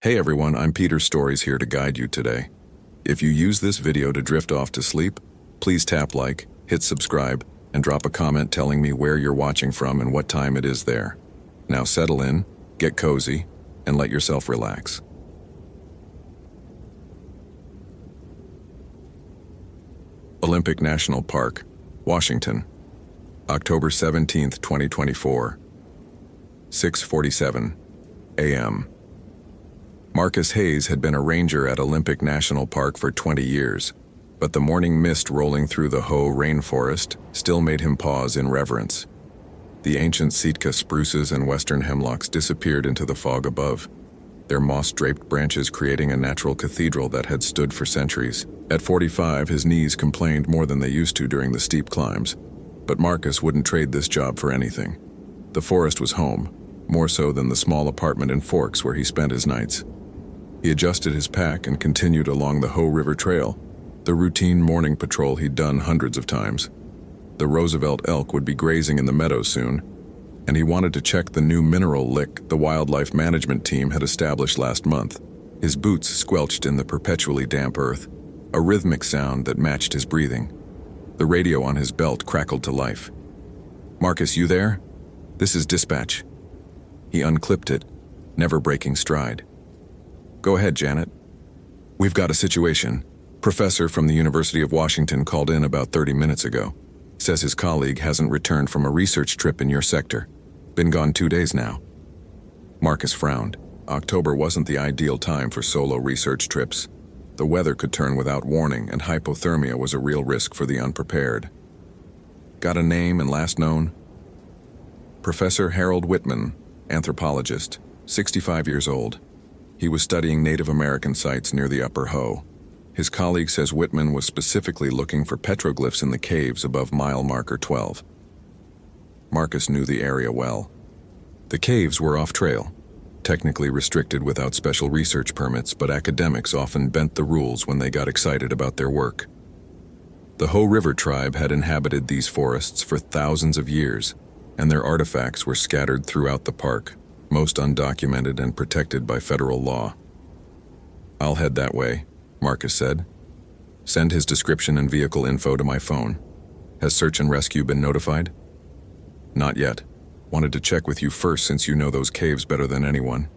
Hey everyone, I'm Peter Stories here to guide you today. If you use this video to drift off to sleep, please tap like, hit subscribe, and drop a comment telling me where you're watching from and what time it is there. Now settle in, get cozy, and let yourself relax. Olympic National Park, Washington, October 17, 2024, 6:47 a.m. Marcus Hayes had been a ranger at Olympic National Park for 20 years, but the morning mist rolling through the Hoh rainforest still made him pause in reverence. The ancient Sitka spruces and western hemlocks disappeared into the fog above, their moss-draped branches creating a natural cathedral that had stood for centuries. At 45, his knees complained more than they used to during the steep climbs, but Marcus wouldn't trade this job for anything. The forest was home, more so than the small apartment in Forks where he spent his nights. He adjusted his pack and continued along the Hoh River Trail, the routine morning patrol he'd done hundreds of times. The Roosevelt elk would be grazing in the meadow soon, and he wanted to check the new mineral lick the wildlife management team had established last month. His boots squelched in the perpetually damp earth, a rhythmic sound that matched his breathing. The radio on his belt crackled to life. "Marcus, you there? This is dispatch." He unclipped it, never breaking stride. "Go ahead, Janet. We've got a situation. Professor from the University of Washington called in about 30 minutes ago. Says his colleague hasn't returned from a research trip in your sector. Been gone 2 days now." Marcus frowned. October wasn't the ideal time for solo research trips. The weather could turn without warning, and hypothermia was a real risk for the unprepared. "Got a name and last known?" Professor Harold Whitman, anthropologist, 65 years old. He was studying Native American sites near the Upper Hoh. His colleague says Whitman was specifically looking for petroglyphs in the caves above mile marker 12. Marcus knew the area well. The caves were off-trail, technically restricted without special research permits, but academics often bent the rules when they got excited about their work. The Hoh River tribe had inhabited these forests for thousands of years, and their artifacts were scattered throughout the park, most undocumented and protected by federal law. "I'll head that way," Marcus said. "Send his description and vehicle info to my phone. Has search and rescue been notified?" "Not yet. Wanted to check with you first since you know those caves better than anyone.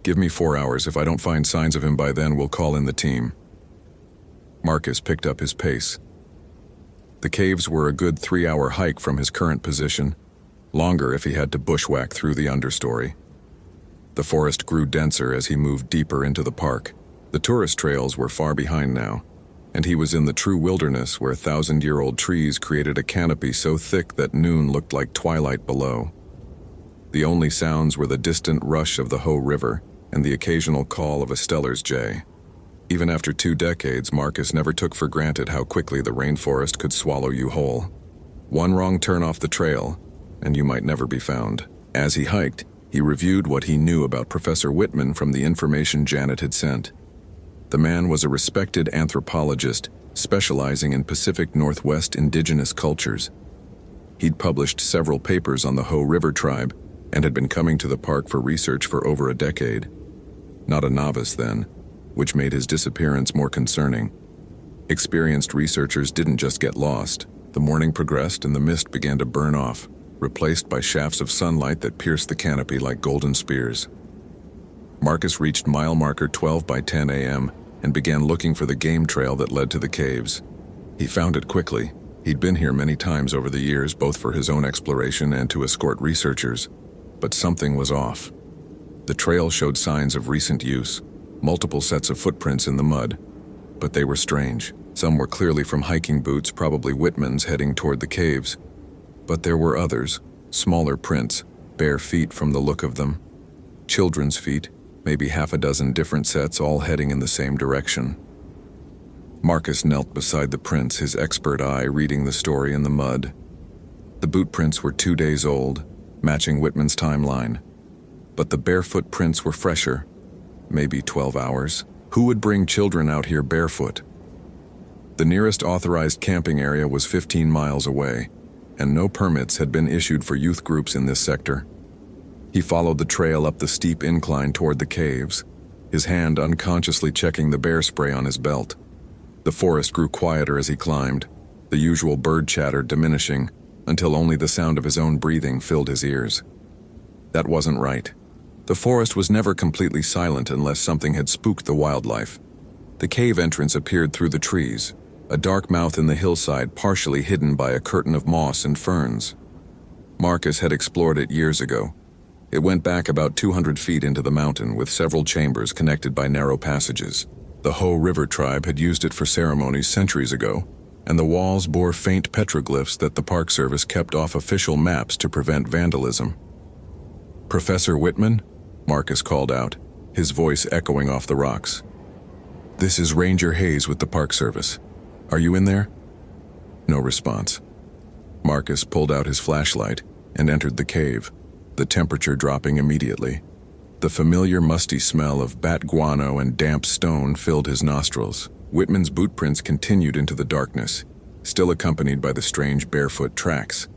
Give me 4 hours. If I don't find signs of him by then, we'll call in the team." Marcus picked up his pace. The caves were a good 3-hour hike from his current position, longer if he had to bushwhack through the understory. The forest grew denser as he moved deeper into the park. The tourist trails were far behind now, and he was in the true wilderness where 1,000-year-old trees created a canopy so thick that noon looked like twilight below. The only sounds were the distant rush of the Hoh River and the occasional call of a Steller's jay. Even after 2 decades, Marcus never took for granted how quickly the rainforest could swallow you whole. One wrong turn off the trail, and you might never be found. As he hiked, he reviewed what he knew about Professor Whitman from the information Janet had sent. The man was a respected anthropologist specializing in Pacific Northwest indigenous cultures. He'd published several papers on the Hoh River tribe and had been coming to the park for research for over a decade. Not a novice then, which made his disappearance more concerning. Experienced researchers didn't just get lost. The morning progressed and the mist began to burn off, replaced by shafts of sunlight that pierced the canopy like golden spears. Marcus reached mile marker 12 by 10 a.m. and began looking for the game trail that led to the caves. He found it quickly. He'd been here many times over the years, both for his own exploration and to escort researchers. But something was off. The trail showed signs of recent use, multiple sets of footprints in the mud. But they were strange. Some were clearly from hiking boots, probably Whitman's, heading toward the caves. But there were others, smaller prints, bare feet from the look of them. Children's feet, maybe half a dozen different sets, all heading in the same direction. Marcus knelt beside the prints, his expert eye reading the story in the mud. The boot prints were 2 days old, matching Whitman's timeline. But the barefoot prints were fresher, maybe 12 hours. Who would bring children out here barefoot? The nearest authorized camping area was 15 miles away, and no permits had been issued for youth groups in this sector. He followed the trail up the steep incline toward the caves. his hand unconsciously checking the bear spray on his belt. The forest grew quieter as he climbed, the usual bird chatter diminishing until only the sound of his own breathing filled his ears. That wasn't right. The forest was never completely silent unless something had spooked the wildlife. The cave entrance appeared through the trees, a dark mouth in the hillside partially hidden by a curtain of moss and ferns. Marcus had explored it years ago. It went back about 200 feet into the mountain with several chambers connected by narrow passages. The Ho River tribe had used it for ceremonies centuries ago, and the walls bore faint petroglyphs that the Park Service kept off official maps to prevent vandalism. "Professor Whitman?" Marcus called out, his voice echoing off the rocks. "This is Ranger Hayes with the Park Service. Are you in there?" No response. Marcus pulled out his flashlight and entered the cave, the temperature dropping immediately. The familiar musty smell of bat guano and damp stone filled his nostrils. Whitman's boot prints continued into the darkness, still accompanied by the strange barefoot tracks.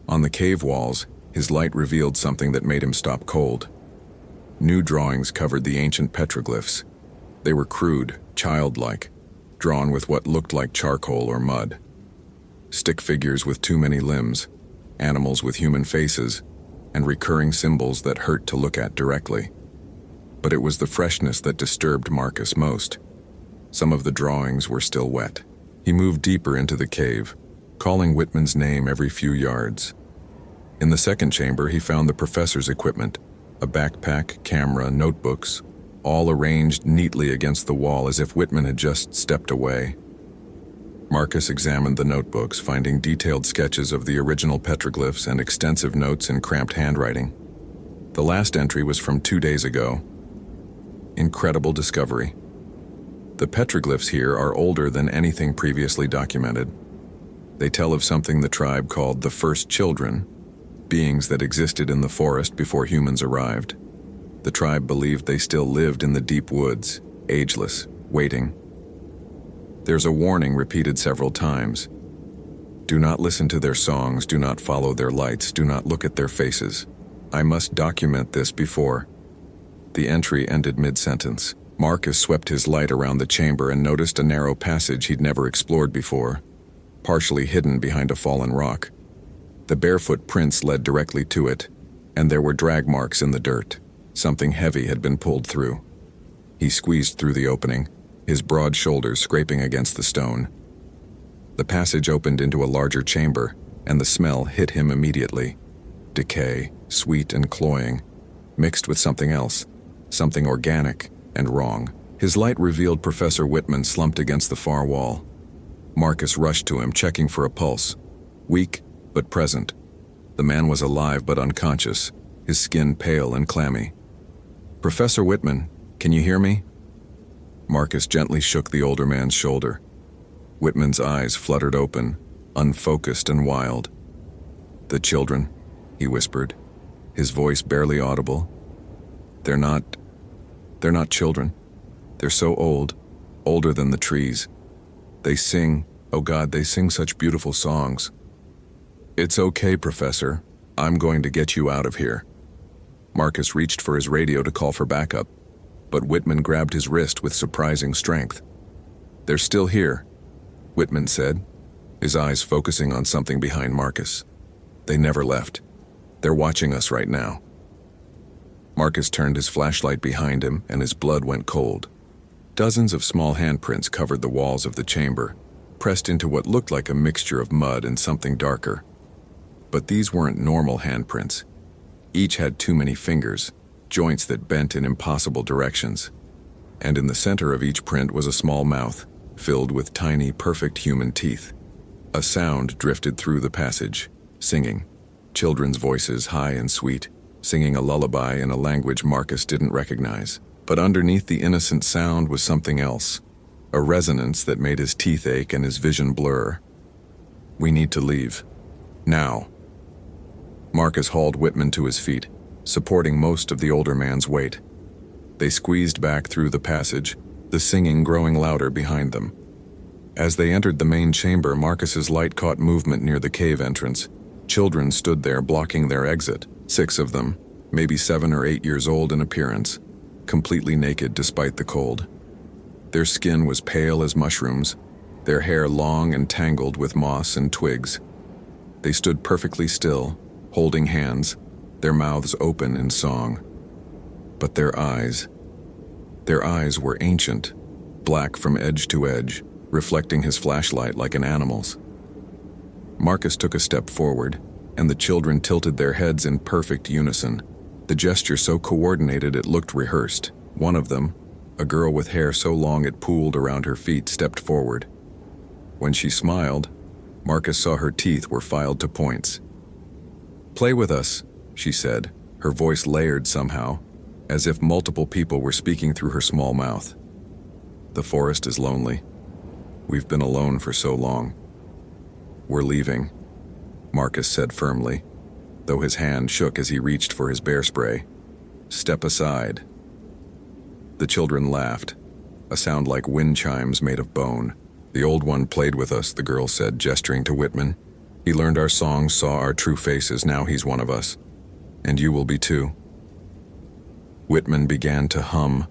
On the cave walls, his light revealed something that made him stop cold. New drawings covered the ancient petroglyphs. They were crude, childlike, drawn with what looked like charcoal or mud. Stick figures with too many limbs, animals with human faces, and recurring symbols that hurt to look at directly. But it was the freshness that disturbed Marcus most. Some of the drawings were still wet. He moved deeper into the cave, calling Whitman's name every few yards. In the second chamber, he found the professor's equipment, a backpack, camera, notebooks, all arranged neatly against the wall as if Whitman had just stepped away. Marcus examined the notebooks, finding detailed sketches of the original petroglyphs and extensive notes in cramped handwriting. The last entry was from 2 days ago. Incredible discovery. The petroglyphs here are older than anything previously documented. They tell of something the tribe called the first children, beings that existed in the forest before humans arrived. The tribe believed they still lived in the deep woods, ageless, waiting. There's a warning repeated several times. Do not listen to their songs, do not follow their lights, do not look at their faces. I must document this before. The entry ended mid-sentence. Marcus swept his light around the chamber and noticed a narrow passage he'd never explored before, partially hidden behind a fallen rock. The barefoot prints led directly to it, and there were drag marks in the dirt. Something heavy had been pulled through. He squeezed through the opening, his broad shoulders scraping against the stone. The passage opened into a larger chamber, and the smell hit him immediately. Decay, sweet and cloying, mixed with something else, something organic and wrong. His light revealed Professor Whitman slumped against the far wall. Marcus rushed to him, checking for a pulse. Weak, but present. The man was alive but unconscious, his skin pale and clammy. "Professor Whitman, can you hear me?" Marcus gently shook the older man's shoulder. Whitman's eyes fluttered open, unfocused and wild. "The children," he whispered, his voice barely audible. They're not children. They're so old, older than the trees. They sing, oh God, they sing such beautiful songs." "It's okay, Professor. I'm going to get you out of here." Marcus reached for his radio to call for backup, but Whitman grabbed his wrist with surprising strength. "They're still here," Whitman said, his eyes focusing on something behind Marcus. "They never left. They're watching us right now." Marcus turned his flashlight behind him, and his blood went cold. Dozens of small handprints covered the walls of the chamber, pressed into what looked like a mixture of mud and something darker. But these weren't normal handprints. Each had too many fingers, joints that bent in impossible directions. And in the center of each print was a small mouth, filled with tiny, perfect human teeth. A sound drifted through the passage, singing. Children's voices, high and sweet, singing a lullaby in a language Marcus didn't recognize. But underneath the innocent sound was something else, a resonance that made his teeth ache and his vision blur. "We need to leave. Now." Marcus hauled Whitman to his feet, supporting most of the older man's weight. They squeezed back through the passage, the singing growing louder behind them. As they entered the main chamber, Marcus's light caught movement near the cave entrance. Children stood there blocking their exit, 6 of them, maybe 7 or 8 years old in appearance, completely naked despite the cold. Their skin was pale as mushrooms, their hair long and tangled with moss and twigs. They stood perfectly still, holding hands, their mouths open in song. But their eyes were ancient, black from edge to edge, reflecting his flashlight like an animal's. Marcus took a step forward, and the children tilted their heads in perfect unison, the gesture so coordinated it looked rehearsed. One of them, a girl with hair so long it pooled around her feet, stepped forward. When she smiled, Marcus saw her teeth were filed to points. "Play with us," she said, her voice layered somehow, as if multiple people were speaking through her small mouth. "The forest is lonely. We've been alone for so long. We're leaving," Marcus said firmly, though his hand shook as he reached for his bear spray. "Step aside." The children laughed, a sound like wind chimes made of bone. "The old one played with us," the girl said, gesturing to Whitman. "He learned our songs, saw our true faces, now he's one of us. And you will be too." Whitman began to hum,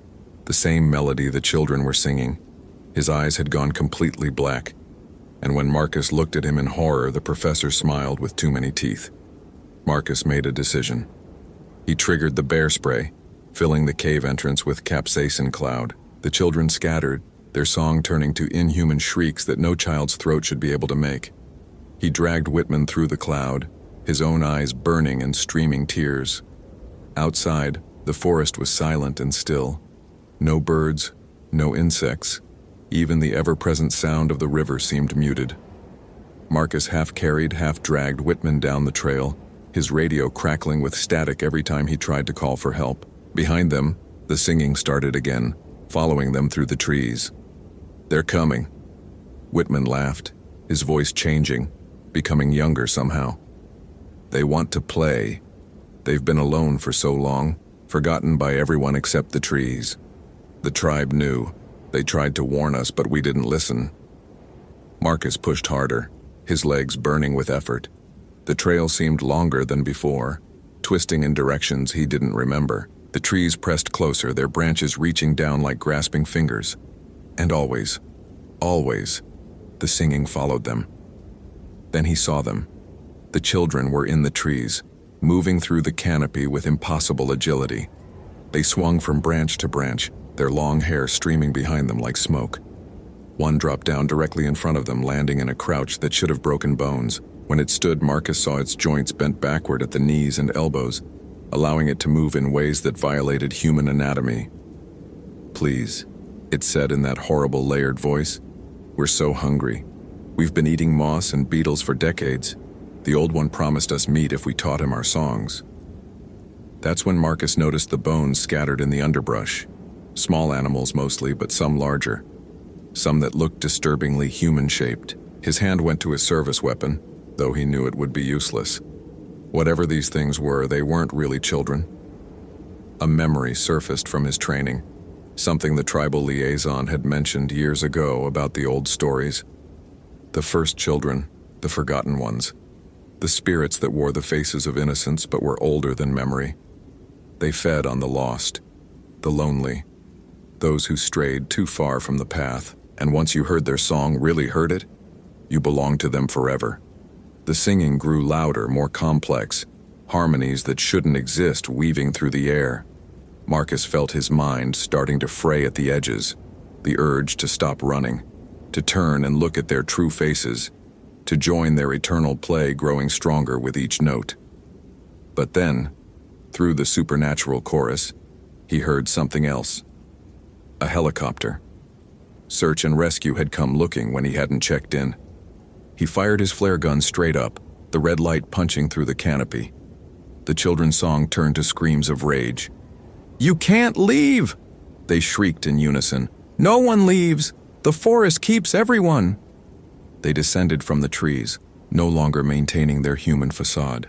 the same melody the children were singing. His eyes had gone completely black, and when Marcus looked at him in horror, the professor smiled with too many teeth. Marcus made a decision. He triggered the bear spray, filling the cave entrance with capsaicin cloud. The children scattered, their song turning to inhuman shrieks that no child's throat should be able to make. He dragged Whitman through the cloud, his own eyes burning and streaming tears. Outside, the forest was silent and still. No birds, no insects. Even the ever-present sound of the river seemed muted. Marcus half-carried, half-dragged Whitman down the trail, his radio crackling with static every time he tried to call for help. Behind them, the singing started again, following them through the trees. "They're coming." Whitman laughed, his voice changing, becoming younger somehow. "They want to play. They've been alone for so long, forgotten by everyone except the trees. The tribe knew. They tried to warn us, but we didn't listen." Marcus pushed harder, his legs burning with effort. The trail seemed longer than before, twisting in directions he didn't remember. The trees pressed closer, their branches reaching down like grasping fingers. And always, the singing followed them. Then he saw them. The children were in the trees, moving through the canopy with impossible agility. They swung from branch to branch, their long hair streaming behind them like smoke. One dropped down directly in front of them, landing in a crouch that should have broken bones. When it stood, Marcus saw its joints bent backward at the knees and elbows, allowing it to move in ways that violated human anatomy. "Please," it said in that horrible layered voice. "We're so hungry. We've been eating moss and beetles for decades. The old one promised us meat if we taught him our songs." That's when Marcus noticed the bones scattered in the underbrush. Small animals mostly, but some larger. Some that looked disturbingly human-shaped. His hand went to his service weapon, though he knew it would be useless. Whatever these things were, they weren't really children. A memory surfaced from his training, something the tribal liaison had mentioned years ago about the old stories. The first children, the forgotten ones. The spirits that wore the faces of innocence but were older than memory. They fed on the lost, the lonely, those who strayed too far from the path, and once you heard their song, really heard it, you belonged to them forever. The singing grew louder, more complex, harmonies that shouldn't exist weaving through the air. Marcus felt his mind starting to fray at the edges, the urge to stop running, to turn and look at their true faces, to join their eternal play growing stronger with each note. But then, through the supernatural chorus, he heard something else. A helicopter. Search and rescue had come looking when he hadn't checked in. He fired his flare gun straight up, the red light punching through the canopy. The children's song turned to screams of rage. "You can't leave!" they shrieked in unison. "No one leaves! The forest keeps everyone!" They descended from the trees, no longer maintaining their human facade.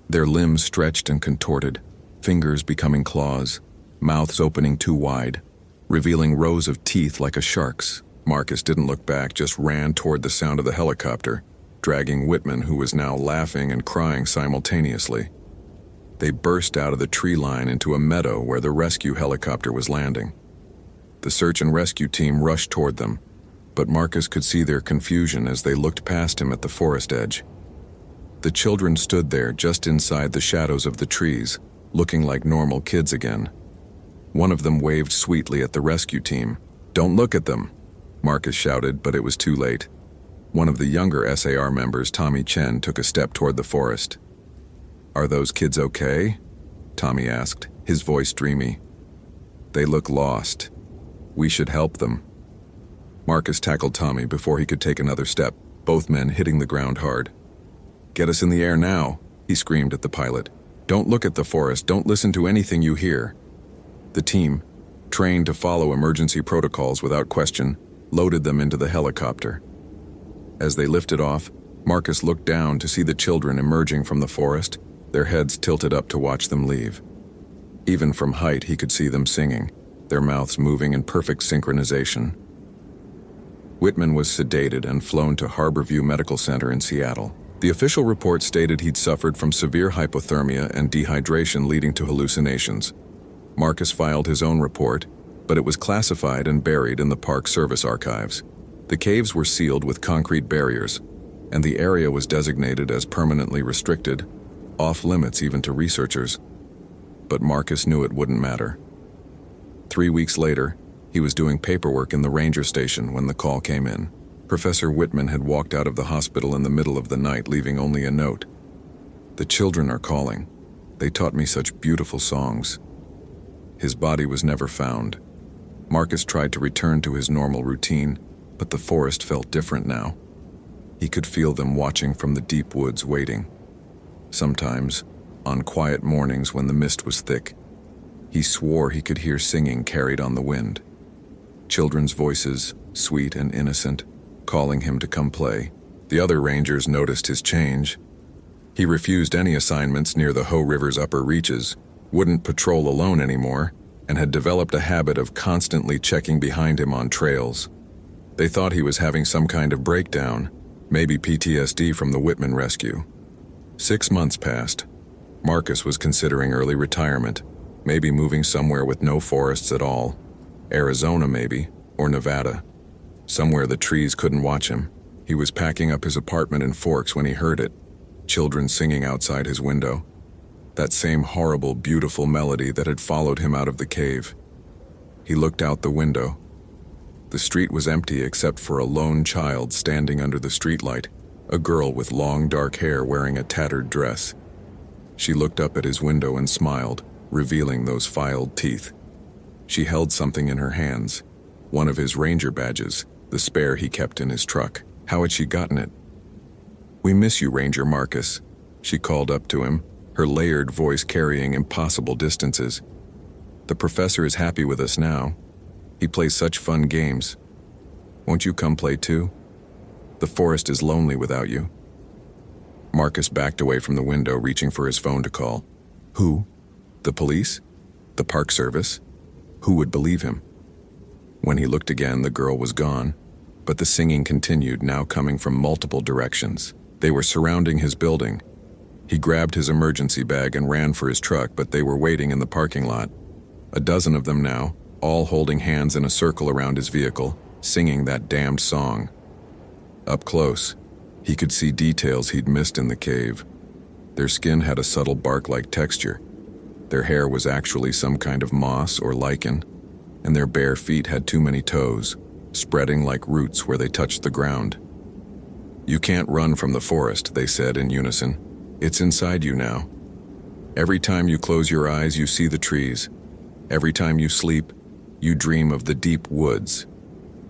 Their limbs stretched and contorted, fingers becoming claws, mouths opening too wide, revealing rows of teeth like a shark's. Marcus didn't look back, just ran toward the sound of the helicopter, dragging Whitman, who was now laughing and crying simultaneously. They burst out of the tree line into a meadow where the rescue helicopter was landing. The search and rescue team rushed toward them, but Marcus could see their confusion as they looked past him at the forest edge. The children stood there just inside the shadows of the trees, looking like normal kids again. One of them waved sweetly at the rescue team. "Don't look at them," Marcus shouted, but it was too late. One of the younger SAR members, Tommy Chen, took a step toward the forest. "Are those kids okay?" Tommy asked, his voice dreamy. "They look lost. We should help them." Marcus tackled Tommy before he could take another step, both men hitting the ground hard. "Get us in the air now," he screamed at the pilot. "Don't look at the forest, don't listen to anything you hear." The team, trained to follow emergency protocols without question, loaded them into the helicopter. As they lifted off, Marcus looked down to see the children emerging from the forest, their heads tilted up to watch them leave. Even from height, he could see them singing, their mouths moving in perfect synchronization. Whitman was sedated and flown to Harborview Medical Center in Seattle. The official report stated he'd suffered from severe hypothermia and dehydration leading to hallucinations. Marcus filed his own report, but it was classified and buried in the Park Service archives. The caves were sealed with concrete barriers, and the area was designated as permanently restricted, off limits even to researchers. But Marcus knew it wouldn't matter. 3 weeks later, he was doing paperwork in the ranger station when the call came in. Professor Whitman had walked out of the hospital in the middle of the night, leaving only a note. "The children are calling. They taught me such beautiful songs." His body was never found. Marcus tried to return to his normal routine, but the forest felt different now. He could feel them watching from the deep woods, waiting. Sometimes, on quiet mornings when the mist was thick, he swore he could hear singing carried on the wind. Children's voices, sweet and innocent, calling him to come play. The other rangers noticed his change. He refused any assignments near the Ho River's upper reaches, wouldn't patrol alone anymore, and had developed a habit of constantly checking behind him on trails. They thought he was having some kind of breakdown, maybe PTSD from the Whitman rescue. 6 months passed. Marcus was considering early retirement, maybe moving somewhere with no forests at all. Arizona maybe, or Nevada. Somewhere the trees couldn't watch him. He was packing up his apartment in Forks when he heard it. Children singing outside his window. That same horrible, beautiful melody that had followed him out of the cave. He looked out the window. The street was empty except for a lone child standing under the streetlight, a girl with long dark hair wearing a tattered dress. She looked up at his window and smiled, revealing those filed teeth. She held something in her hands, one of his ranger badges, the spare he kept in his truck. How had she gotten it? "We miss you, Ranger Marcus," she called up to him, her layered voice carrying impossible distances. "The professor is happy with us now. He plays such fun games. Won't you come play too? The forest is lonely without you." Marcus backed away from the window, reaching for his phone to call. Who? The police? The Park Service? Who would believe him? When he looked again, the girl was gone, but the singing continued, now coming from multiple directions. They were surrounding his building. He grabbed his emergency bag and ran for his truck, but they were waiting in the parking lot. A dozen of them now, all holding hands in a circle around his vehicle, singing that damned song. Up close, he could see details he'd missed in the cave. Their skin had a subtle bark-like texture. Their hair was actually some kind of moss or lichen, and their bare feet had too many toes, spreading like roots where they touched the ground. "You can't run from the forest," they said in unison. "It's inside you now. Every time you close your eyes, you see the trees. Every time you sleep, you dream of the deep woods.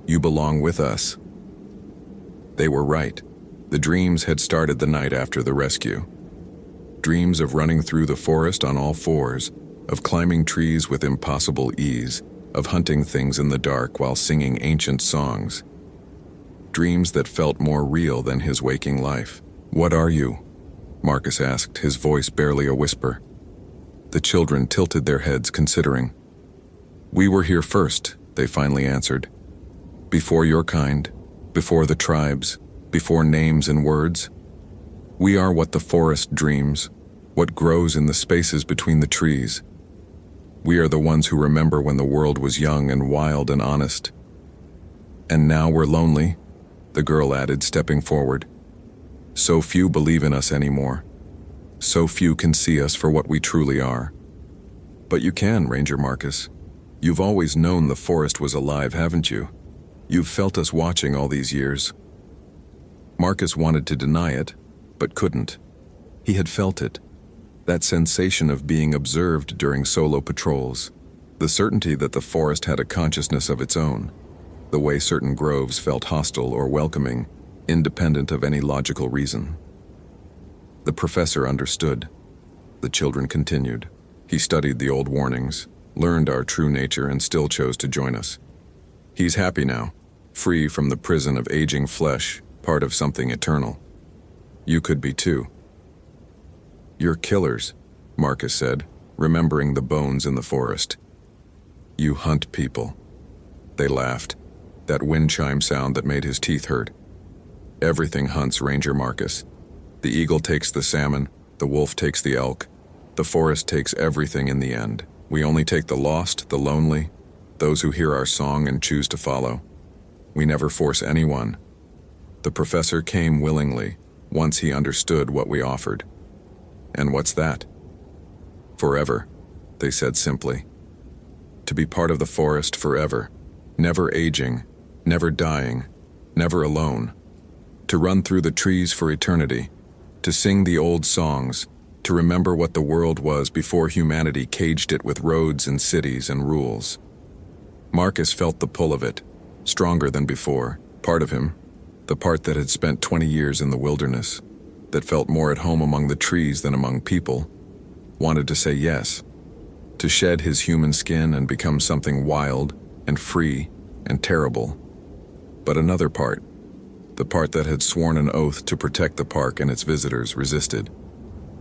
You belong with us." They were right. The dreams had started the night after the rescue. Dreams of running through the forest on all fours, of climbing trees with impossible ease, of hunting things in the dark while singing ancient songs. Dreams that felt more real than his waking life. "What are you?" Marcus asked, his voice barely a whisper. The children tilted their heads, considering. "We were here first," they finally answered. "Before your kind, before the tribes, before names and words. We are what the forest dreams, what grows in the spaces between the trees. We are the ones who remember when the world was young and wild and honest. And now we're lonely, the girl added, stepping forward. So few believe in us anymore. So few can see us for what we truly are. But you can, Ranger Marcus. You've always known the forest was alive, haven't you? You've felt us watching all these years. Marcus wanted to deny it, but couldn't. He had felt it. That sensation of being observed during solo patrols. The certainty that the forest had a consciousness of its own. The way certain groves felt hostile or welcoming, independent of any logical reason. The professor understood. The children continued. He studied the old warnings, learned our true nature, and still chose to join us. He's happy now, free from the prison of aging flesh, part of something eternal. You could be too. You're killers, Marcus said, remembering the bones in the forest. You hunt people. They laughed, that wind chime sound that made his teeth hurt. Everything hunts, Ranger Marcus. The eagle takes the salmon, the wolf takes the elk. The forest takes everything in the end. We only take the lost, the lonely, those who hear our song and choose to follow. We never force anyone. The professor came willingly, once he understood what we offered. And what's that? Forever, they said simply. To be part of the forest forever, never aging, never dying, never alone. To run through the trees for eternity, to sing the old songs, to remember what the world was before humanity caged it with roads and cities and rules. Marcus felt the pull of it, stronger than before. Part of him, the part that had spent 20 years in the wilderness, that felt more at home among the trees than among people, wanted to say yes, to shed his human skin and become something wild and free and terrible. But another part, the part that had sworn an oath to protect the park and its visitors, resisted.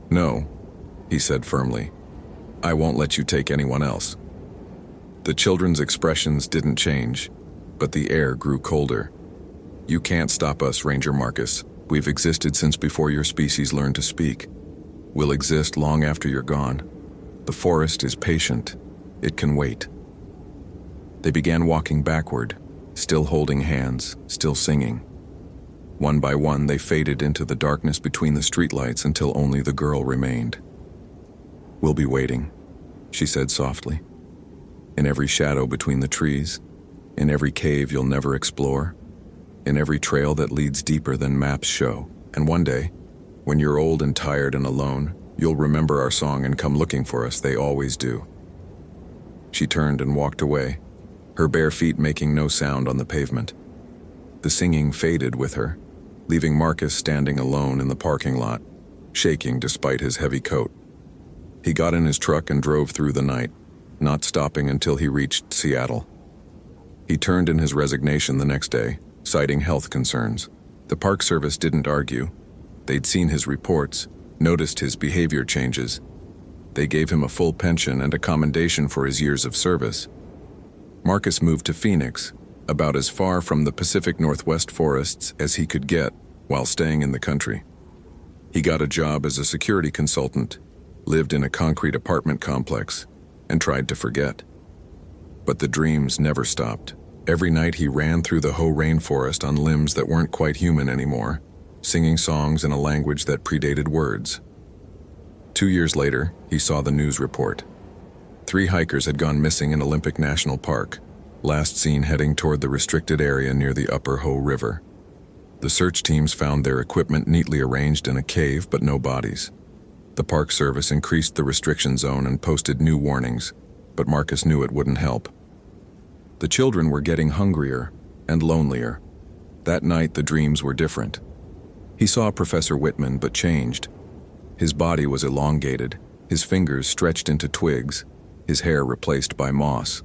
No, he said firmly. I won't let you take anyone else. The children's expressions didn't change, but the air grew colder. You can't stop us, Ranger Marcus. We've existed since before your species learned to speak. We'll exist long after you're gone. The forest is patient. It can wait. They began walking backward, still holding hands, still singing. One by one, they faded into the darkness between the streetlights until only the girl remained. We'll be waiting, she said softly. In every shadow between the trees, in every cave you'll never explore, in every trail that leads deeper than maps show. And one day, when you're old and tired and alone, you'll remember our song and come looking for us. They always do. She turned and walked away, her bare feet making no sound on the pavement. The singing faded with her, leaving Marcus standing alone in the parking lot, shaking despite his heavy coat. He got in his truck and drove through the night, not stopping until he reached Seattle. He turned in his resignation the next day, citing health concerns. The Park Service didn't argue. They'd seen his reports, noticed his behavior changes. They gave him a full pension and a commendation for his years of service. Marcus moved to Phoenix, about as far from the Pacific Northwest forests as he could get while staying in the country. He got a job as a security consultant, lived in a concrete apartment complex, and tried to forget. But the dreams never stopped. Every night he ran through the Hoh rainforest on limbs that weren't quite human anymore, singing songs in a language that predated words. 2 years later, he saw the news report. 3 hikers had gone missing in Olympic National Park, last seen heading toward the restricted area near the upper Hoh River. The search teams found their equipment neatly arranged in a cave, but no bodies. The Park Service increased the restriction zone and posted new warnings, but Marcus knew it wouldn't help. The children were getting hungrier and lonelier. That night, the dreams were different. He saw Professor Whitman, but changed. His body was elongated, his fingers stretched into twigs, his hair replaced by moss.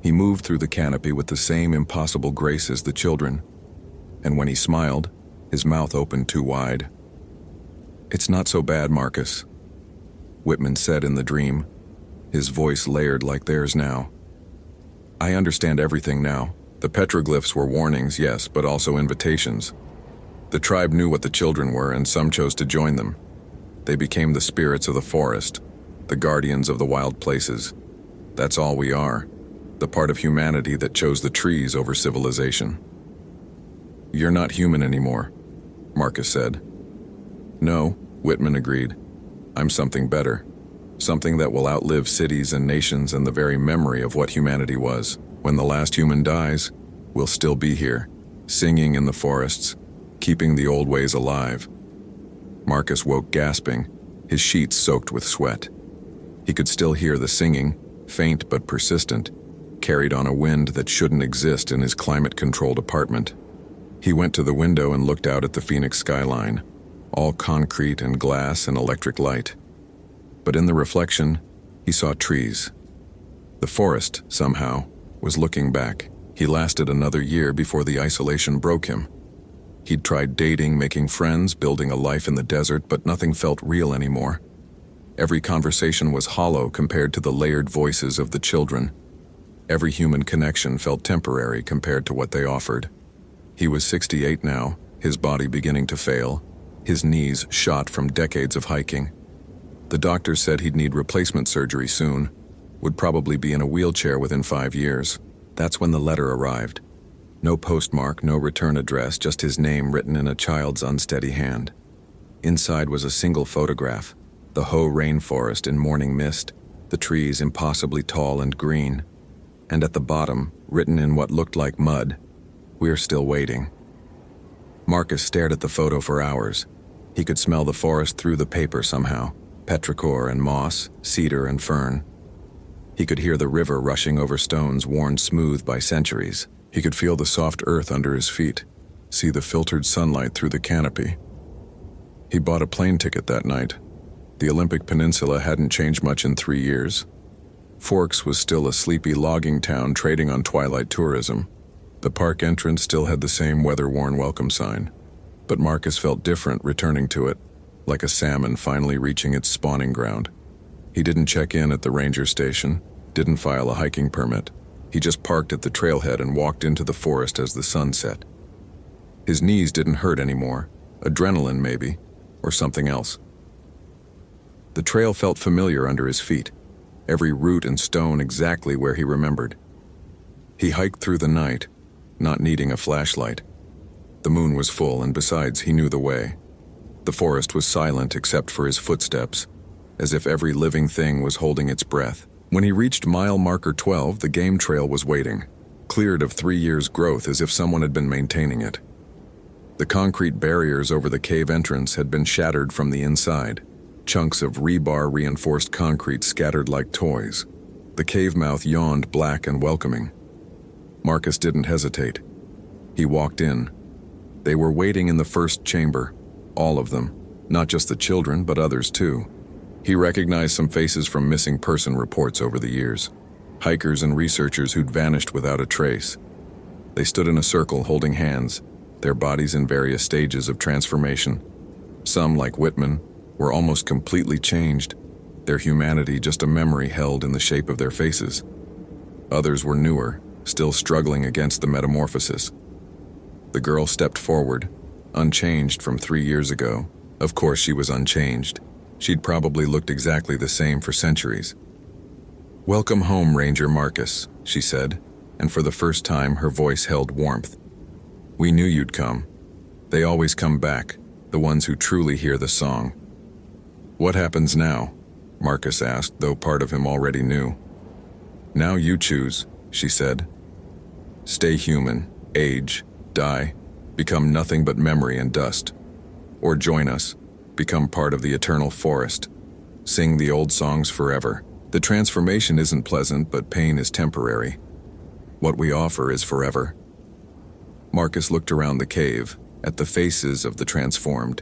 He moved through the canopy with the same impossible grace as the children, and when he smiled, his mouth opened too wide. "It's not so bad, Marcus," Whitman said in the dream, his voice layered like theirs now. "I understand everything now. The petroglyphs were warnings, yes, but also invitations. The tribe knew what the children were, and some chose to join them. They became the spirits of the forest, the guardians of the wild places. That's all we are, the part of humanity that chose the trees over civilization. "You're not human anymore," Marcus said. "No," Whitman agreed. "I'm something better. Something that will outlive cities and nations and the very memory of what humanity was. When the last human dies, we'll still be here, singing in the forests, keeping the old ways alive." Marcus woke gasping, his sheets soaked with sweat. He could still hear the singing, faint but persistent, carried on a wind that shouldn't exist in his climate-controlled apartment. He went to the window and looked out at the Phoenix skyline, all concrete and glass and electric light. But in the reflection, he saw trees. The forest, somehow, was looking back. He lasted another year before the isolation broke him. He'd tried dating, making friends, building a life in the desert, but nothing felt real anymore. Every conversation was hollow compared to the layered voices of the children. Every human connection felt temporary compared to what they offered. He was 68 now, his body beginning to fail, his knees shot from decades of hiking. The doctor said he'd need replacement surgery soon, would probably be in a wheelchair within 5 years. That's when the letter arrived. No postmark, no return address, just his name written in a child's unsteady hand. Inside was a single photograph, the Hoh rainforest in morning mist, the trees impossibly tall and green. And at the bottom, written in what looked like mud, "We're still waiting." Marcus stared at the photo for hours. He could smell the forest through the paper somehow, petrichor and moss, cedar and fern. He could hear the river rushing over stones worn smooth by centuries. He could feel the soft earth under his feet, see the filtered sunlight through the canopy. He bought a plane ticket that night. The Olympic Peninsula hadn't changed much in 3 years. Forks was still a sleepy logging town trading on twilight tourism. The park entrance still had the same weather-worn welcome sign. But Marcus felt different returning to it, like a salmon finally reaching its spawning ground. He didn't check in at the ranger station, didn't file a hiking permit. He just parked at the trailhead and walked into the forest as the sun set. His knees didn't hurt anymore, adrenaline maybe, or something else. The trail felt familiar under his feet, every root and stone exactly where he remembered. He hiked through the night, not needing a flashlight. The moon was full, and besides, he knew the way. The forest was silent except for his footsteps, as if every living thing was holding its breath. When he reached mile marker 12, the game trail was waiting, cleared of 3 years' growth as if someone had been maintaining it. The concrete barriers over the cave entrance had been shattered from the inside, chunks of rebar-reinforced concrete scattered like toys. The cave mouth yawned black and welcoming. Marcus didn't hesitate. He walked in. They were waiting in the first chamber, all of them, not just the children, but others too. He recognized some faces from missing person reports over the years, hikers and researchers who'd vanished without a trace. They stood in a circle holding hands, their bodies in various stages of transformation. Some, like Whitman, were almost completely changed, their humanity just a memory held in the shape of their faces. Others were newer, still struggling against the metamorphosis. The girl stepped forward, unchanged from 3 years ago. Of course she was unchanged. She'd probably looked exactly the same for centuries. "Welcome home, Ranger Marcus," she said, and for the first time her voice held warmth. "We knew you'd come. They always come back, the ones who truly hear the song." "What happens now?" Marcus asked, though part of him already knew. "Now you choose," she said. "Stay human, age, die, become nothing but memory and dust. Or join us, become part of the eternal forest, sing the old songs forever. The transformation isn't pleasant, but pain is temporary. What we offer is forever." Marcus looked around the cave, at the faces of the transformed.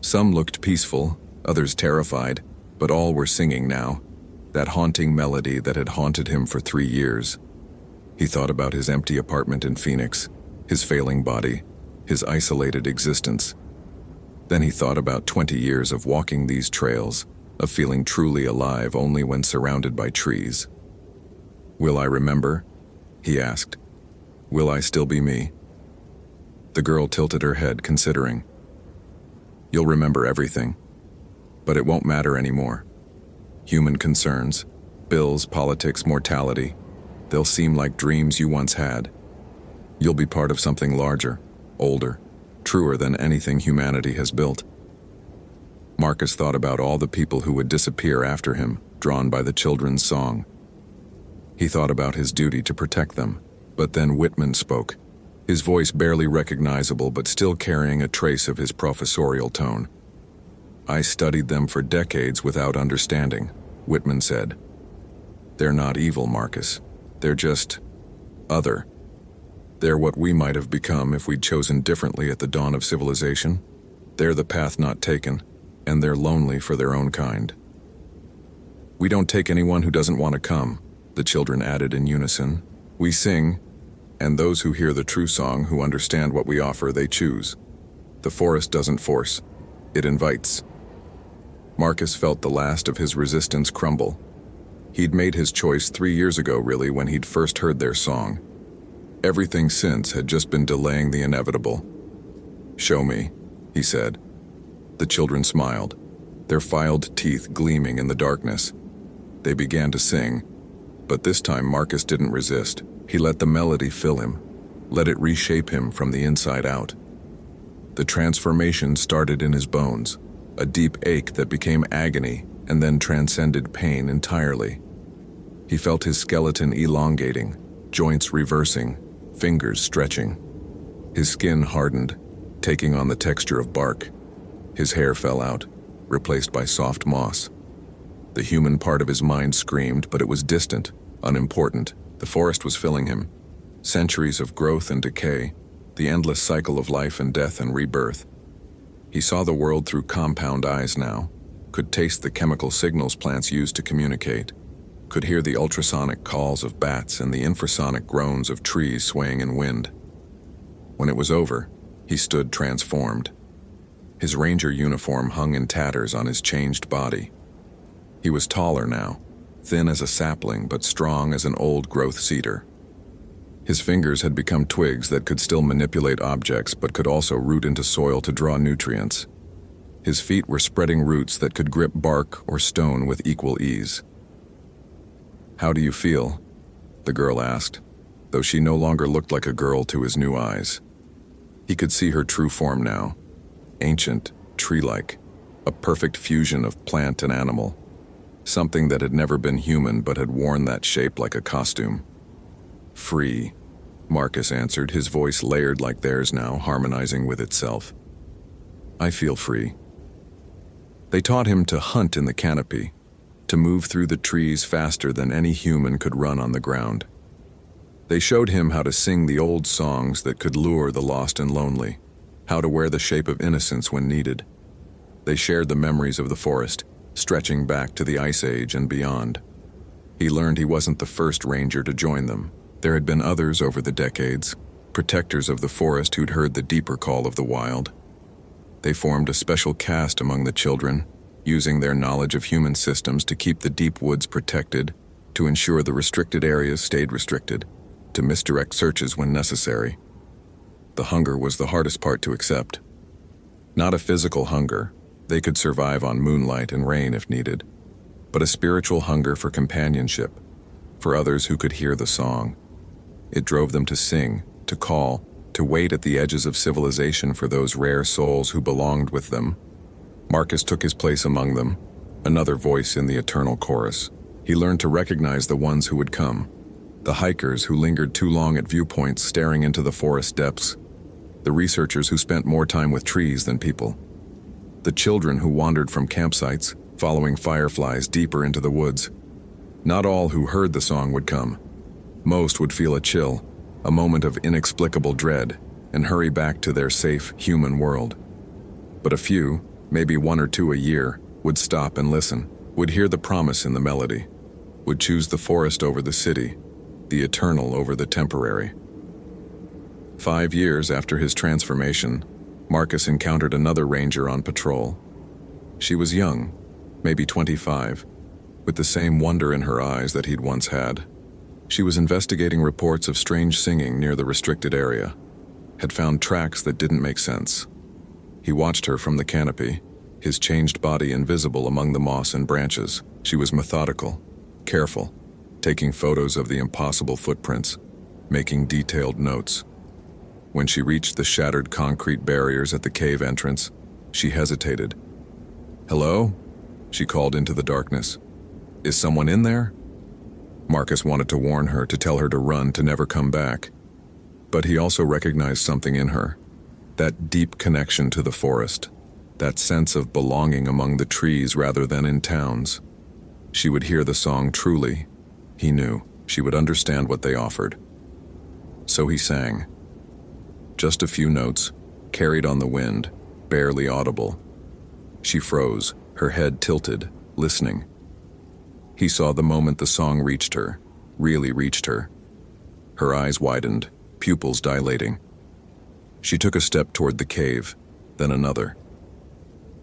Some looked peaceful, others terrified, but all were singing now, that haunting melody that had haunted him for 3 years. He thought about his empty apartment in Phoenix, his failing body, his isolated existence. Then he thought about 20 years of walking these trails, of feeling truly alive only when surrounded by trees. "Will I remember?" he asked. "Will I still be me?" The girl tilted her head, considering. "You'll remember everything. But it won't matter anymore. Human concerns, bills, politics, mortality, they'll seem like dreams you once had. You'll be part of something larger, older, truer than anything humanity has built. Marcus thought about all the people who would disappear after him, drawn by the children's song. He thought about his duty to protect them, but then Whitman spoke, his voice barely recognizable but still carrying a trace of his professorial tone. "I studied them for decades without understanding," Whitman said. "They're not evil, Marcus. They're just other. They're what we might have become if we'd chosen differently at the dawn of civilization. They're the path not taken, and they're lonely for their own kind." "We don't take anyone who doesn't want to come," the children added in unison. "We sing, and those who hear the true song, who understand what we offer, they choose. The forest doesn't force, it invites." Marcus felt the last of his resistance crumble. He'd made his choice 3 years ago, really, when he'd first heard their song. Everything since had just been delaying the inevitable. "Show me," he said. The children smiled, their filed teeth gleaming in the darkness. They began to sing, but this time Marcus didn't resist. He let the melody fill him, let it reshape him from the inside out. The transformation started in his bones, a deep ache that became agony and then transcended pain entirely. He felt his skeleton elongating, joints reversing, fingers stretching. His skin hardened, taking on the texture of bark. His hair fell out, replaced by soft moss. The human part of his mind screamed, but it was distant, unimportant. The forest was filling him. Centuries of growth and decay, the endless cycle of life and death and rebirth. He saw the world through compound eyes now, could taste the chemical signals plants used to communicate, could hear the ultrasonic calls of bats and the infrasonic groans of trees swaying in wind. When it was over, he stood transformed. His ranger uniform hung in tatters on his changed body. He was taller now, thin as a sapling but strong as an old-growth cedar. His fingers had become twigs that could still manipulate objects but could also root into soil to draw nutrients. His feet were spreading roots that could grip bark or stone with equal ease. "How do you feel?" the girl asked, though she no longer looked like a girl to his new eyes. He could see her true form now, ancient, tree-like, a perfect fusion of plant and animal, something that had never been human but had worn that shape like a costume. "Free," Marcus answered, his voice layered like theirs now, harmonizing with itself. "I feel free." They taught him to hunt in the canopy, to move through the trees faster than any human could run on the ground. They showed him how to sing the old songs that could lure the lost and lonely, how to wear the shape of innocence when needed. They shared the memories of the forest, stretching back to the Ice Age and beyond. He learned he wasn't the first ranger to join them. There had been others over the decades, protectors of the forest who'd heard the deeper call of the wild. They formed a special caste among the children, using their knowledge of human systems to keep the deep woods protected, to ensure the restricted areas stayed restricted, to misdirect searches when necessary. The hunger was the hardest part to accept. Not a physical hunger, they could survive on moonlight and rain if needed, but a spiritual hunger for companionship, for others who could hear the song. It drove them to sing, to call, to wait at the edges of civilization for those rare souls who belonged with them. Marcus took his place among them, another voice in the eternal chorus. He learned to recognize the ones who would come, the hikers who lingered too long at viewpoints staring into the forest depths, the researchers who spent more time with trees than people, the children who wandered from campsites, following fireflies deeper into the woods. Not all who heard the song would come. Most would feel a chill, a moment of inexplicable dread, and hurry back to their safe, human world. But a few, maybe 1 or 2 a year, would stop and listen, would hear the promise in the melody, would choose the forest over the city, the eternal over the temporary. 5 years after his transformation, Marcus encountered another ranger on patrol. She was young, maybe 25, with the same wonder in her eyes that he'd once had. She was investigating reports of strange singing near the restricted area, had found tracks that didn't make sense. He watched her from the canopy, his changed body invisible among the moss and branches. She was methodical, careful, taking photos of the impossible footprints, making detailed notes. When she reached the shattered concrete barriers at the cave entrance, she hesitated. "Hello?" she called into the darkness. "Is someone in there?" Marcus wanted to warn her, to tell her to run, to never come back. But he also recognized something in her, that deep connection to the forest, that sense of belonging among the trees rather than in towns. She would hear the song truly. He knew she would understand what they offered. So he sang. Just a few notes, carried on the wind, barely audible. She froze, her head tilted, listening. He saw the moment the song reached her, really reached her. Her eyes widened, pupils dilating. She took a step toward the cave, then another.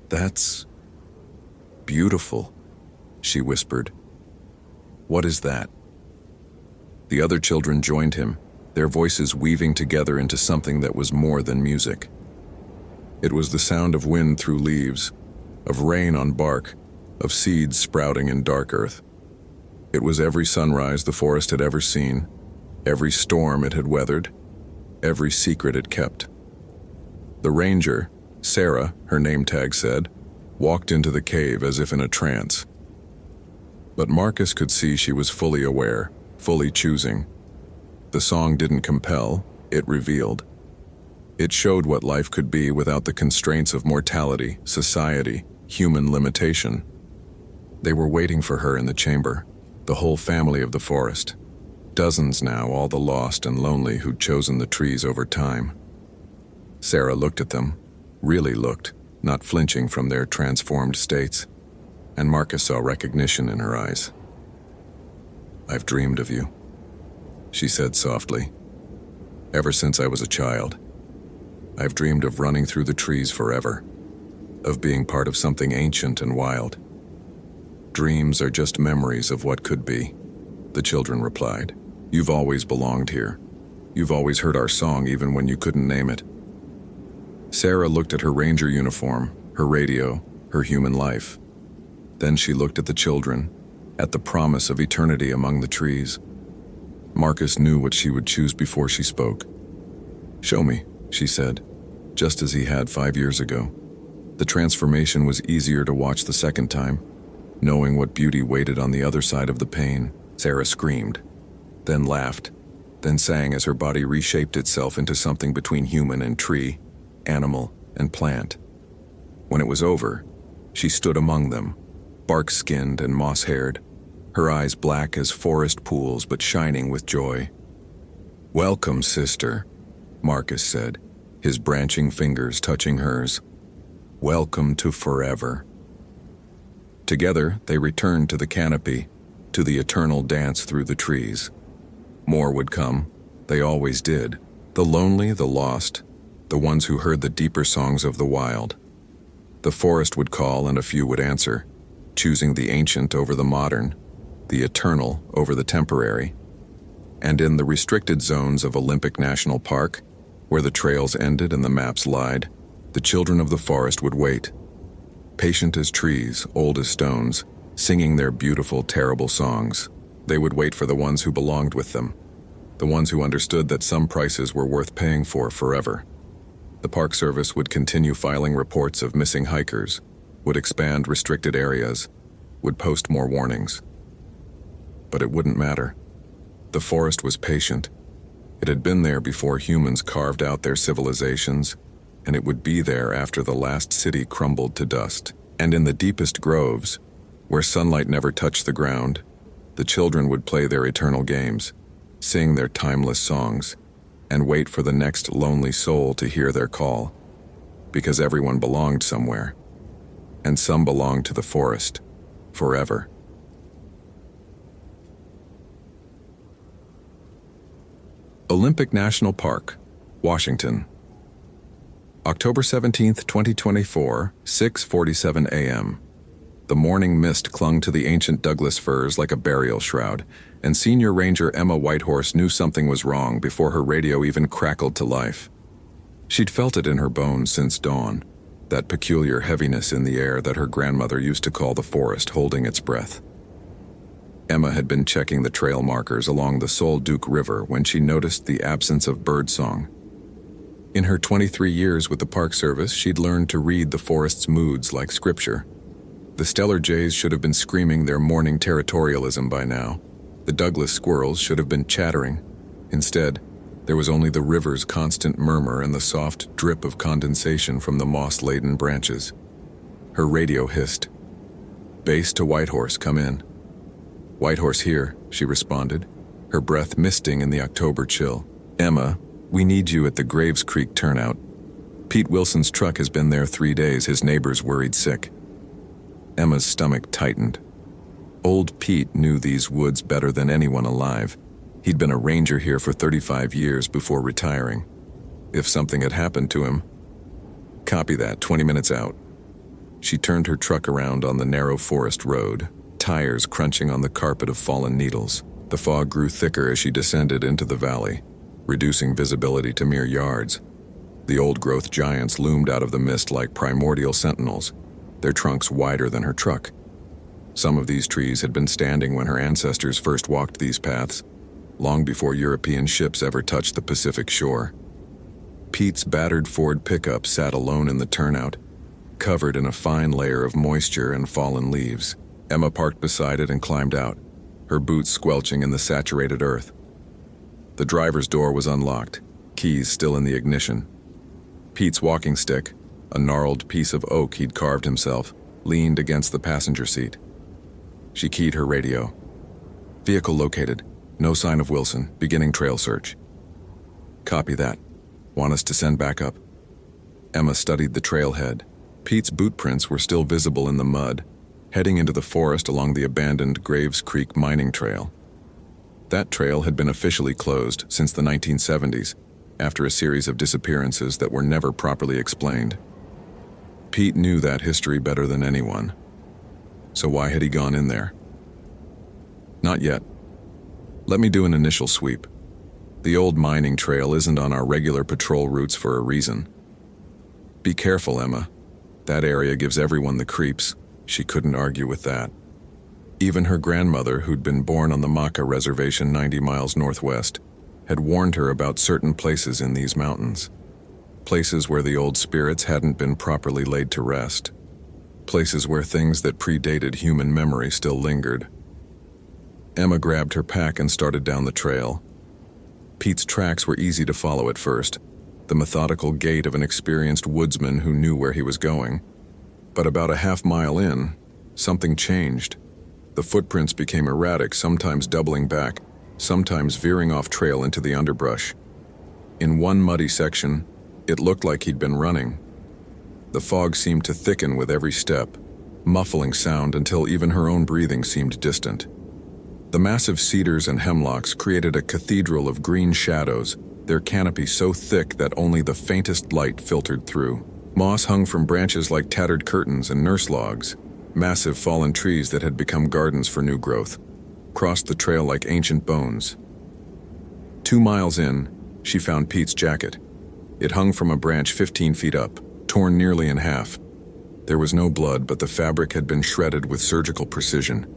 "That's beautiful," she whispered. "What is that?" The other children joined him, their voices weaving together into something that was more than music. It was the sound of wind through leaves, of rain on bark, of seeds sprouting in dark earth. It was every sunrise the forest had ever seen, every storm it had weathered, every secret it kept. The ranger, Sarah, her name tag said, walked into the cave as if in a trance. But Marcus could see she was fully aware, fully choosing. The song didn't compel, it revealed. It showed what life could be without the constraints of mortality, society, human limitation. They were waiting for her in the chamber, the whole family of the forest. Dozens now, all the lost and lonely who'd chosen the trees over time. Sarah looked at them, really looked, not flinching from their transformed states, and Marcus saw recognition in her eyes. "I've dreamed of you," she said softly. "Ever since I was a child. I've dreamed of running through the trees forever, of being part of something ancient and wild." "Dreams are just memories of what could be," the children replied. "You've always belonged here. You've always heard our song even when you couldn't name it." Sarah looked at her ranger uniform, her radio, her human life. Then she looked at the children, at the promise of eternity among the trees. Marcus knew what she would choose before she spoke. "Show me," she said, just as he had 5 years ago. The transformation was easier to watch the second time, knowing what beauty waited on the other side of the pain. Sarah screamed, then laughed, then sang as her body reshaped itself into something between human and tree, animal and plant. When it was over, she stood among them, bark-skinned and moss-haired, her eyes black as forest pools but shining with joy. "Welcome, sister," Marcus said, his branching fingers touching hers. "Welcome to forever." Together, they returned to the canopy, to the eternal dance through the trees. More would come. They always did. The lonely, the lost, the ones who heard the deeper songs of the wild. The forest would call and a few would answer, choosing the ancient over the modern, the eternal over the temporary. And in the restricted zones of Olympic National Park, where the trails ended and the maps lied, the children of the forest would wait. Patient as trees, old as stones, singing their beautiful, terrible songs. They would wait for the ones who belonged with them, the ones who understood that some prices were worth paying for forever. The Park Service would continue filing reports of missing hikers, would expand restricted areas, would post more warnings. But it wouldn't matter. The forest was patient. It had been there before humans carved out their civilizations, and it would be there after the last city crumbled to dust. And in the deepest groves, where sunlight never touched the ground, the children would play their eternal games, sing their timeless songs, and wait for the next lonely soul to hear their call. Because everyone belonged somewhere, and some belonged to the forest, forever. Olympic National Park, Washington. October 17, 2024, 6:47 a.m. The morning mist clung to the ancient Douglas firs like a burial shroud, and Senior Ranger Emma Whitehorse knew something was wrong before her radio even crackled to life. She'd felt it in her bones since dawn, that peculiar heaviness in the air that her grandmother used to call the forest holding its breath. Emma had been checking the trail markers along the Sol Duc River when she noticed the absence of birdsong. In her 23 years with the Park Service, she'd learned to read the forest's moods like scripture. The Stellar jays should have been screaming their morning territorialism by now. The Douglas squirrels should have been chattering. Instead, there was only the river's constant murmur and the soft drip of condensation from the moss-laden branches. Her radio hissed. "Base to Whitehorse, come in." "Whitehorse here," she responded, her breath misting in the October chill. "Emma, we need you at the Graves Creek turnout. Pete Wilson's truck has been there 3 days, his neighbors worried sick." Emma's stomach tightened. Old Pete knew these woods better than anyone alive. He'd been a ranger here for 35 years before retiring. If something had happened to him... "Copy that, 20 minutes out." She turned her truck around on the narrow forest road, tires crunching on the carpet of fallen needles. The fog grew thicker as she descended into the valley, reducing visibility to mere yards. The old-growth giants loomed out of the mist like primordial sentinels, their trunks wider than her truck. Some of these trees had been standing when her ancestors first walked these paths, long before European ships ever touched the Pacific shore. Pete's battered Ford pickup sat alone in the turnout, covered in a fine layer of moisture and fallen leaves. Emma parked beside it and climbed out, her boots squelching in the saturated earth. The driver's door was unlocked, keys still in the ignition. Pete's walking stick, a gnarled piece of oak he'd carved himself, leaned against the passenger seat. She keyed her radio. "Vehicle located. No sign of Wilson. Beginning trail search." "Copy that. Want us to send backup?" Emma studied the trailhead. Pete's boot prints were still visible in the mud, heading into the forest along the abandoned Graves Creek mining trail. That trail had been officially closed since the 1970s, after a series of disappearances that were never properly explained. Pete knew that history better than anyone. So why had he gone in there? "Not yet. Let me do an initial sweep. The old mining trail isn't on our regular patrol routes for a reason." "Be careful, Emma. That area gives everyone the creeps." She couldn't argue with that. Even her grandmother, who'd been born on the Maca Reservation 90 miles northwest, had warned her about certain places in these mountains. Places where the old spirits hadn't been properly laid to rest. Places where things that predated human memory still lingered. Emma grabbed her pack and started down the trail. Pete's tracks were easy to follow at first, the methodical gait of an experienced woodsman who knew where he was going. But about a half-mile in, something changed. The footprints became erratic, sometimes doubling back, sometimes veering off trail into the underbrush. In one muddy section, it looked like he'd been running. The fog seemed to thicken with every step, muffling sound until even her own breathing seemed distant. The massive cedars and hemlocks created a cathedral of green shadows, their canopy so thick that only the faintest light filtered through. Moss hung from branches like tattered curtains and nurse logs. Massive fallen trees that had become gardens for new growth crossed the trail like ancient bones. 2 miles in, she found Pete's jacket. It hung from a branch 15 feet up, torn nearly in half. There was no blood, but the fabric had been shredded with surgical precision,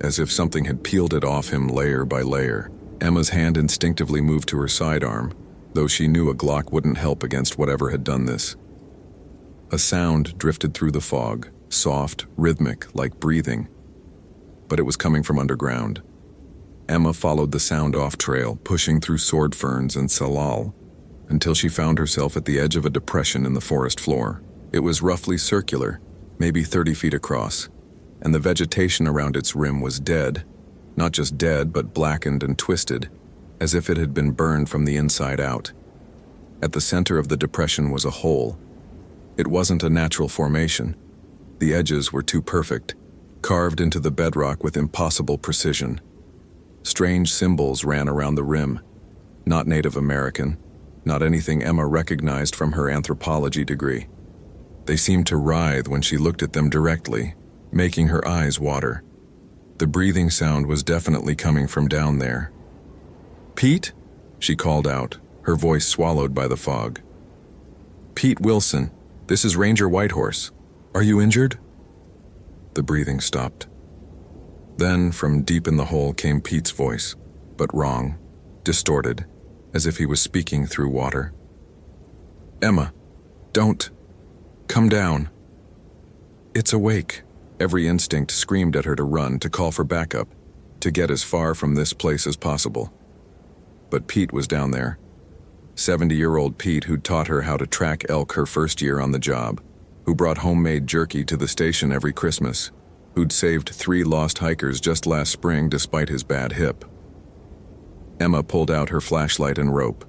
as if something had peeled it off him layer by layer. Emma's hand instinctively moved to her sidearm, though she knew a Glock wouldn't help against whatever had done this. A sound drifted through the fog, soft, rhythmic, like breathing. But it was coming from underground. Emma followed the sound off trail, pushing through sword ferns and salal, until she found herself at the edge of a depression in the forest floor. It was roughly circular, maybe 30 feet across, and the vegetation around its rim was dead. Not just dead, but blackened and twisted, as if it had been burned from the inside out. At the center of the depression was a hole. It wasn't a natural formation. The edges were too perfect, carved into the bedrock with impossible precision. Strange symbols ran around the rim, not Native American, not anything Emma recognized from her anthropology degree. They seemed to writhe when she looked at them directly, making her eyes water. The breathing sound was definitely coming from down there. "Pete?" she called out, her voice swallowed by the fog. "Pete Wilson, "This is Ranger Whitehorse. Are you injured?" The breathing stopped. Then, from deep in the hole came Pete's voice, but wrong, distorted, as if he was speaking through water. "Emma, don't. Come down." "It's awake." Every instinct screamed at her to run, to call for backup, to get as far from this place as possible. But Pete was down there. 70-year-old Pete, who'd taught her how to track elk her first year on the job, who brought homemade jerky to the station every Christmas, who'd saved 3 lost hikers just last spring despite his bad hip. Emma pulled out her flashlight and rope.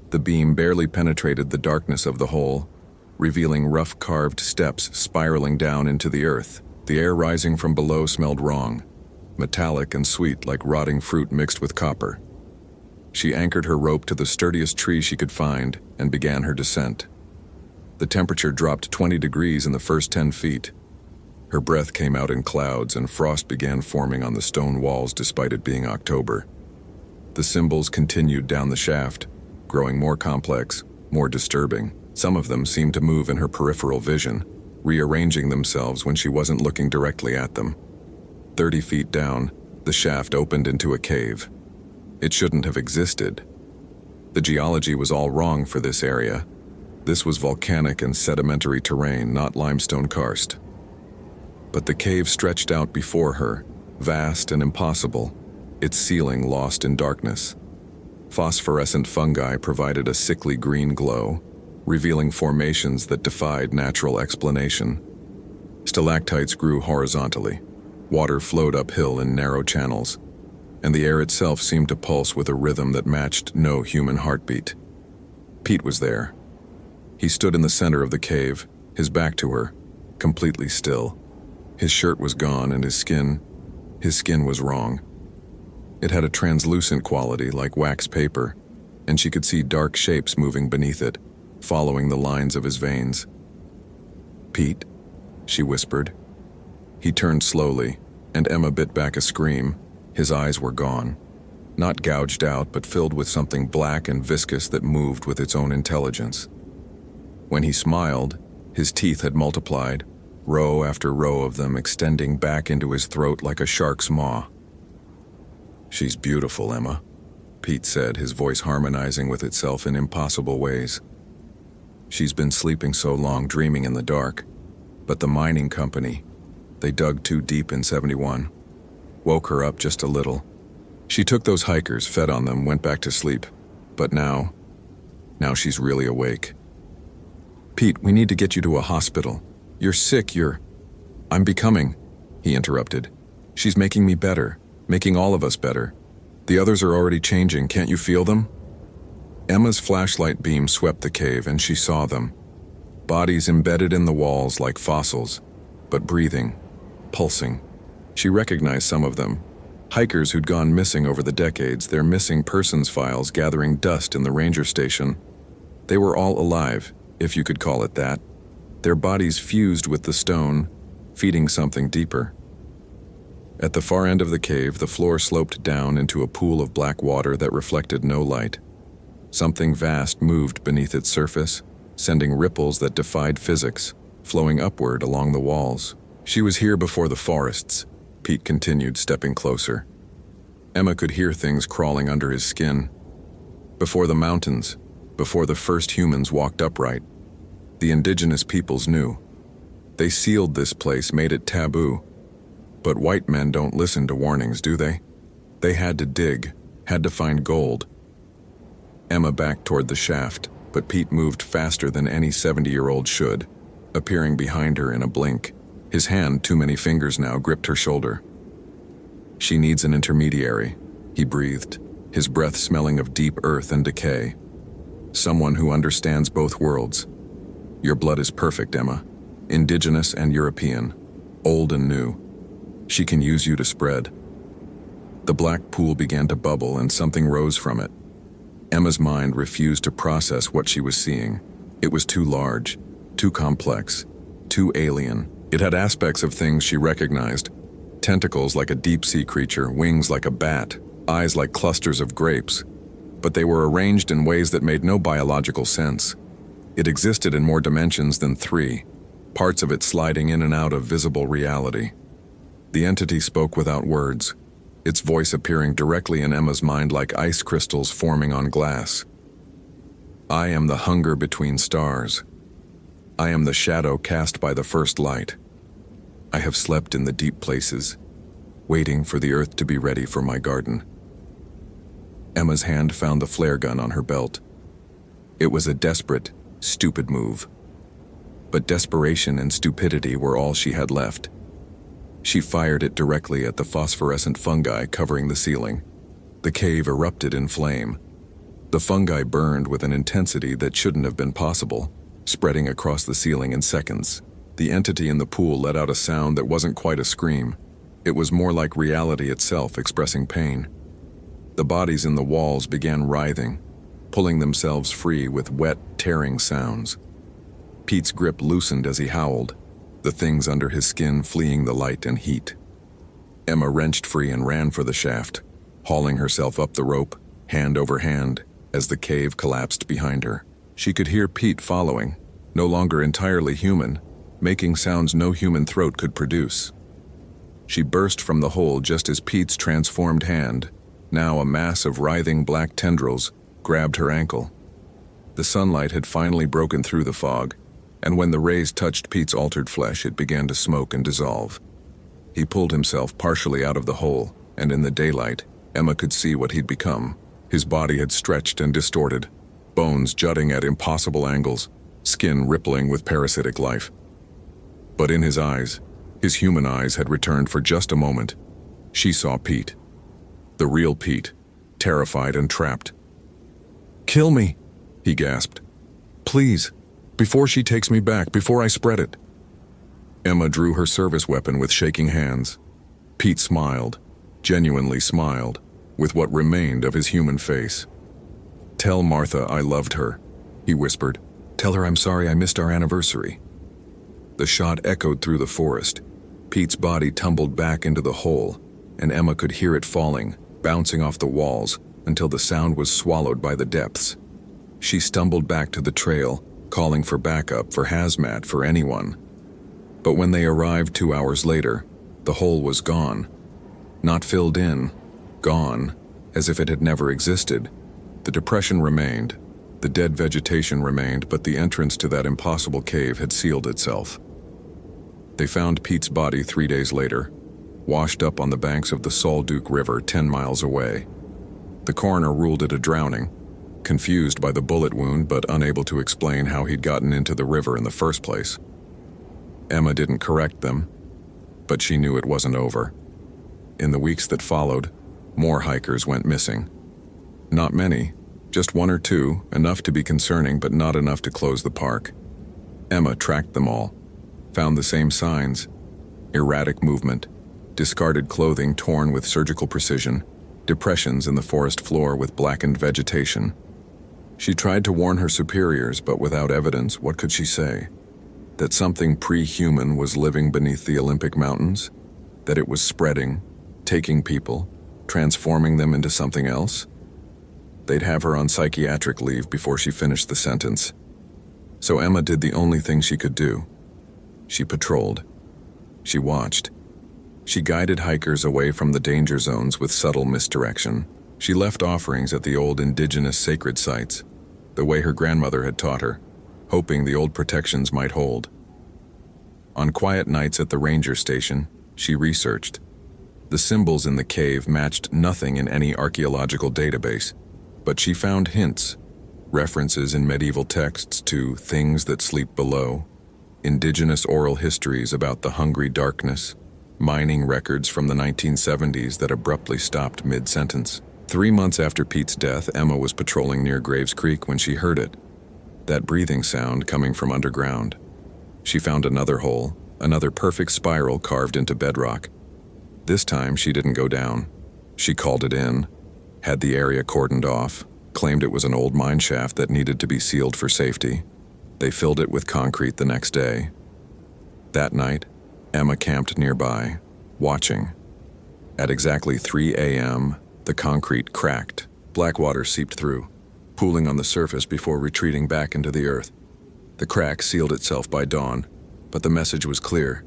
The beam barely penetrated the darkness of the hole, revealing rough carved steps spiraling down into the earth. The air rising from below smelled wrong, metallic and sweet like rotting fruit mixed with copper. She anchored her rope to the sturdiest tree she could find and began her descent. The temperature dropped 20 degrees in the first 10 feet. Her breath came out in clouds and frost began forming on the stone walls despite it being October. The symbols continued down the shaft, growing more complex, more disturbing. Some of them seemed to move in her peripheral vision, rearranging themselves when she wasn't looking directly at them. 30 feet down, the shaft opened into a cave. It shouldn't have existed. The geology was all wrong for this area. This was volcanic and sedimentary terrain, not limestone karst. But the cave stretched out before her, vast and impossible, its ceiling lost in darkness. Phosphorescent fungi provided a sickly green glow, revealing formations that defied natural explanation. Stalactites grew horizontally. Water flowed uphill in narrow channels, and the air itself seemed to pulse with a rhythm that matched no human heartbeat. Pete was there. He stood in the center of the cave, his back to her, completely still. His shirt was gone and his skin was wrong. It had a translucent quality like wax paper, and she could see dark shapes moving beneath it, following the lines of his veins. "Pete," she whispered. He turned slowly, and Emma bit back a scream. His eyes were gone. Not gouged out, but filled with something black and viscous that moved with its own intelligence. When he smiled, his teeth had multiplied, row after row of them extending back into his throat like a shark's maw. "She's beautiful, Emma," Pete said, his voice harmonizing with itself in impossible ways. "She's been sleeping so long, dreaming in the dark. But the mining company, they dug too deep in 71. Woke her up just a little. She took those hikers, fed on them, went back to sleep. But now she's really awake." "Pete, we need to get you to a hospital. You're sick, I'm becoming," he interrupted. "She's making me better, making all of us better. The others are already changing, can't you feel them?" Emma's flashlight beam swept the cave and she saw them. Bodies embedded in the walls like fossils, but breathing, pulsing. She recognized some of them. Hikers who'd gone missing over the decades, their missing persons files gathering dust in the ranger station. They were all alive, if you could call it that. Their bodies fused with the stone, feeding something deeper. At the far end of the cave, the floor sloped down into a pool of black water that reflected no light. Something vast moved beneath its surface, sending ripples that defied physics, flowing upward along the walls. "She was here before the forests," Pete continued, stepping closer. Emma could hear things crawling under his skin. "Before the mountains, before the first humans walked upright. The indigenous peoples knew. They sealed this place, made it taboo. But white men don't listen to warnings, do they? They had to dig, had to find gold." Emma backed toward the shaft, but Pete moved faster than any 70-year-old should, appearing behind her in a blink. His hand, too many fingers now, gripped her shoulder. "She needs an intermediary," he breathed, his breath smelling of deep earth and decay. "Someone who understands both worlds. Your blood is perfect, Emma. Indigenous and European. Old and new. She can use you to spread." The black pool began to bubble and something rose from it. Emma's mind refused to process what she was seeing. It was too large, too complex, too alien. It had aspects of things she recognized. Tentacles like a deep-sea creature, wings like a bat, eyes like clusters of grapes. But they were arranged in ways that made no biological sense. It existed in more dimensions than three, parts of it sliding in and out of visible reality. The entity spoke without words, its voice appearing directly in Emma's mind like ice crystals forming on glass. I am the hunger between stars. I am the shadow cast by the first light. I have slept in the deep places, waiting for the earth to be ready for my garden. Emma's hand found the flare gun on her belt. It was a desperate, stupid move. But desperation and stupidity were all she had left. She fired it directly at the phosphorescent fungi covering the ceiling. The cave erupted in flame. The fungi burned with an intensity that shouldn't have been possible, spreading across the ceiling in seconds. The entity in the pool let out a sound that wasn't quite a scream. It was more like reality itself expressing pain. The bodies in the walls began writhing, pulling themselves free with wet, tearing sounds. Pete's grip loosened as he howled, the things under his skin fleeing the light and heat. Emma wrenched free and ran for the shaft, hauling herself up the rope, hand over hand, as the cave collapsed behind her. She could hear Pete following, no longer entirely human, making sounds no human throat could produce. She burst from the hole just as Pete's transformed hand, now a mass of writhing black tendrils, grabbed her ankle. The sunlight had finally broken through the fog, and when the rays touched Pete's altered flesh, it began to smoke and dissolve. He pulled himself partially out of the hole, and in the daylight, Emma could see what he'd become. His body had stretched and distorted, bones jutting at impossible angles, skin rippling with parasitic life. But in his eyes, his human eyes had returned for just a moment. She saw Pete. The real Pete, terrified and trapped. "Kill me," he gasped. "Please, before she takes me back, before I spread it." Emma drew her service weapon with shaking hands. Pete smiled, genuinely smiled, with what remained of his human face. "Tell Martha I loved her," he whispered. "Tell her I'm sorry I missed our anniversary." The shot echoed through the forest. Pete's body tumbled back into the hole, and Emma could hear it falling, bouncing off the walls, until the sound was swallowed by the depths. She stumbled back to the trail, calling for backup, for hazmat, for anyone. But when they arrived 2 hours later, the hole was gone. Not filled in, gone, as if it had never existed. The depression remained, the dead vegetation remained, but the entrance to that impossible cave had sealed itself. They found Pete's body 3 days later, washed up on the banks of the Solduke River 10 miles away. The coroner ruled it a drowning, confused by the bullet wound but unable to explain how he'd gotten into the river in the first place. Emma didn't correct them, but she knew it wasn't over. In the weeks that followed, more hikers went missing. Not many, just 1 or 2, enough to be concerning but not enough to close the park. Emma tracked them all, found the same signs: erratic movement, discarded clothing torn with surgical precision, depressions in the forest floor with blackened vegetation. She tried to warn her superiors, but without evidence, what could she say? That something pre-human was living beneath the Olympic Mountains? That it was spreading, taking people, transforming them into something else? They'd have her on psychiatric leave before she finished the sentence. So Emma did the only thing she could do. She patrolled. She watched. She guided hikers away from the danger zones with subtle misdirection. She left offerings at the old indigenous sacred sites, the way her grandmother had taught her, hoping the old protections might hold. On quiet nights at the ranger station, she researched. The symbols in the cave matched nothing in any archaeological database, but she found hints, references in medieval texts to things that sleep below, indigenous oral histories about the hungry darkness, mining records from the 1970s that abruptly stopped mid-sentence. 3 months after Pete's death, Emma was patrolling near Graves Creek when she heard it, that breathing sound coming from underground. She found another hole, another perfect spiral carved into bedrock. This time she didn't go down. She called it in, had the area cordoned off, claimed it was an old mine shaft that needed to be sealed for safety. They filled it with concrete the next day. That night, Emma camped nearby, watching. At exactly 3 a.m., the concrete cracked. Black water seeped through, pooling on the surface before retreating back into the earth. The crack sealed itself by dawn, but the message was clear.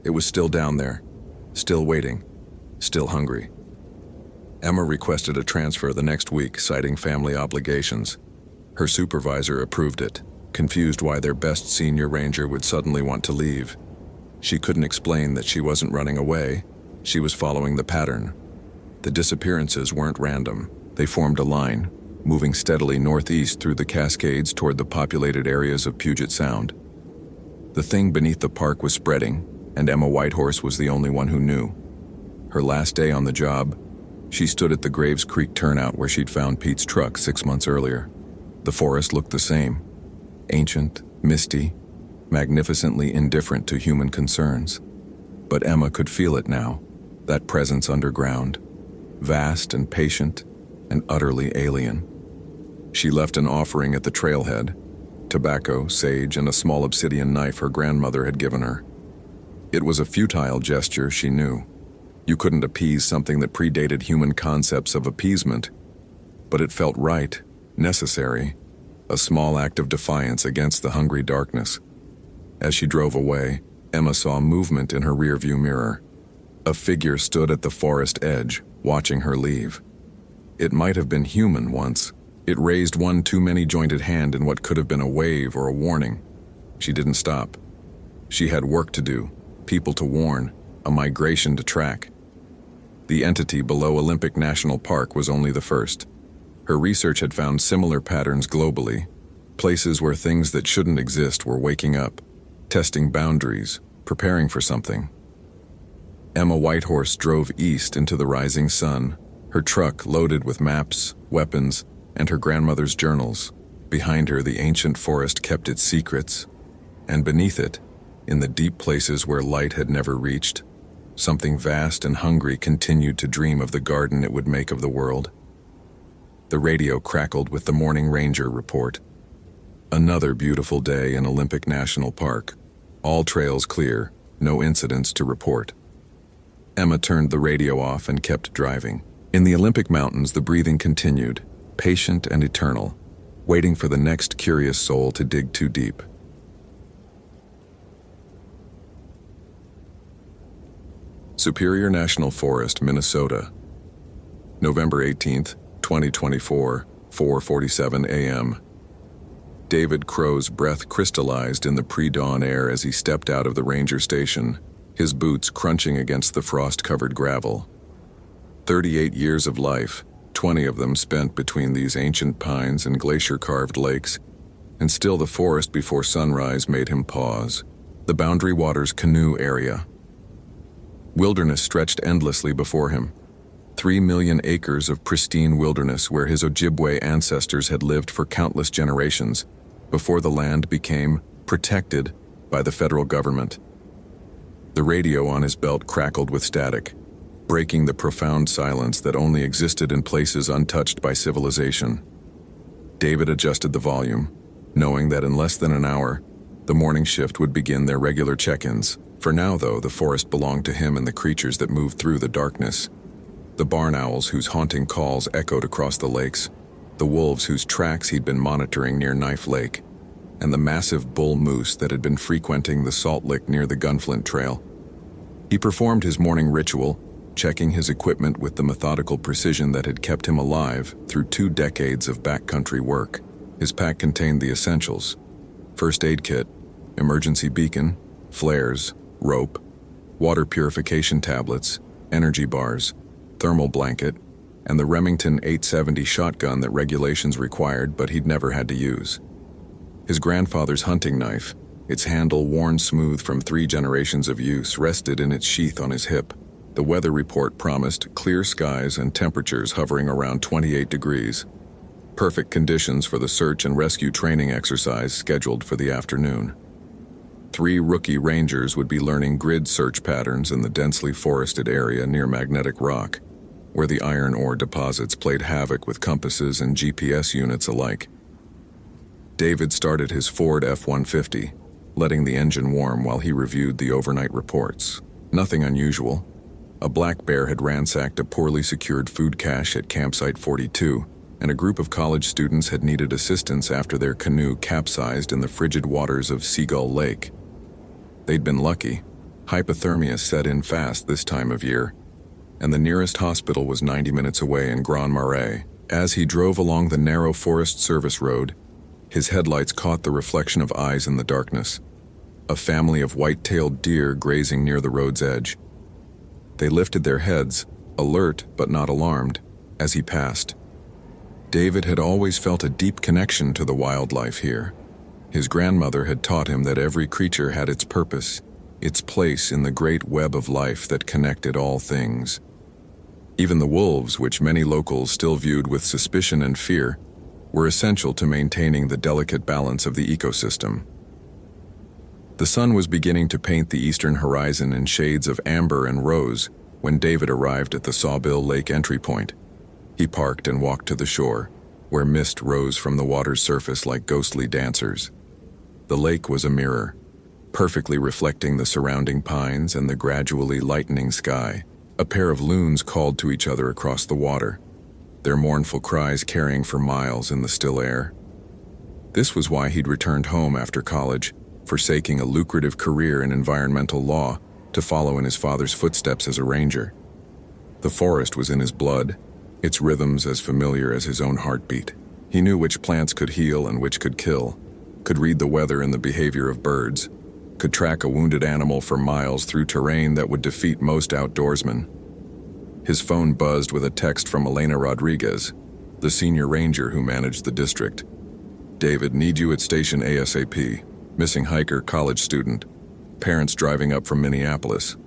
It was still down there, still waiting, still hungry. Emma requested a transfer the next week, citing family obligations. Her supervisor approved it, confused why their best senior ranger would suddenly want to leave. She couldn't explain that she wasn't running away, she was following the pattern. The disappearances weren't random. They formed a line, moving steadily northeast through the Cascades toward the populated areas of Puget Sound. The thing beneath the park was spreading, and Emma Whitehorse was the only one who knew. Her last day on the job, she stood at the Graves Creek turnout where she'd found Pete's truck 6 months earlier. The forest looked the same, ancient, misty, magnificently indifferent to human concerns. But Emma could feel it now, that presence underground, vast and patient and utterly alien. She left an offering at the trailhead, tobacco, sage, and a small obsidian knife her grandmother had given her. It was a futile gesture, she knew. You couldn't appease something that predated human concepts of appeasement, but it felt right, necessary, a small act of defiance against the hungry darkness. As she drove away, Emma saw movement in her rearview mirror. A figure stood at the forest edge, watching her leave. It might have been human once. It raised one too many jointed hand in what could have been a wave or a warning. She didn't stop. She had work to do, people to warn, a migration to track. The entity below Olympic National Park was only the first. Her research had found similar patterns globally, places where things that shouldn't exist were waking up, testing boundaries, preparing for something. Emma Whitehorse drove east into the rising sun, her truck loaded with maps, weapons, and her grandmother's journals. Behind her, the ancient forest kept its secrets, and beneath it, in the deep places where light had never reached, something vast and hungry continued to dream of the garden it would make of the world. The radio crackled with the morning ranger report. Another beautiful day in Olympic National Park. All trails clear, no incidents to report. Emma turned the radio off and kept driving. In the Olympic Mountains, the breathing continued, patient and eternal, waiting for the next curious soul to dig too deep. Superior National Forest, Minnesota. November 18th, 2024, 4:47 a.m. David Crow's breath crystallized in the pre-dawn air as he stepped out of the ranger station, his boots crunching against the frost-covered gravel. 38 years of life, 20 of them spent between these ancient pines and glacier-carved lakes, and still the forest before sunrise made him pause. The Boundary Waters canoe area. Wilderness stretched endlessly before him. 3 million acres of pristine wilderness where his Ojibwe ancestors had lived for countless generations, before the land became protected by the federal government. The radio on his belt crackled with static, breaking the profound silence that only existed in places untouched by civilization. David adjusted the volume, knowing that in less than an hour, the morning shift would begin their regular check-ins. For now, though, the forest belonged to him and the creatures that moved through the darkness. The barn owls whose haunting calls echoed across the lakes, the wolves whose tracks he'd been monitoring near Knife Lake, and the massive bull moose that had been frequenting the salt lick near the Gunflint Trail. He performed his morning ritual, checking his equipment with the methodical precision that had kept him alive through 2 decades of backcountry work. His pack contained the essentials: first aid kit, emergency beacon, flares, rope, water purification tablets, energy bars, thermal blanket, and the Remington 870 shotgun that regulations required but he'd never had to use. His grandfather's hunting knife, its handle worn smooth from 3 generations of use, rested in its sheath on his hip. The weather report promised clear skies and temperatures hovering around 28 degrees. Perfect conditions for the search and rescue training exercise scheduled for the afternoon. 3 rookie rangers would be learning grid search patterns in the densely forested area near Magnetic Rock, where the iron ore deposits played havoc with compasses and GPS units alike. David started his Ford F-150, letting the engine warm while he reviewed the overnight reports. Nothing unusual. A black bear had ransacked a poorly secured food cache at Campsite 42, and a group of college students had needed assistance after their canoe capsized in the frigid waters of Seagull Lake. They'd been lucky. Hypothermia set in fast this time of year, and the nearest hospital was 90 minutes away in Grand Marais. As he drove along the narrow Forest Service road, his headlights caught the reflection of eyes in the darkness. A family of white-tailed deer grazing near the road's edge. They lifted their heads, alert but not alarmed, as he passed. David had always felt a deep connection to the wildlife here. His grandmother had taught him that every creature had its purpose, its place in the great web of life that connected all things. Even the wolves, which many locals still viewed with suspicion and fear, were essential to maintaining the delicate balance of the ecosystem. The sun was beginning to paint the eastern horizon in shades of amber and rose when David arrived at the Sawbill Lake entry point. He parked and walked to the shore, where mist rose from the water's surface like ghostly dancers. The lake was a mirror, perfectly reflecting the surrounding pines and the gradually lightening sky. A pair of loons called to each other across the water, their mournful cries carrying for miles in the still air. This was why he'd returned home after college, forsaking a lucrative career in environmental law to follow in his father's footsteps as a ranger. The forest was in his blood, its rhythms as familiar as his own heartbeat. He knew which plants could heal and which could kill, could read the weather and the behavior of birds, could track a wounded animal for miles through terrain that would defeat most outdoorsmen. His phone buzzed with a text from Elena Rodriguez, the senior ranger who managed the district. "David, need you at station ASAP. Missing hiker, college student. Parents driving up from Minneapolis."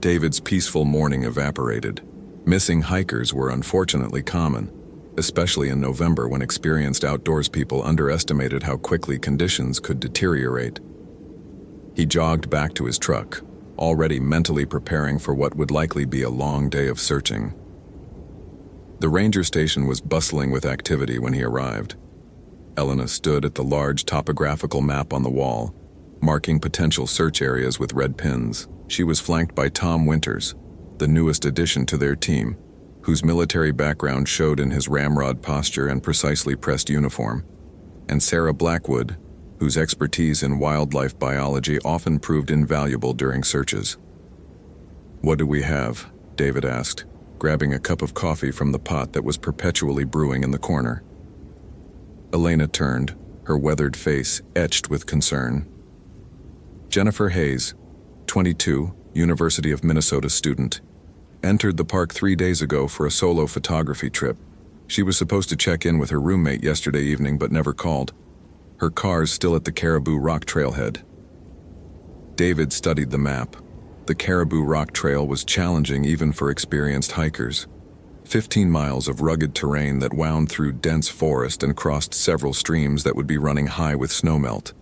David's peaceful morning evaporated. Missing hikers were unfortunately common, especially in November when experienced outdoors people underestimated how quickly conditions could deteriorate. He jogged back to his truck, already mentally preparing for what would likely be a long day of searching. The ranger station was bustling with activity when he arrived. Elena stood at the large topographical map on the wall, marking potential search areas with red pins. She was flanked by Tom Winters, the newest addition to their team, whose military background showed in his ramrod posture and precisely pressed uniform, and Sarah Blackwood, whose expertise in wildlife biology often proved invaluable during searches. "What do we have?" David asked, grabbing a cup of coffee from the pot that was perpetually brewing in the corner. Elena turned, her weathered face etched with concern. Jennifer Hayes, 22, University of Minnesota student, entered the park 3 days ago for a solo photography trip. She was supposed to check in with her roommate yesterday evening but never called. Her car's still at the Caribou Rock trailhead. David studied the map. The Caribou Rock Trail was challenging even for experienced hikers. 15 miles of rugged terrain that wound through dense forest and crossed several streams that would be running high with snowmelt.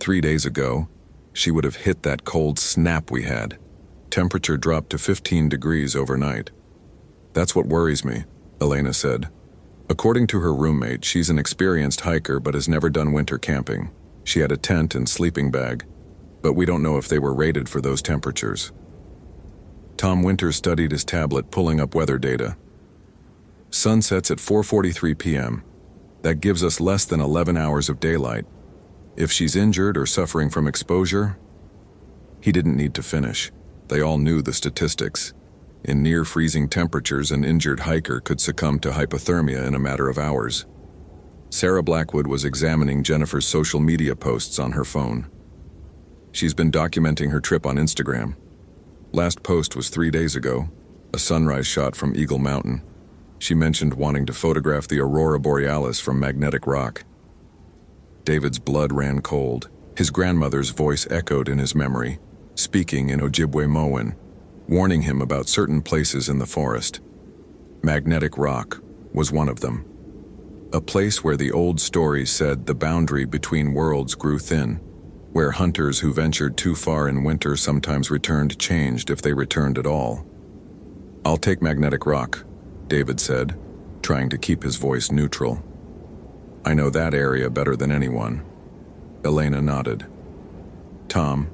3 days ago, she would have hit that cold snap we had. Temperature dropped to 15 degrees overnight. "That's what worries me," Elena said. According to her roommate, she's an experienced hiker but has never done winter camping. She had a tent and sleeping bag, but we don't know if they were rated for those temperatures. Tom Winters studied his tablet, pulling up weather data. Sun sets at 4:43 p.m. That gives us less than 11 hours of daylight. If she's injured or suffering from exposure, he didn't need to finish. They all knew the statistics. In near-freezing temperatures, an injured hiker could succumb to hypothermia in a matter of hours. Sarah Blackwood was examining Jennifer's social media posts on her phone. She's been documenting her trip on Instagram. Last post was 3 days ago, a sunrise shot from Eagle Mountain. She mentioned wanting to photograph the aurora borealis from Magnetic Rock. David's blood ran cold. His grandmother's voice echoed in his memory, speaking in Ojibwe Moan, warning him about certain places in the forest. Magnetic Rock was one of them. A place where the old story said the boundary between worlds grew thin, where hunters who ventured too far in winter sometimes returned changed if they returned at all. "I'll take Magnetic Rock," David said, trying to keep his voice neutral. "I know that area better than anyone." Elena nodded. "Tom,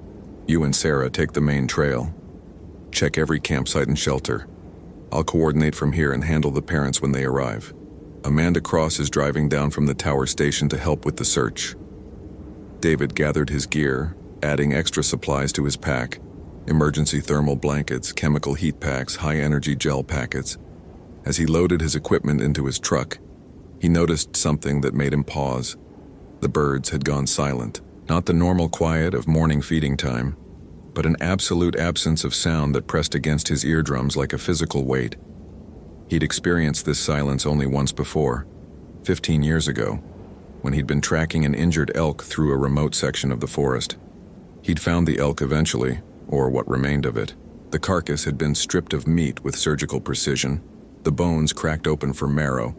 you and Sarah take the main trail. Check every campsite and shelter. I'll coordinate from here and handle the parents when they arrive." Amanda Cross is driving down from the tower station to help with the search. David gathered his gear, adding extra supplies to his pack: emergency thermal blankets, chemical heat packs, high-energy gel packets. As he loaded his equipment into his truck, he noticed something that made him pause. The birds had gone silent. Not the normal quiet of morning feeding time, but an absolute absence of sound that pressed against his eardrums like a physical weight. He'd experienced this silence only once before, 15 years ago, when he'd been tracking an injured elk through a remote section of the forest. He'd found the elk eventually, or what remained of it. The carcass had been stripped of meat with surgical precision, the bones cracked open for marrow,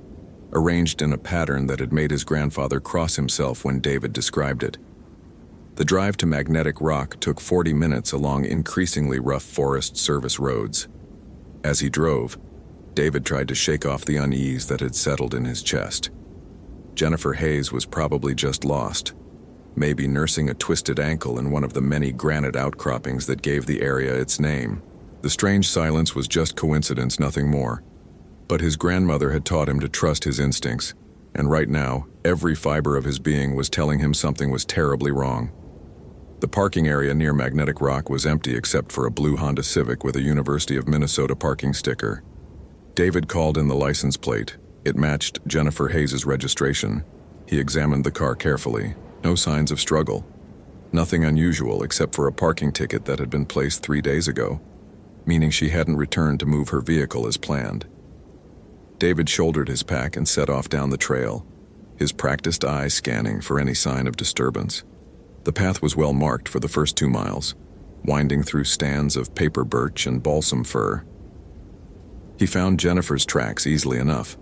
arranged in a pattern that had made his grandfather cross himself when David described it. The drive to Magnetic Rock took 40 minutes along increasingly rough Forest Service roads. As he drove, David tried to shake off the unease that had settled in his chest. Jennifer Hayes was probably just lost, maybe nursing a twisted ankle in one of the many granite outcroppings that gave the area its name. The strange silence was just coincidence, nothing more. But his grandmother had taught him to trust his instincts, and right now, every fiber of his being was telling him something was terribly wrong. The parking area near Magnetic Rock was empty except for a blue Honda Civic with a University of Minnesota parking sticker. David called in the license plate. It matched Jennifer Hayes' registration. He examined the car carefully. No signs of struggle. Nothing unusual except for a parking ticket that had been placed 3 days ago, meaning she hadn't returned to move her vehicle as planned. David shouldered his pack and set off down the trail, his practiced eye scanning for any sign of disturbance. The path was well marked for the first 2 miles, winding through stands of paper birch and balsam fir. He found Jennifer's tracks easily enough.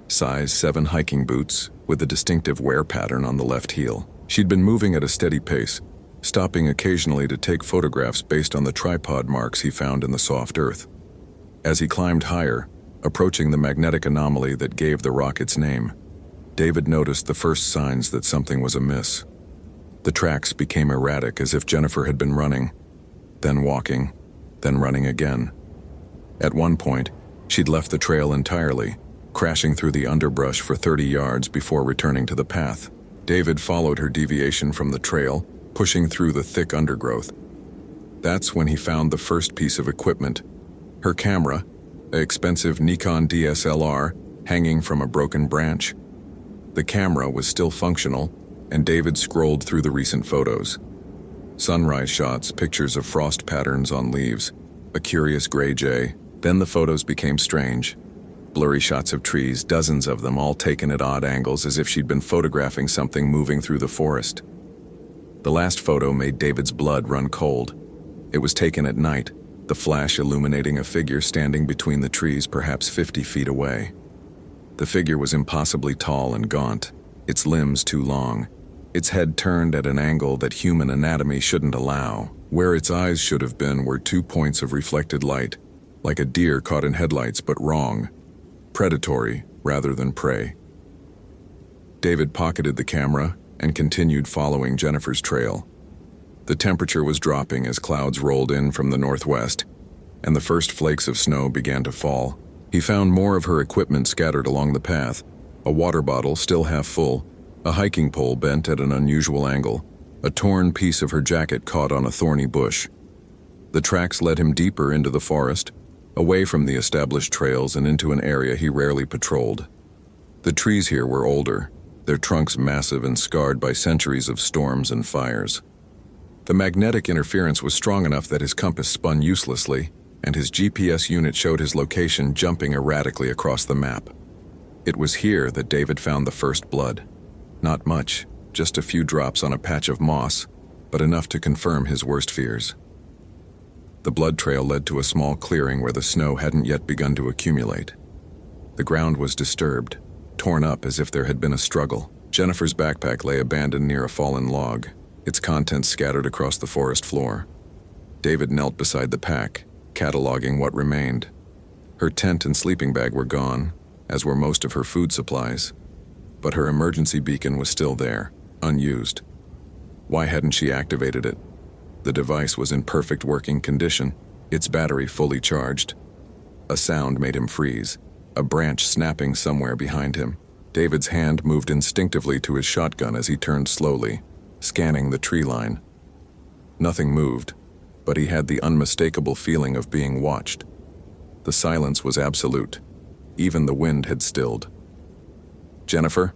Size 7 hiking boots with a distinctive wear pattern on the left heel. She'd been moving at a steady pace, stopping occasionally to take photographs based on the tripod marks he found in the soft earth. As he climbed higher, approaching the magnetic anomaly that gave the rock its name, David noticed the first signs that something was amiss. The tracks became erratic, as if Jennifer had been running, then walking, then running again. At one point, she'd left the trail entirely, crashing through the underbrush for 30 yards before returning to the path. David followed her deviation from the trail, pushing through the thick undergrowth. That's when he found the first piece of equipment: her camera, an expensive Nikon DSLR, hanging from a broken branch. The camera was still functional, and David scrolled through the recent photos. Sunrise shots, pictures of frost patterns on leaves, a curious gray jay. Then the photos became strange. Blurry shots of trees, dozens of them, all taken at odd angles as if she'd been photographing something moving through the forest. The last photo made David's blood run cold. It was taken at night, the flash illuminating a figure standing between the trees perhaps 50 feet away. The figure was impossibly tall and gaunt, its limbs too long, its head turned at an angle that human anatomy shouldn't allow. Where its eyes should have been were 2 points of reflected light, like a deer caught in headlights, but wrong. Predatory rather than prey. David pocketed the camera and continued following Jennifer's trail. The temperature was dropping as clouds rolled in from the northwest, and the first flakes of snow began to fall. He found more of her equipment scattered along the path: a water bottle still half full, a hiking pole bent at an unusual angle, a torn piece of her jacket caught on a thorny bush. The tracks led him deeper into the forest, away from the established trails and into an area he rarely patrolled. The trees here were older, their trunks massive and scarred by centuries of storms and fires. The magnetic interference was strong enough that his compass spun uselessly, and his GPS unit showed his location jumping erratically across the map. It was here that David found the first blood. Not much, just a few drops on a patch of moss, but enough to confirm his worst fears. The blood trail led to a small clearing where the snow hadn't yet begun to accumulate. The ground was disturbed, torn up as if there had been a struggle. Jennifer's backpack lay abandoned near a fallen log, its contents scattered across the forest floor. David knelt beside the pack, cataloging what remained. Her tent and sleeping bag were gone, as were most of her food supplies, but her emergency beacon was still there, unused. Why hadn't she activated it? The device was in perfect working condition, its battery fully charged. A sound made him freeze, a branch snapping somewhere behind him. David's hand moved instinctively to his shotgun as he turned slowly, scanning the tree line. Nothing moved, but he had the unmistakable feeling of being watched. The silence was absolute. Even the wind had stilled. "Jennifer?"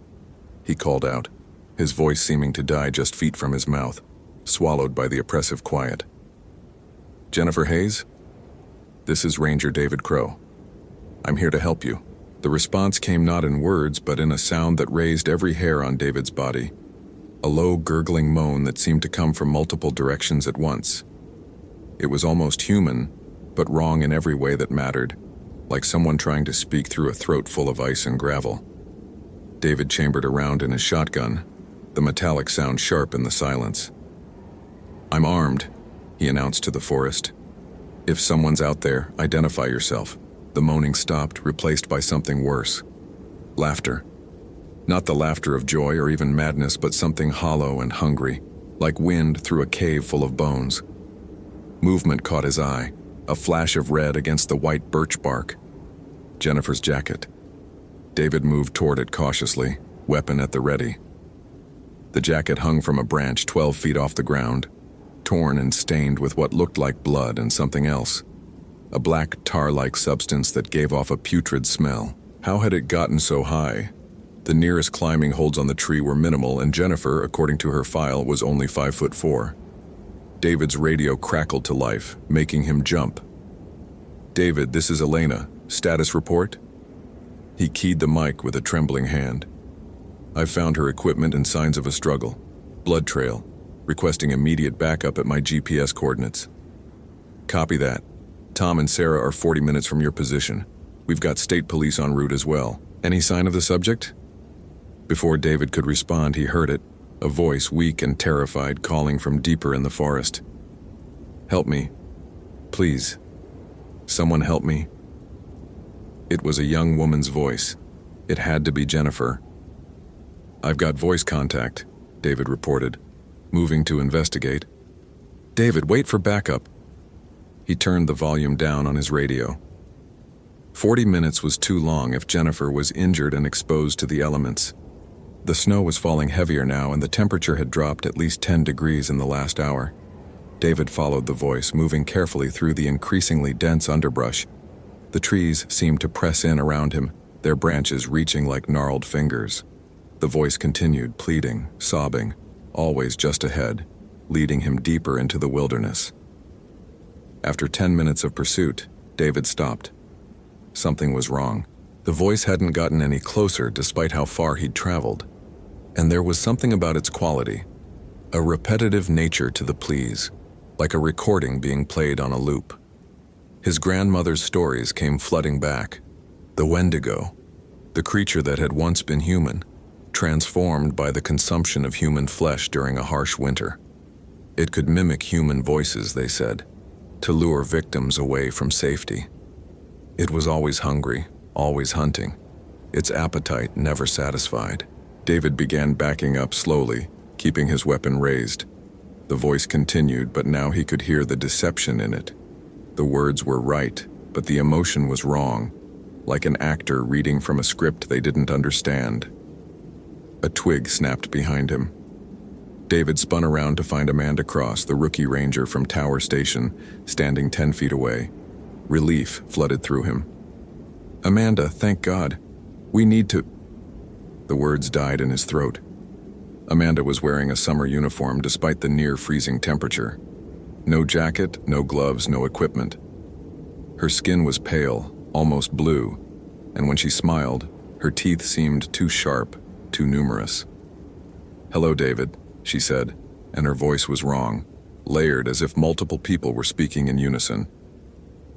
he called out, his voice seeming to die just feet from his mouth, swallowed by the oppressive quiet. "Jennifer Hayes? This is Ranger David Crow. I'm here to help you." The response came not in words, but in a sound that raised every hair on David's body. A low, gurgling moan that seemed to come from multiple directions at once. It was almost human, but wrong in every way that mattered, like someone trying to speak through a throat full of ice and gravel. David chambered around in his shotgun, the metallic sound sharp in the silence. "I'm armed," he announced to the forest. "If someone's out there, identify yourself." The moaning stopped, replaced by something worse. Laughter. Not the laughter of joy or even madness, but something hollow and hungry, like wind through a cave full of bones. Movement caught his eye, a flash of red against the white birch bark. Jennifer's jacket. David moved toward it cautiously, weapon at the ready. The jacket hung from a branch 12 feet off the ground, torn and stained with what looked like blood and something else. A black tar-like substance that gave off a putrid smell. How had it gotten so high? The nearest climbing holds on the tree were minimal, and Jennifer, according to her file, was only 5'4". David's radio crackled to life, making him jump. "David, this is Elena. Status report?" He keyed the mic with a trembling hand. "I've found her equipment and signs of a struggle. Blood trail. Requesting immediate backup at my GPS coordinates." "Copy that. Tom and Sarah are 40 minutes from your position. We've got state police en route as well. Any sign of the subject?" Before David could respond, he heard it, a voice weak and terrified calling from deeper in the forest. "Help me. Please. Someone help me." It was a young woman's voice. It had to be Jennifer. "I've got voice contact," David reported, moving to investigate. "David, wait for backup." He turned the volume down on his radio. 40 minutes was too long if Jennifer was injured and exposed to the elements. The snow was falling heavier now, and the temperature had dropped at least 10 degrees in the last hour. David followed the voice, moving carefully through the increasingly dense underbrush. The trees seemed to press in around him, their branches reaching like gnarled fingers. The voice continued, pleading, sobbing, always just ahead, leading him deeper into the wilderness. After 10 minutes of pursuit, David stopped. Something was wrong. The voice hadn't gotten any closer despite how far he'd traveled. And there was something about its quality, a repetitive nature to the pleas, like a recording being played on a loop. His grandmother's stories came flooding back. The Wendigo, the creature that had once been human, transformed by the consumption of human flesh during a harsh winter. It could mimic human voices, they said, to lure victims away from safety. It was always hungry, always hunting, its appetite never satisfied. David began backing up slowly, keeping his weapon raised. The voice continued, but now he could hear the deception in it. The words were right, but the emotion was wrong, like an actor reading from a script they didn't understand. A twig snapped behind him. David spun around to find Amanda Cross, the rookie ranger from Tower Station, standing 10 feet away. Relief flooded through him. "Amanda, thank God. We need to..." The words died in his throat. Amanda was wearing a summer uniform despite the near-freezing temperature. No jacket, no gloves, no equipment. Her skin was pale, almost blue, and when she smiled, her teeth seemed too sharp, too numerous. "Hello, David," she said, and her voice was wrong, layered as if multiple people were speaking in unison.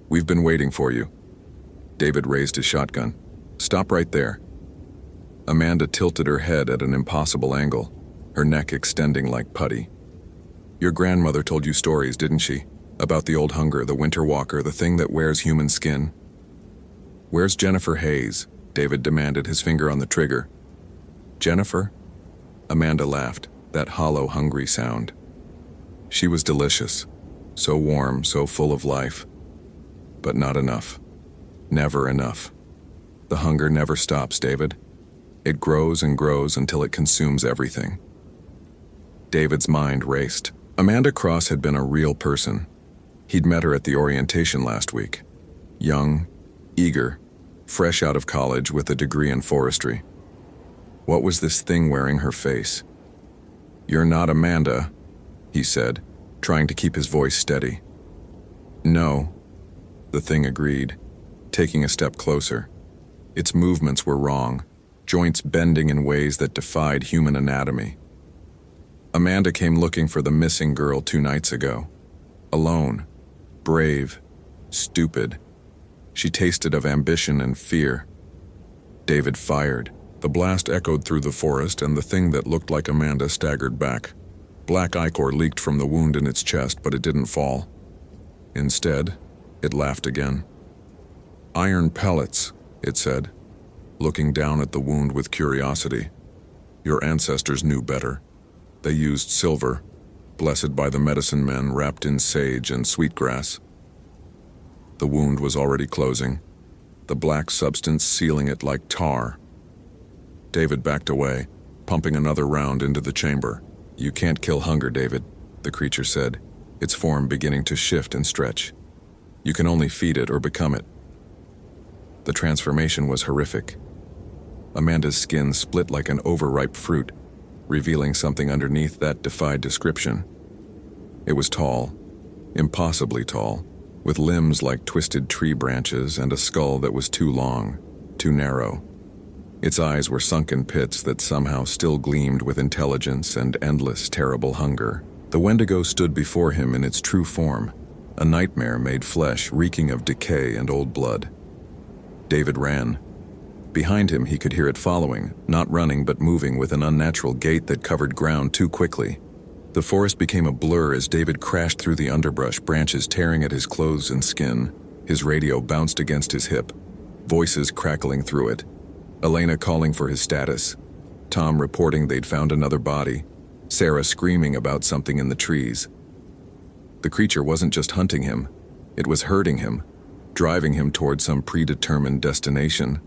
"We've been waiting for you." David raised his shotgun. "Stop right there." Amanda tilted her head at an impossible angle, her neck extending like putty. "Your grandmother told you stories, didn't she? About the old hunger, the winter walker, the thing that wears human skin?" "Where's Jennifer Hayes?" David demanded, his finger on the trigger. "Jennifer?" Amanda laughed, that hollow, hungry sound. She was delicious, so warm, so full of life. But not enough. Never enough. The hunger never stops, David. It grows and grows until it consumes everything. David's mind raced. Amanda Cross had been a real person. He'd met her at the orientation last week. Young, eager, fresh out of college with a degree in forestry. What was this thing wearing her face? "You're not Amanda," he said, trying to keep his voice steady. "No," the thing agreed, taking a step closer. Its movements were wrong, joints bending in ways that defied human anatomy. Amanda came looking for the missing girl 2 nights ago. Alone, brave, stupid. She tasted of ambition and fear. David fired. The blast echoed through the forest, and the thing that looked like Amanda staggered back. Black ichor leaked from the wound in its chest, but it didn't fall. Instead, it laughed again. "Iron pellets," it said, looking down at the wound with curiosity. "Your ancestors knew better. They used silver, blessed by the medicine men wrapped in sage and sweetgrass." The wound was already closing, the black substance sealing it like tar. David backed away, pumping another round into the chamber. "You can't kill hunger, David," the creature said, its form beginning to shift and stretch. "You can only feed it or become it." The transformation was horrific. Amanda's skin split like an overripe fruit, revealing something underneath that defied description. It was tall, impossibly tall, with limbs like twisted tree branches and a skull that was too long, too narrow. Its eyes were sunken pits that somehow still gleamed with intelligence and endless, terrible hunger. The Wendigo stood before him in its true form, a nightmare made flesh reeking of decay and old blood. David ran. Behind him he could hear it following, not running but moving with an unnatural gait that covered ground too quickly. The forest became a blur as David crashed through the underbrush, branches tearing at his clothes and skin. His radio bounced against his hip, voices crackling through it. Elena calling for his status. Tom reporting they'd found another body. Sarah screaming about something in the trees. The creature wasn't just hunting him. It was herding him, driving him toward some predetermined destination.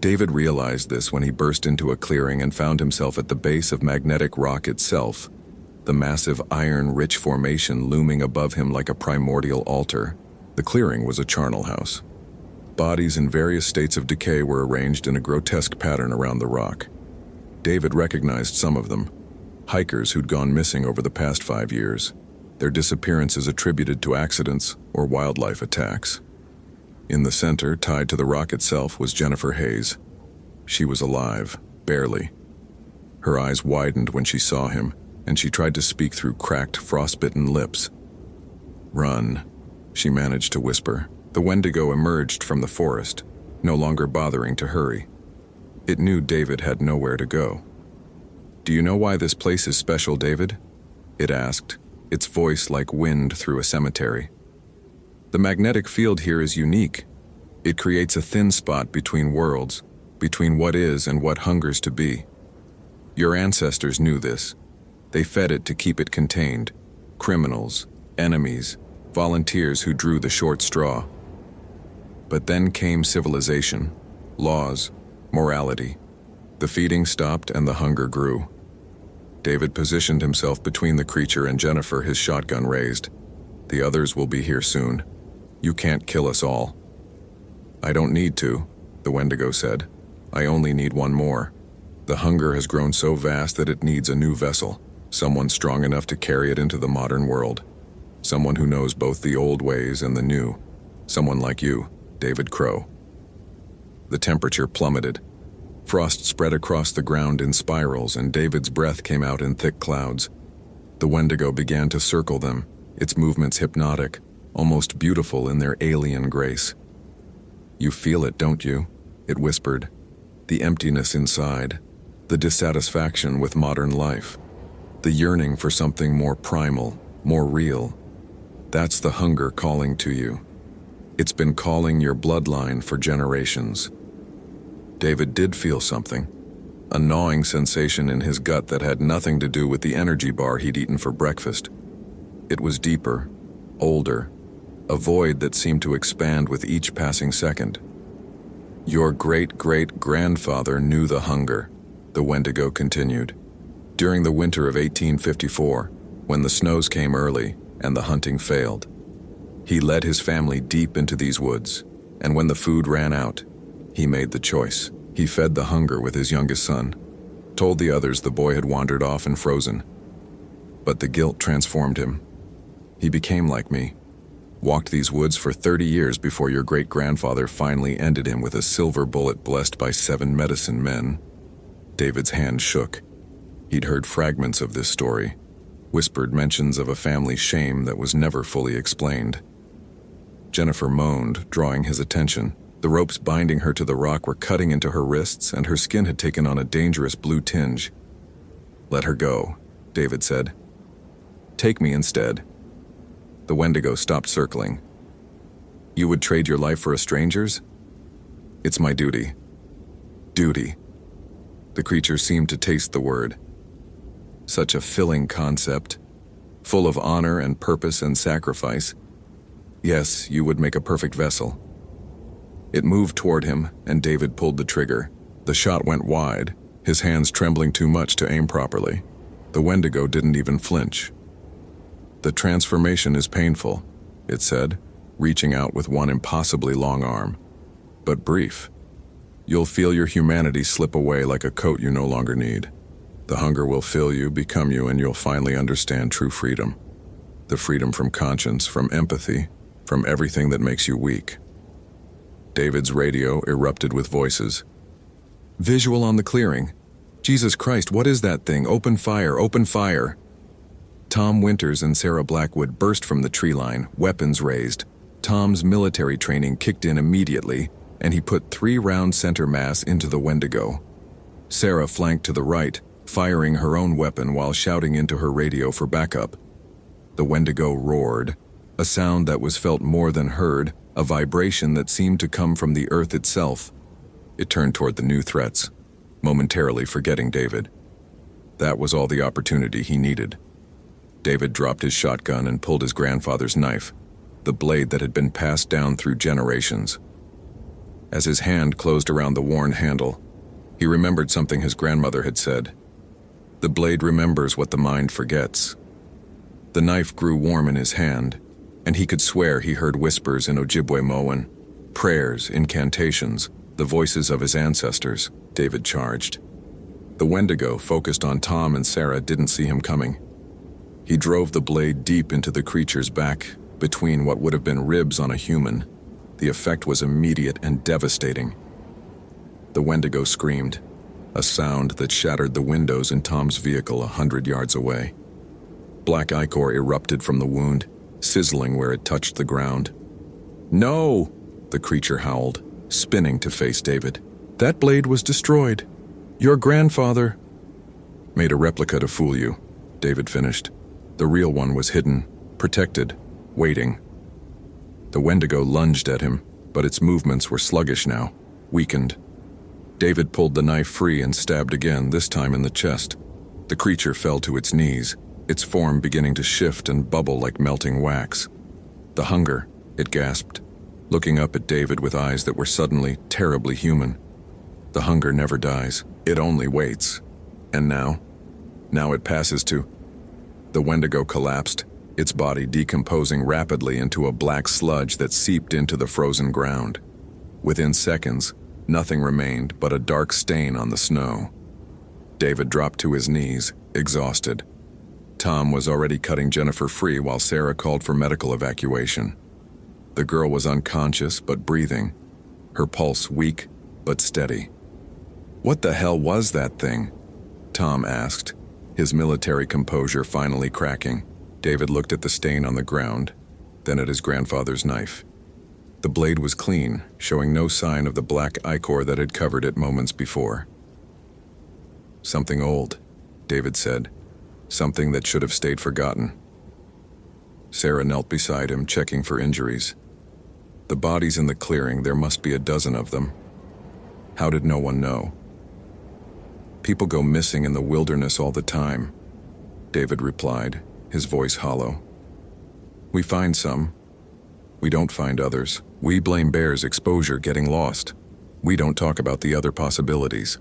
David realized this when he burst into a clearing and found himself at the base of Magnetic Rock itself, the massive iron-rich formation looming above him like a primordial altar. The clearing was a charnel house. Bodies in various states of decay were arranged in a grotesque pattern around the rock. David recognized some of them, hikers who'd gone missing over the past 5 years, their disappearances attributed to accidents or wildlife attacks. In the center, tied to the rock itself, was Jennifer Hayes. She was alive, barely. Her eyes widened when she saw him, and she tried to speak through cracked, frostbitten lips. "Run," she managed to whisper. The Wendigo emerged from the forest, no longer bothering to hurry. It knew David had nowhere to go. "Do you know why this place is special, David?" it asked, its voice like wind through a cemetery. "The magnetic field here is unique. It creates a thin spot between worlds, between what is and what hungers to be. Your ancestors knew this. They fed it to keep it contained. Criminals, enemies, volunteers who drew the short straw. But then came civilization, laws, morality. The feeding stopped and the hunger grew." David positioned himself between the creature and Jennifer, his shotgun raised. "The others will be here soon. You can't kill us all." "I don't need to," the Wendigo said. "I only need one more. The hunger has grown so vast that it needs a new vessel, someone strong enough to carry it into the modern world. Someone who knows both the old ways and the new. Someone like you, David Crow." The temperature plummeted. Frost spread across the ground in spirals, and David's breath came out in thick clouds. The Wendigo began to circle them, its movements hypnotic, almost beautiful in their alien grace. "You feel it, don't you?" it whispered. "The emptiness inside, the dissatisfaction with modern life, the yearning for something more primal, more real. That's the hunger calling to you. It's been calling your bloodline for generations." David did feel something, a gnawing sensation in his gut that had nothing to do with the energy bar he'd eaten for breakfast. It was deeper, older, a void that seemed to expand with each passing second. Your great-great-grandfather knew the hunger, the Wendigo continued. During the winter of 1854, when the snows came early and the hunting failed, he led his family deep into these woods, and when the food ran out, he made the choice. He fed the hunger with his youngest son, told the others the boy had wandered off and frozen. But the guilt transformed him. He became like me, walked these woods for 30 years before your great-grandfather finally ended him with a silver bullet blessed by 7 medicine men. David's hand shook. He'd heard fragments of this story, whispered mentions of a family shame that was never fully explained. Jennifer moaned, drawing his attention. The ropes binding her to the rock were cutting into her wrists, and her skin had taken on a dangerous blue tinge. "Let her go," David said. "Take me instead." The Wendigo stopped circling. "You would trade your life for a stranger's?" "It's my duty." Duty. The creature seemed to taste the word. Such a filling concept, full of honor and purpose and sacrifice. Yes, you would make a perfect vessel. It moved toward him, and David pulled the trigger. The shot went wide, his hands trembling too much to aim properly. The Wendigo didn't even flinch. "The transformation is painful," it said, reaching out with one impossibly long arm. "But brief. You'll feel your humanity slip away like a coat you no longer need. The hunger will fill you, become you, and you'll finally understand true freedom. The freedom from conscience, from empathy, from everything that makes you weak." David's radio erupted with voices. "Visual on the clearing. Jesus Christ, what is that thing? Open fire, open fire!" Tom Winters and Sarah Blackwood burst from the tree line, weapons raised. Tom's military training kicked in immediately, and he put 3-round center mass into the Wendigo. Sarah flanked to the right, firing her own weapon while shouting into her radio for backup. The Wendigo roared, a sound that was felt more than heard, a vibration that seemed to come from the earth itself. It turned toward the new threats, momentarily forgetting David. That was all the opportunity he needed. David dropped his shotgun and pulled his grandfather's knife, the blade that had been passed down through generations. As his hand closed around the worn handle, he remembered something his grandmother had said. The blade remembers what the mind forgets. The knife grew warm in his hand, and he could swear he heard whispers in Ojibwe-Moan, prayers, incantations, the voices of his ancestors. David charged. The Wendigo, focused on Tom and Sarah, didn't see him coming. He drove the blade deep into the creature's back, between what would have been ribs on a human. The effect was immediate and devastating. The Wendigo screamed, a sound that shattered the windows in Tom's vehicle 100 yards away. Black ichor erupted from the wound, sizzling where it touched the ground. "No!" the creature howled, spinning to face David. "That blade was destroyed. Your grandfather—" "Made a replica to fool you," David finished. "The real one was hidden, protected, waiting." The Wendigo lunged at him, but its movements were sluggish now, weakened. David pulled the knife free and stabbed again, this time in the chest. The creature fell to its knees, its form beginning to shift and bubble like melting wax. "The hunger," it gasped, looking up at David with eyes that were suddenly terribly human. "The hunger never dies. It only waits. And now it passes to—" The Wendigo collapsed, its body decomposing rapidly into a black sludge that seeped into the frozen ground. Within seconds, nothing remained but a dark stain on the snow. David dropped to his knees, exhausted. Tom was already cutting Jennifer free while Sarah called for medical evacuation. The girl was unconscious but breathing, her pulse weak but steady. "What the hell was that thing?" Tom asked, his military composure finally cracking. David looked at the stain on the ground, then at his grandfather's knife. The blade was clean, showing no sign of the black ichor that had covered it moments before. "Something old," David said. "Something that should have stayed forgotten." Sarah knelt beside him, checking for injuries. "The bodies in the clearing, there must be a dozen of them. How did no one know?" "People go missing in the wilderness all the time," David replied, his voice hollow. "We find some. We don't find others. We blame bears' exposure getting lost." We don't talk about the other possibilities.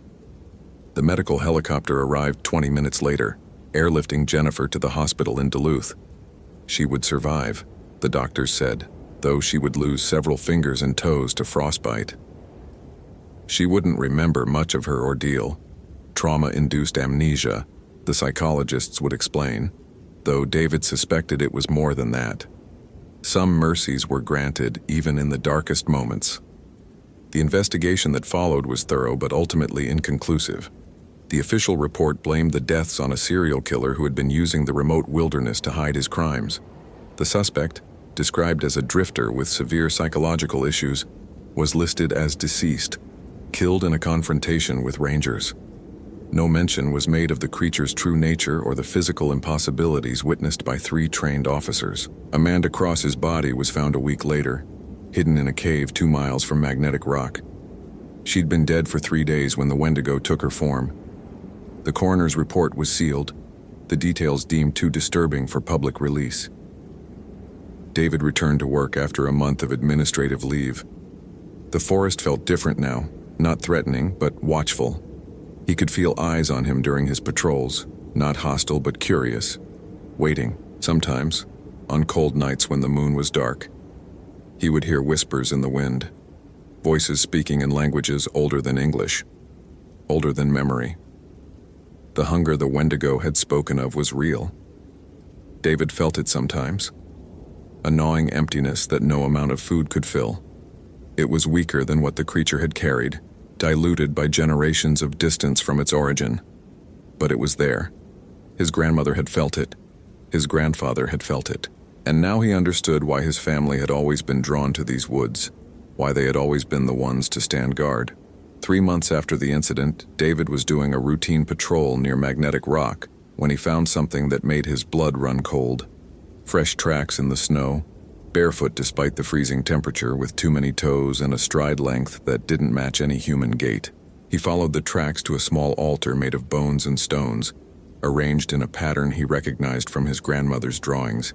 The medical helicopter arrived 20 minutes later, airlifting Jennifer to the hospital in Duluth. She would survive, the doctors said, though she would lose several fingers and toes to frostbite. She wouldn't remember much of her ordeal. Trauma-induced amnesia, the psychologists would explain, though David suspected it was more than that. Some mercies were granted even in the darkest moments. The investigation that followed was thorough but ultimately inconclusive. The official report blamed the deaths on a serial killer who had been using the remote wilderness to hide his crimes. The suspect, described as a drifter with severe psychological issues, was listed as deceased, killed in a confrontation with rangers. No mention was made of the creature's true nature or the physical impossibilities witnessed by 3 trained officers. Amanda Cross's body was found a week later, hidden in a cave 2 miles from Magnetic Rock. She'd been dead for 3 days when the Wendigo took her form. The coroner's report was sealed, the details deemed too disturbing for public release. David returned to work after a month of administrative leave. The forest felt different now, not threatening, but watchful. He could feel eyes on him during his patrols, not hostile but curious, waiting, sometimes, on cold nights when the moon was dark. He would hear whispers in the wind, voices speaking in languages older than English, older than memory. The hunger the Wendigo had spoken of was real. David felt it sometimes, a gnawing emptiness that no amount of food could fill. It was weaker than what the creature had carried, diluted by generations of distance from its origin. But it was there. His grandmother had felt it. His grandfather had felt it. And now he understood why his family had always been drawn to these woods, why they had always been the ones to stand guard. 3 months after the incident, David was doing a routine patrol near Magnetic Rock when he found something that made his blood run cold. Fresh tracks in the snow, barefoot despite the freezing temperature with too many toes and a stride length that didn't match any human gait. He followed the tracks to a small altar made of bones and stones, arranged in a pattern he recognized from his grandmother's drawings.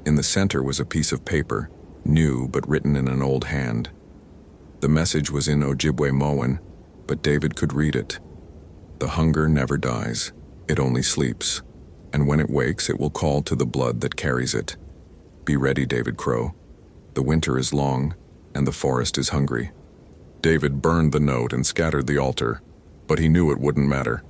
In the center was a piece of paper, new but written in an old hand. The message was in Ojibwe-Moan, but David could read it. The hunger never dies, it only sleeps, and when it wakes it will call to the blood that carries it. Be ready, David Crow. The winter is long, and the forest is hungry. David burned the note and scattered the altar, but he knew it wouldn't matter.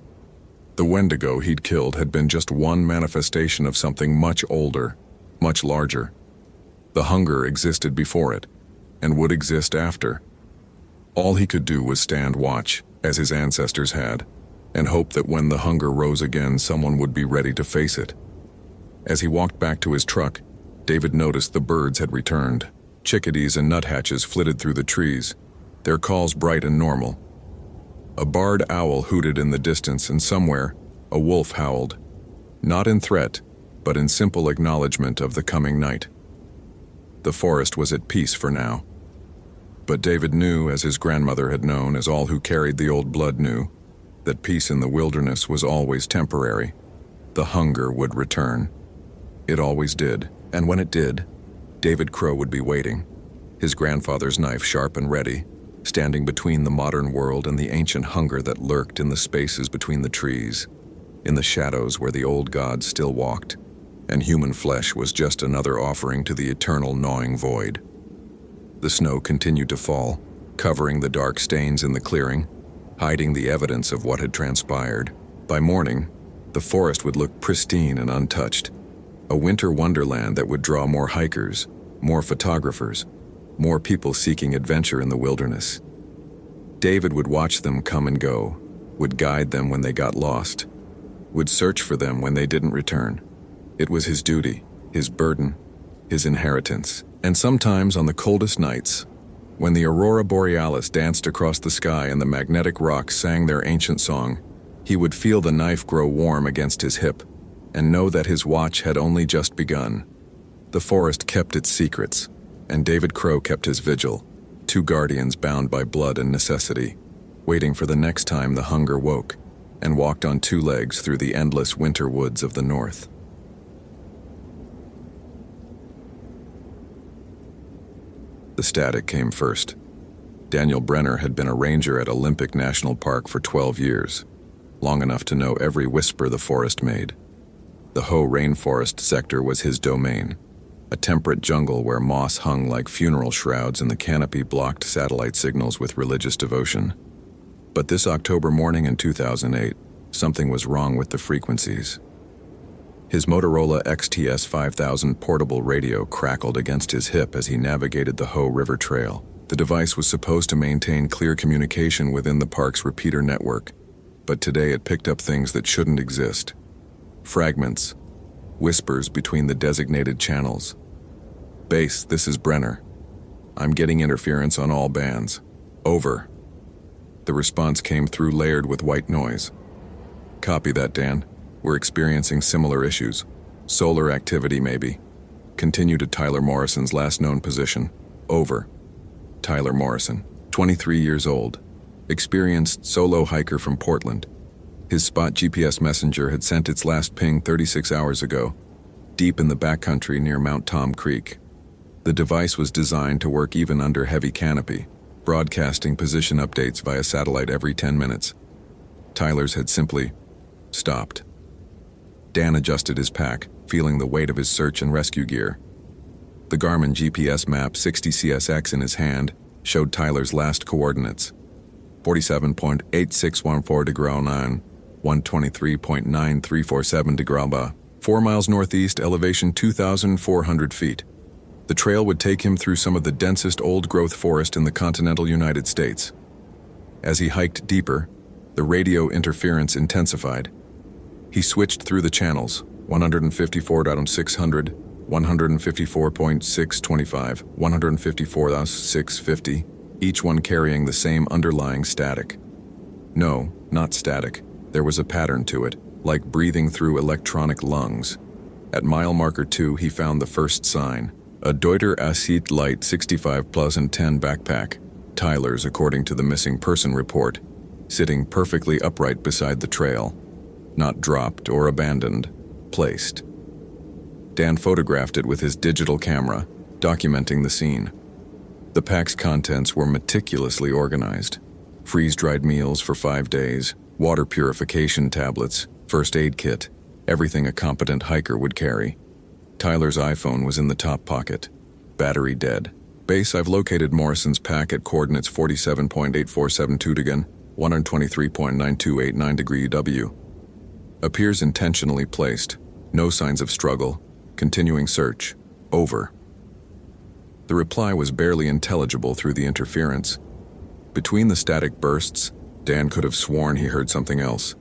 The Wendigo he'd killed had been just one manifestation of something much older, much larger. The hunger existed before it, and would exist after. All he could do was stand watch, as his ancestors had, and hope that when the hunger rose again someone would be ready to face it. As he walked back to his truck, David noticed the birds had returned. Chickadees and nuthatches flitted through the trees, their calls bright and normal. A barred owl hooted in the distance, and somewhere, a wolf howled, not in threat, but in simple acknowledgement of the coming night. The forest was at peace for now. But David knew, as his grandmother had known, as all who carried the old blood knew, that peace in the wilderness was always temporary. The hunger would return. It always did, and when it did, David Crow would be waiting, his grandfather's knife sharp and ready, standing between the modern world and the ancient hunger that lurked in the spaces between the trees, in the shadows where the old gods still walked, and human flesh was just another offering to the eternal gnawing void. The snow continued to fall, covering the dark stains in the clearing, hiding the evidence of what had transpired. By morning, the forest would look pristine and untouched, a winter wonderland that would draw more hikers, more photographers, more people seeking adventure in the wilderness. David would watch them come and go, would guide them when they got lost, would search for them when they didn't return. It was his duty, his burden, his inheritance. And sometimes on the coldest nights, when the aurora borealis danced across the sky and the magnetic rocks sang their ancient song, he would feel the knife grow warm against his hip and know that his watch had only just begun. The forest kept its secrets, and David Crow kept his vigil, 2 guardians bound by blood and necessity, waiting for the next time the hunger woke and walked on 2 legs through the endless winter woods of the north. The static came first. Daniel Brenner had been a ranger at Olympic National Park for 12 years, long enough to know every whisper the forest made. The Hoh rainforest sector was his domain, a temperate jungle where moss hung like funeral shrouds and the canopy blocked satellite signals with religious devotion. But this October morning in 2008, something was wrong with the frequencies. His Motorola XTS 5000 portable radio crackled against his hip as he navigated the Hoh River Trail. The device was supposed to maintain clear communication within the park's repeater network, but today it picked up things that shouldn't exist. Fragments, whispers between the designated channels. "Base, this is Brenner. I'm getting interference on all bands. Over." The response came through layered with white noise. "Copy that, Dan. We're experiencing similar issues. Solar activity, maybe. Continue to Tyler Morrison's last known position. Over." Tyler Morrison, 23 years old, experienced solo hiker from Portland. His Spot GPS messenger had sent its last ping 36 hours ago, deep in the backcountry near Mount Tom Creek. The device was designed to work even under heavy canopy, broadcasting position updates via satellite every 10 minutes. Tyler's had simply stopped. Dan adjusted his pack, feeling the weight of his search and rescue gear. The Garmin GPS map 60 CSX in his hand showed Tyler's last coordinates: 47.8614 degree 9, 123.9347 degree ba, 4 miles northeast, elevation 2,400 feet. The trail would take him through some of the densest old-growth forest in the continental United States. As he hiked deeper, the radio interference intensified. He switched through the channels: 154.600, 154.625, 154.650, each one carrying the same underlying static. No, not static. There was a pattern to it, like breathing through electronic lungs. At mile marker 2, he found the first sign: a Deuter Acid Light 65 Plus and 10 backpack, Tyler's according to the missing person report, sitting perfectly upright beside the trail. Not dropped or abandoned, placed. Dan photographed it with his digital camera, documenting the scene. The pack's contents were meticulously organized: freeze-dried meals for 5 days, water purification tablets, first aid kit, everything a competent hiker would carry. Tyler's iPhone was in the top pocket, battery dead. "Base, I've located Morrison's pack at coordinates 47.8472 degree, 123.9289 degree W. Appears intentionally placed. No signs of struggle. Continuing search. Over." The reply was barely intelligible through the interference. Between the static bursts, Dan could have sworn he heard something else.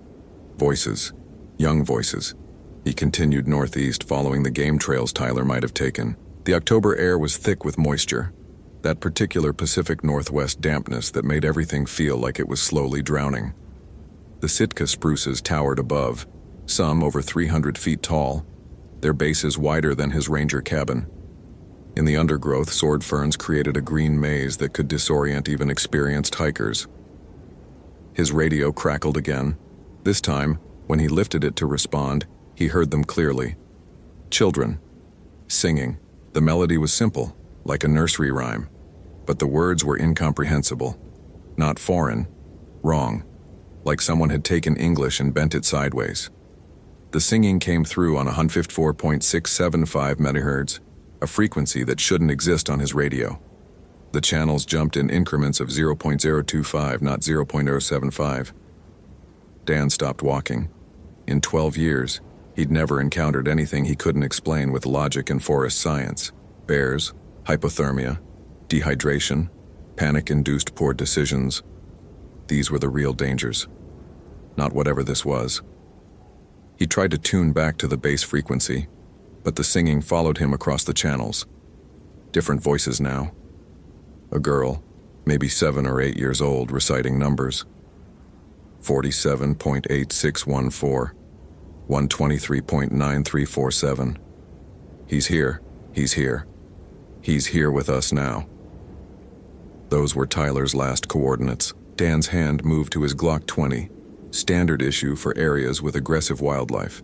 Voices. Young voices. He continued northeast, following the game trails Tyler might have taken. The October air was thick with moisture, that particular Pacific Northwest dampness that made everything feel like it was slowly drowning. The Sitka spruces towered above, some over 300 feet tall, their bases wider than his ranger cabin. In the undergrowth, sword ferns created a green maze that could disorient even experienced hikers. His radio crackled again. This time, when he lifted it to respond, he heard them clearly. Children. Singing. The melody was simple, like a nursery rhyme, but the words were incomprehensible. Not foreign. Wrong. Like someone had taken English and bent it sideways. The singing came through on 154.675 MHz, a frequency that shouldn't exist on his radio. The channels jumped in increments of 0.025, not 0.075. Dan stopped walking. In 12 years, he'd never encountered anything he couldn't explain with logic and forest science. Bears, hypothermia, dehydration, panic-induced poor decisions. These were the real dangers, not whatever this was. He tried to tune back to the base frequency, but the singing followed him across the channels. Different voices now. A girl, maybe 7 or 8 years old, reciting numbers. 47.8614, 123.9347. He's here, he's here. He's here with us now. Those were Tyler's last coordinates. Dan's hand moved to his Glock 20, standard issue for areas with aggressive wildlife.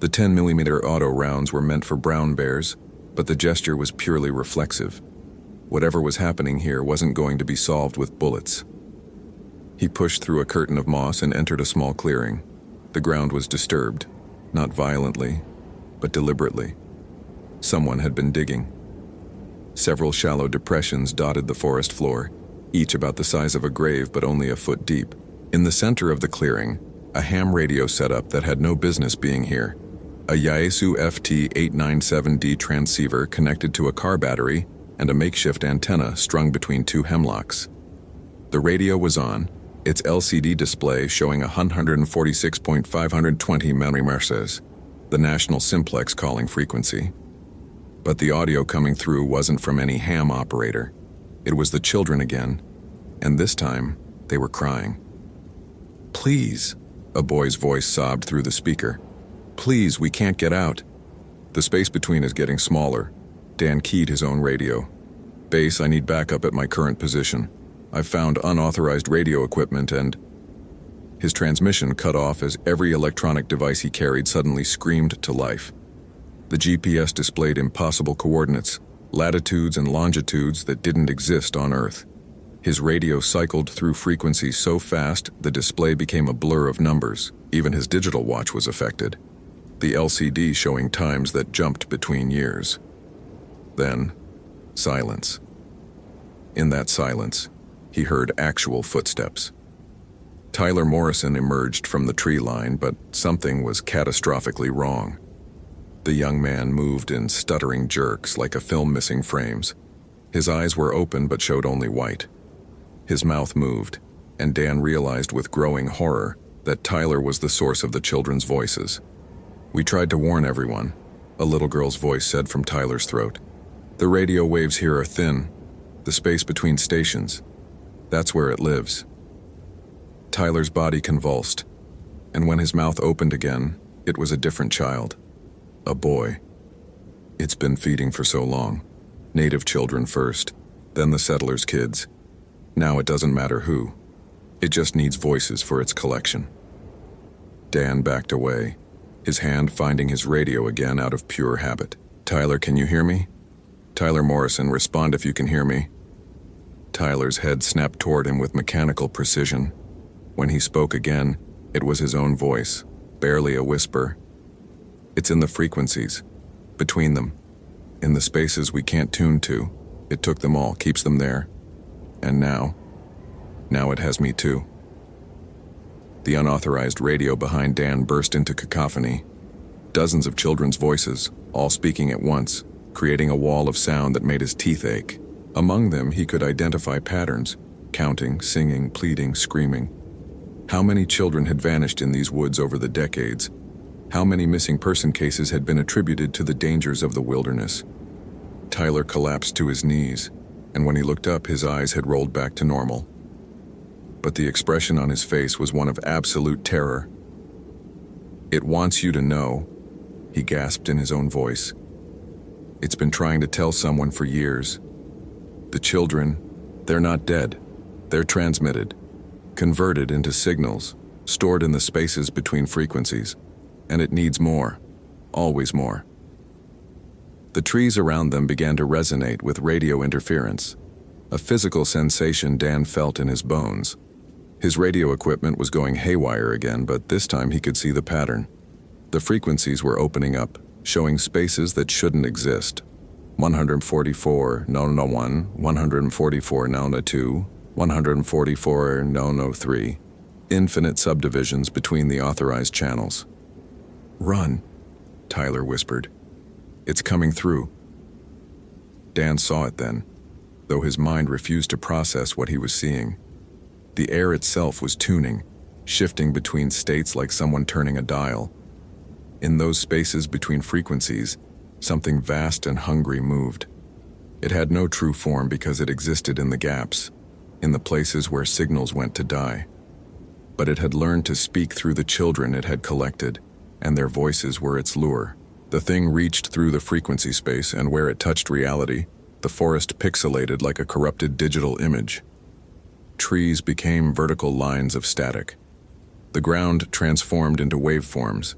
The 10mm auto rounds were meant for brown bears, but the gesture was purely reflexive. Whatever was happening here wasn't going to be solved with bullets. He pushed through a curtain of moss and entered a small clearing. The ground was disturbed, not violently, but deliberately. Someone had been digging. Several shallow depressions dotted the forest floor, each about the size of a grave but only a foot deep. In the center of the clearing, a ham radio setup that had no business being here. A Yaesu FT897D transceiver connected to a car battery and a makeshift antenna strung between two hemlocks. The radio was on, its LCD display showing 146.520 mmHz, the national simplex calling frequency. But the audio coming through wasn't from any ham operator. It was the children again, and this time they were crying. "Please," a boy's voice sobbed through the speaker. "Please, we can't get out." The space between is getting smaller. Dan keyed his own radio. "Base, I need backup at my current position. I've found unauthorized radio equipment and..." His transmission cut off as every electronic device he carried suddenly screamed to life. The GPS displayed impossible coordinates, latitudes and longitudes that didn't exist on Earth. His radio cycled through frequencies so fast the display became a blur of numbers. Even his digital watch was affected, the LCD showing times that jumped between years. Then, silence. In that silence, he heard actual footsteps. Tyler Morrison emerged from the tree line, but something was catastrophically wrong. The young man moved in stuttering jerks like a film missing frames. His eyes were open but showed only white. His mouth moved, and Dan realized with growing horror that Tyler was the source of the children's voices. "We tried to warn everyone," a little girl's voice said from Tyler's throat. "The radio waves here are thin, the space between stations. That's where it lives." Tyler's body convulsed, and when his mouth opened again, it was a different child. A boy. It's been feeding for so long. Native children first, then the settlers' kids. Now it doesn't matter who. It just needs voices for its collection. Dan backed away, his hand finding his radio again out of pure habit. "Tyler, can you hear me? Tyler Morrison, respond if you can hear me." Tyler's head snapped toward him with mechanical precision. When he spoke again, it was his own voice, barely a whisper. "It's in the frequencies, between them, in the spaces we can't tune to. It took them all, keeps them there. And now it has me too." The unauthorized radio behind Dan burst into cacophony. Dozens of children's voices, all speaking at once, creating a wall of sound that made his teeth ache. Among them, he could identify patterns, counting, singing, pleading, screaming. How many children had vanished in these woods over the decades? How many missing person cases had been attributed to the dangers of the wilderness? Tyler collapsed to his knees, and when he looked up, his eyes had rolled back to normal. But the expression on his face was one of absolute terror. "It wants you to know," he gasped in his own voice. "It's been trying to tell someone for years. The children, they're not dead. They're transmitted, converted into signals, stored in the spaces between frequencies. And it needs more, always more." The trees around them began to resonate with radio interference, a physical sensation Dan felt in his bones. His radio equipment was going haywire again, but this time he could see the pattern. The frequencies were opening up, showing spaces that shouldn't exist. 144, no 1, 144, no 2, 144, no 3. Infinite subdivisions between the authorized channels. "Run," Tyler whispered. "It's coming through." Dan saw it then, though his mind refused to process what he was seeing. The air itself was tuning, shifting between states like someone turning a dial. In those spaces between frequencies, something vast and hungry moved. It had no true form because it existed in the gaps, in the places where signals went to die. But it had learned to speak through the children it had collected, and their voices were its lure. The thing reached through the frequency space, and where it touched reality, the forest pixelated like a corrupted digital image. Trees became vertical lines of static. The ground transformed into waveforms,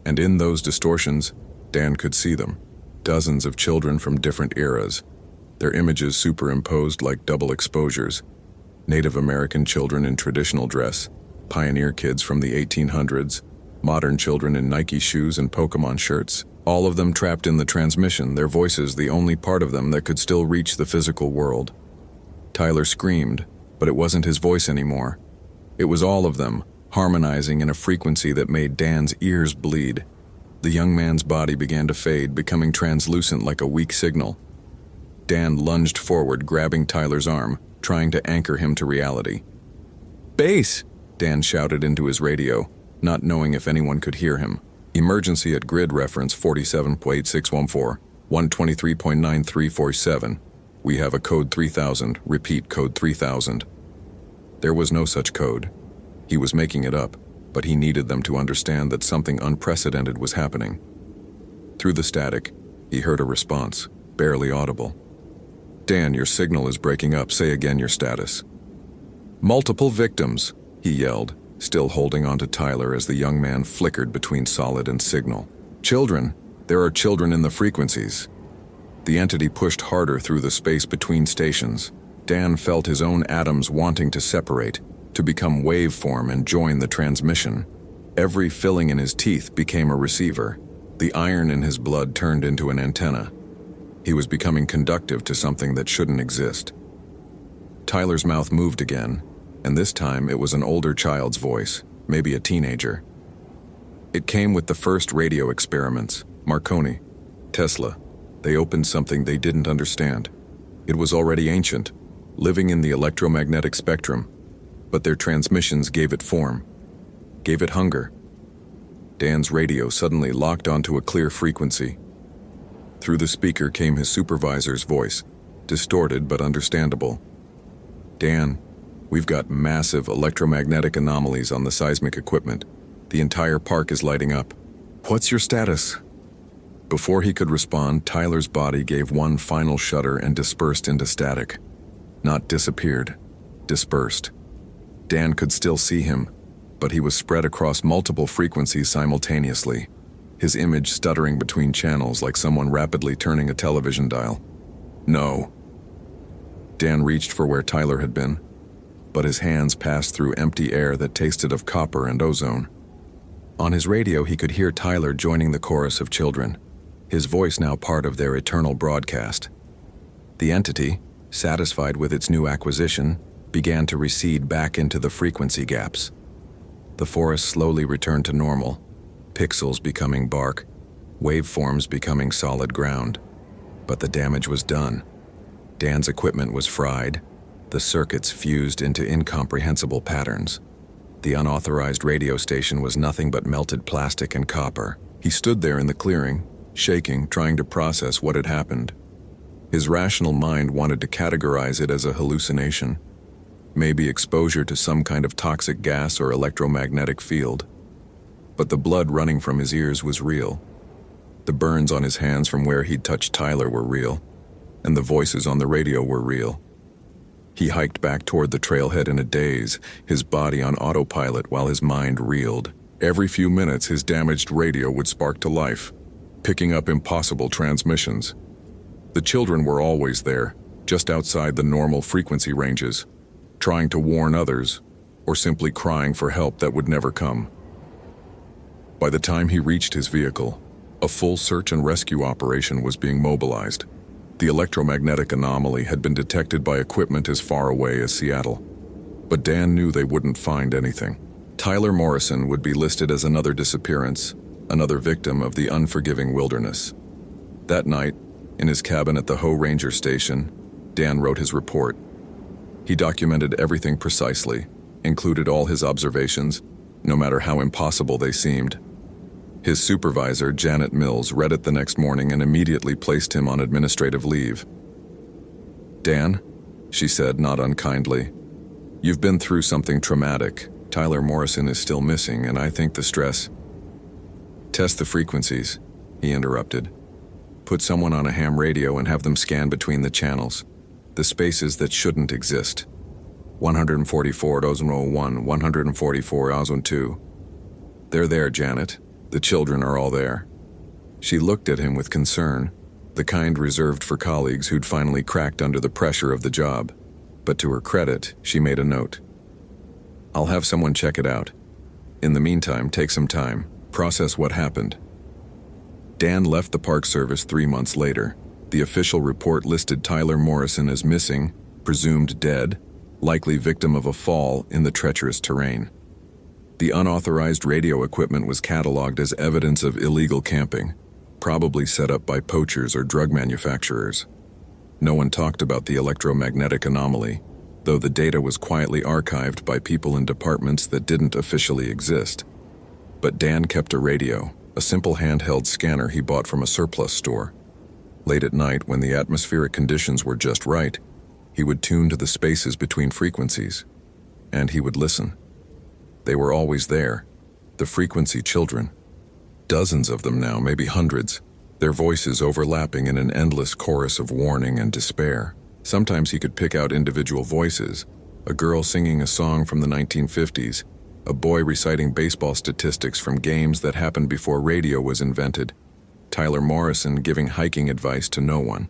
and in those distortions, Dan could see them. Dozens of children from different eras. their images superimposed like double exposures. Native American children in traditional dress, pioneer kids from the 1800s, modern children in Nike shoes and Pokemon shirts, all of them trapped in the transmission, their voices the only part of them that could still reach the physical world. Tyler screamed, but it wasn't his voice anymore. It was all of them, harmonizing in a frequency that made Dan's ears bleed. The young man's body began to fade, becoming translucent like a weak signal. Dan lunged forward, grabbing Tyler's arm, trying to anchor him to reality. "Base!" Dan shouted into his radio, not knowing if anyone could hear him. "Emergency at grid reference 47.8614, 123.9347. We have a code 3000, repeat code 3000. There was no such code. He was making it up, but he needed them to understand that something unprecedented was happening. Through the static, he heard a response, barely audible. "Dan, your signal is breaking up. Say again your status." "Multiple victims," he yelled, still holding on to Tyler as the young man flickered between solid and signal. "Children. There are children in the frequencies." The entity pushed harder through the space between stations. Dan felt his own atoms wanting to separate, to become waveform and join the transmission. Every filling in his teeth became a receiver. The iron in his blood turned into an antenna. He was becoming conductive to something that shouldn't exist. Tyler's mouth moved again, and this time it was an older child's voice, maybe a teenager. It came with the first radio experiments, Marconi, Tesla. They opened something they didn't understand. It was already ancient, living in the electromagnetic spectrum, but their transmissions gave it form, gave it hunger. Dan's radio suddenly locked onto a clear frequency. Through the speaker came his supervisor's voice, distorted but understandable. "Dan, we've got massive electromagnetic anomalies on the seismic equipment. The entire park is lighting up. What's your status?" Before he could respond, Tyler's body gave one final shudder and dispersed into static. Not disappeared, dispersed. Dan could still see him, but he was spread across multiple frequencies simultaneously, his image stuttering between channels like someone rapidly turning a television dial. "No." Dan reached for where Tyler had been, but his hands passed through empty air that tasted of copper and ozone. On his radio, he could hear Tyler joining the chorus of children, his voice now part of their eternal broadcast. The entity, satisfied with its new acquisition, began to recede back into the frequency gaps. The forest slowly returned to normal, pixels becoming bark, waveforms becoming solid ground. But the damage was done. Dan's equipment was fried, the circuits fused into incomprehensible patterns. The unauthorized radio station was nothing but melted plastic and copper. He stood there in the clearing, shaking, trying to process what had happened. His rational mind wanted to categorize it as a hallucination, maybe exposure to some kind of toxic gas or electromagnetic field. But the blood running from his ears was real. The burns on his hands from where he'd touched Tyler were real, and the voices on the radio were real. He hiked back toward the trailhead in a daze, his body on autopilot while his mind reeled. Every few minutes, his damaged radio would spark to life, picking up impossible transmissions. The children were always there, just outside the normal frequency ranges, trying to warn others, or simply crying for help that would never come. By the time he reached his vehicle, a full search and rescue operation was being mobilized. The electromagnetic anomaly had been detected by equipment as far away as Seattle, but Dan knew they wouldn't find anything. Tyler Morrison would be listed as another disappearance, another victim of the unforgiving wilderness. That night, in his cabin at the Ho Ranger Station, Dan wrote his report. He documented everything precisely, included all his observations, no matter how impossible they seemed. His supervisor, Janet Mills, read it the next morning and immediately placed him on administrative leave. "Dan," she said, not unkindly, "you've been through something traumatic. Tyler Morrison is still missing, and I think the stress—" "Test the frequencies," he interrupted. "Put someone on a ham radio and have them scan between the channels, the spaces that shouldn't exist. 144,001, 144,002. They're there, Janet. The children are all there." She looked at him with concern. the kind reserved for colleagues who'd finally cracked under the pressure of the job. But to her credit, she made a note. "I'll have someone check it out. In the meantime, take some time, process what happened." Dan left the Park Service 3 months later. The official report listed Tyler Morrison as missing, presumed dead, likely victim of a fall in the treacherous terrain. The unauthorized radio equipment was cataloged as evidence of illegal camping, probably set up by poachers or drug manufacturers. No one talked about the electromagnetic anomaly, though the data was quietly archived by people in departments that didn't officially exist. But Dan kept a radio, a simple handheld scanner he bought from a surplus store. Late at night, when the atmospheric conditions were just right, he would tune to the spaces between frequencies, and he would listen. They were always there, the frequency children. Dozens of them now, maybe hundreds, their voices overlapping in an endless chorus of warning and despair. Sometimes he could pick out individual voices, a girl singing a song from the 1950s, a boy reciting baseball statistics from games that happened before radio was invented, Tyler Morrison giving hiking advice to no one.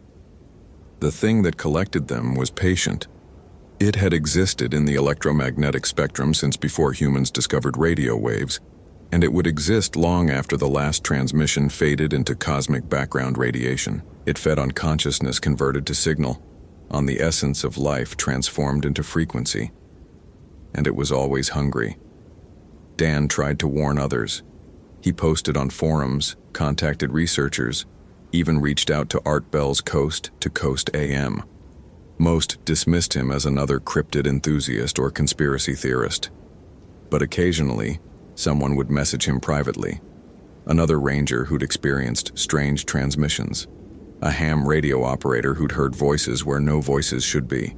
The thing that collected them was patient. It had existed in the electromagnetic spectrum since before humans discovered radio waves, and it would exist long after the last transmission faded into cosmic background radiation. It fed on consciousness converted to signal, on the essence of life transformed into frequency. And it was always hungry. Dan tried to warn others. He posted on forums, contacted researchers, even reached out to Art Bell's Coast to Coast AM. Most dismissed him as another cryptid enthusiast or conspiracy theorist. But occasionally, someone would message him privately. Another ranger who'd experienced strange transmissions. A ham radio operator who'd heard voices where no voices should be.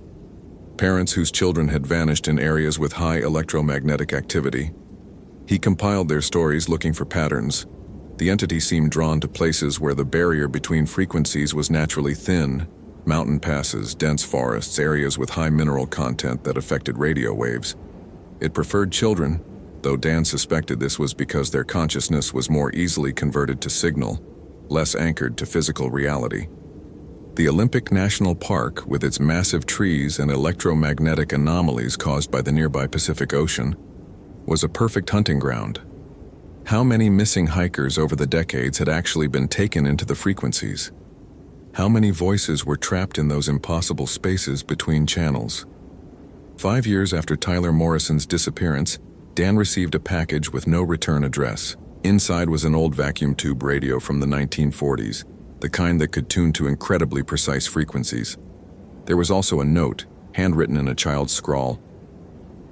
Parents whose children had vanished in areas with high electromagnetic activity. He compiled their stories looking for patterns. The entity seemed drawn to places where the barrier between frequencies was naturally thin. Mountain passes, dense forests, areas with high mineral content that affected radio waves. It preferred children, though Dan suspected this was because their consciousness was more easily converted to signal, less anchored to physical reality. The Olympic National Park, with its massive trees and electromagnetic anomalies caused by the nearby Pacific Ocean, was a perfect hunting ground. How many missing hikers over the decades had actually been taken into the frequencies? How many voices were trapped in those impossible spaces between channels? 5 years after Tyler Morrison's disappearance, Dan received a package with no return address. Inside was an old vacuum tube radio from the 1940s, the kind that could tune to incredibly precise frequencies. There was also a note, handwritten in a child's scrawl.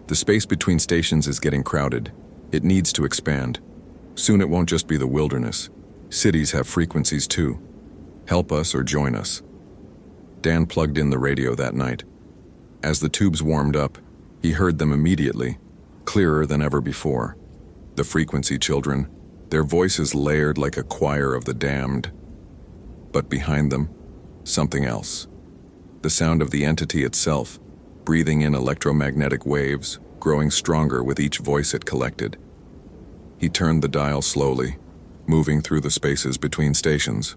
"The space between stations is getting crowded. It needs to expand. Soon it won't just be the wilderness. Cities have frequencies too. Help us or join us." Dan plugged in the radio that night. As the tubes warmed up, he heard them immediately, clearer than ever before. The frequency children, their voices layered like a choir of the damned. But behind them, something else. The sound of the entity itself, breathing in electromagnetic waves, growing stronger with each voice it collected. He turned the dial slowly, moving through the spaces between stations.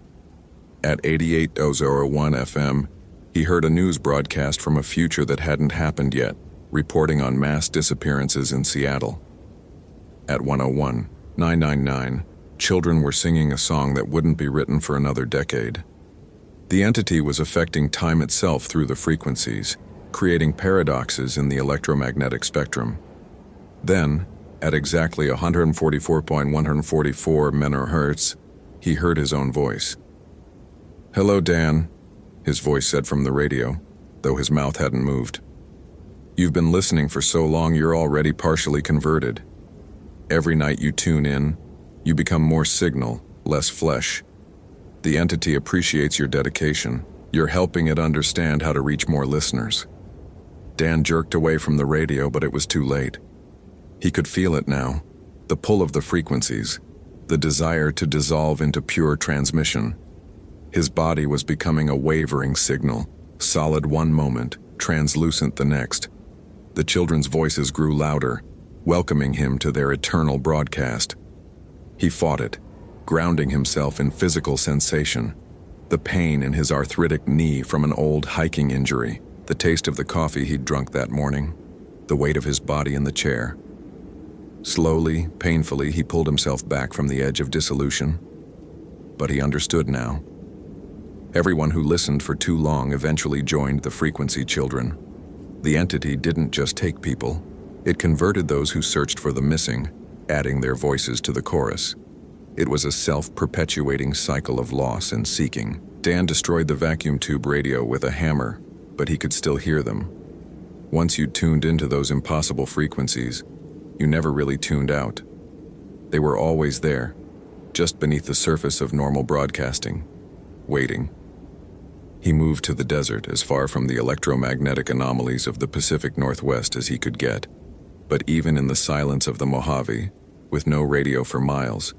At 88.01 FM, he heard a news broadcast from a future that hadn't happened yet, reporting on mass disappearances in Seattle. At 101.999, children were singing a song that wouldn't be written for another decade. The entity was affecting time itself through the frequencies, creating paradoxes in the electromagnetic spectrum. Then, at exactly 144.144 MHz, he heard his own voice. "Hello, Dan," his voice said from the radio, though his mouth hadn't moved. "You've been listening for so long you're already partially converted. Every night you tune in, you become more signal, less flesh. The entity appreciates your dedication. You're helping it understand how to reach more listeners." Dan jerked away from the radio, but it was too late. He could feel it now, the pull of the frequencies, the desire to dissolve into pure transmission. His body was becoming a wavering signal, solid one moment, translucent the next. The children's voices grew louder, welcoming him to their eternal broadcast. He fought it, grounding himself in physical sensation. The pain in his arthritic knee from an old hiking injury, the taste of the coffee he'd drunk that morning, the weight of his body in the chair. Slowly, painfully, he pulled himself back from the edge of dissolution. But he understood now. Everyone who listened for too long eventually joined the frequency children. The entity didn't just take people, it converted those who searched for the missing, adding their voices to the chorus. It was a self-perpetuating cycle of loss and seeking. Dan destroyed the vacuum tube radio with a hammer, but he could still hear them. Once you tuned into those impossible frequencies, you never really tuned out. They were always there, just beneath the surface of normal broadcasting, waiting. He moved to the desert, as far from the electromagnetic anomalies of the Pacific Northwest as he could get. But even in the silence of the Mojave, with no radio for miles,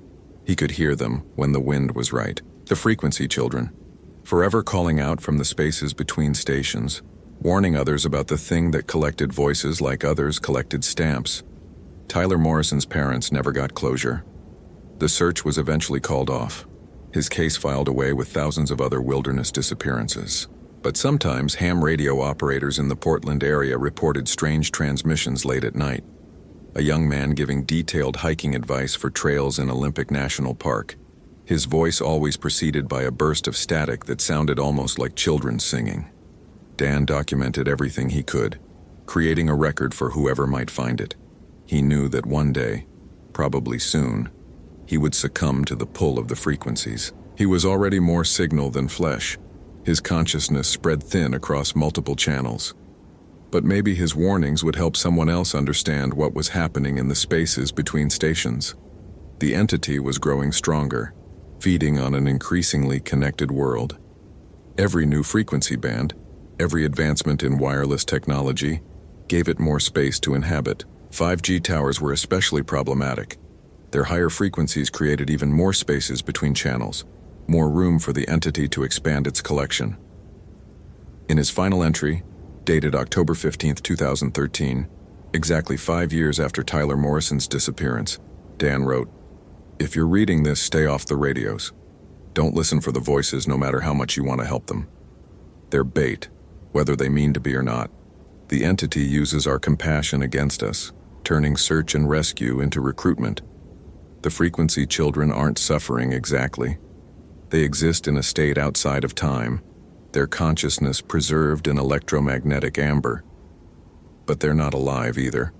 he could hear them when the wind was right. The frequency children, forever calling out from the spaces between stations, warning others about the thing that collected voices like others collected stamps. Tyler Morrison's parents never got closure. The search was eventually called off, his case filed away with thousands of other wilderness disappearances. But sometimes ham radio operators in the Portland area reported strange transmissions late at night. A young man giving detailed hiking advice for trails in Olympic National Park, his voice always preceded by a burst of static that sounded almost like children singing. Dan documented everything he could, creating a record for whoever might find it. He knew that one day, probably soon, he would succumb to the pull of the frequencies. He was already more signal than flesh. His consciousness spread thin across multiple channels. But maybe his warnings would help someone else understand what was happening in the spaces between stations. The entity was growing stronger, feeding on an increasingly connected world. Every new frequency band, every advancement in wireless technology, gave it more space to inhabit. 5G towers were especially problematic. Their higher frequencies created even more spaces between channels, more room for the entity to expand its collection. In his final entry, dated October 15, 2013, exactly 5 years after Tyler Morrison's disappearance, Dan wrote, "If you're reading this, stay off the radios. Don't listen for the voices no matter how much you want to help them. They're bait, whether they mean to be or not. The entity uses our compassion against us, turning search and rescue into recruitment. The frequency children aren't suffering exactly. They exist in a state outside of time, their consciousness preserved in electromagnetic amber. But they're not alive either.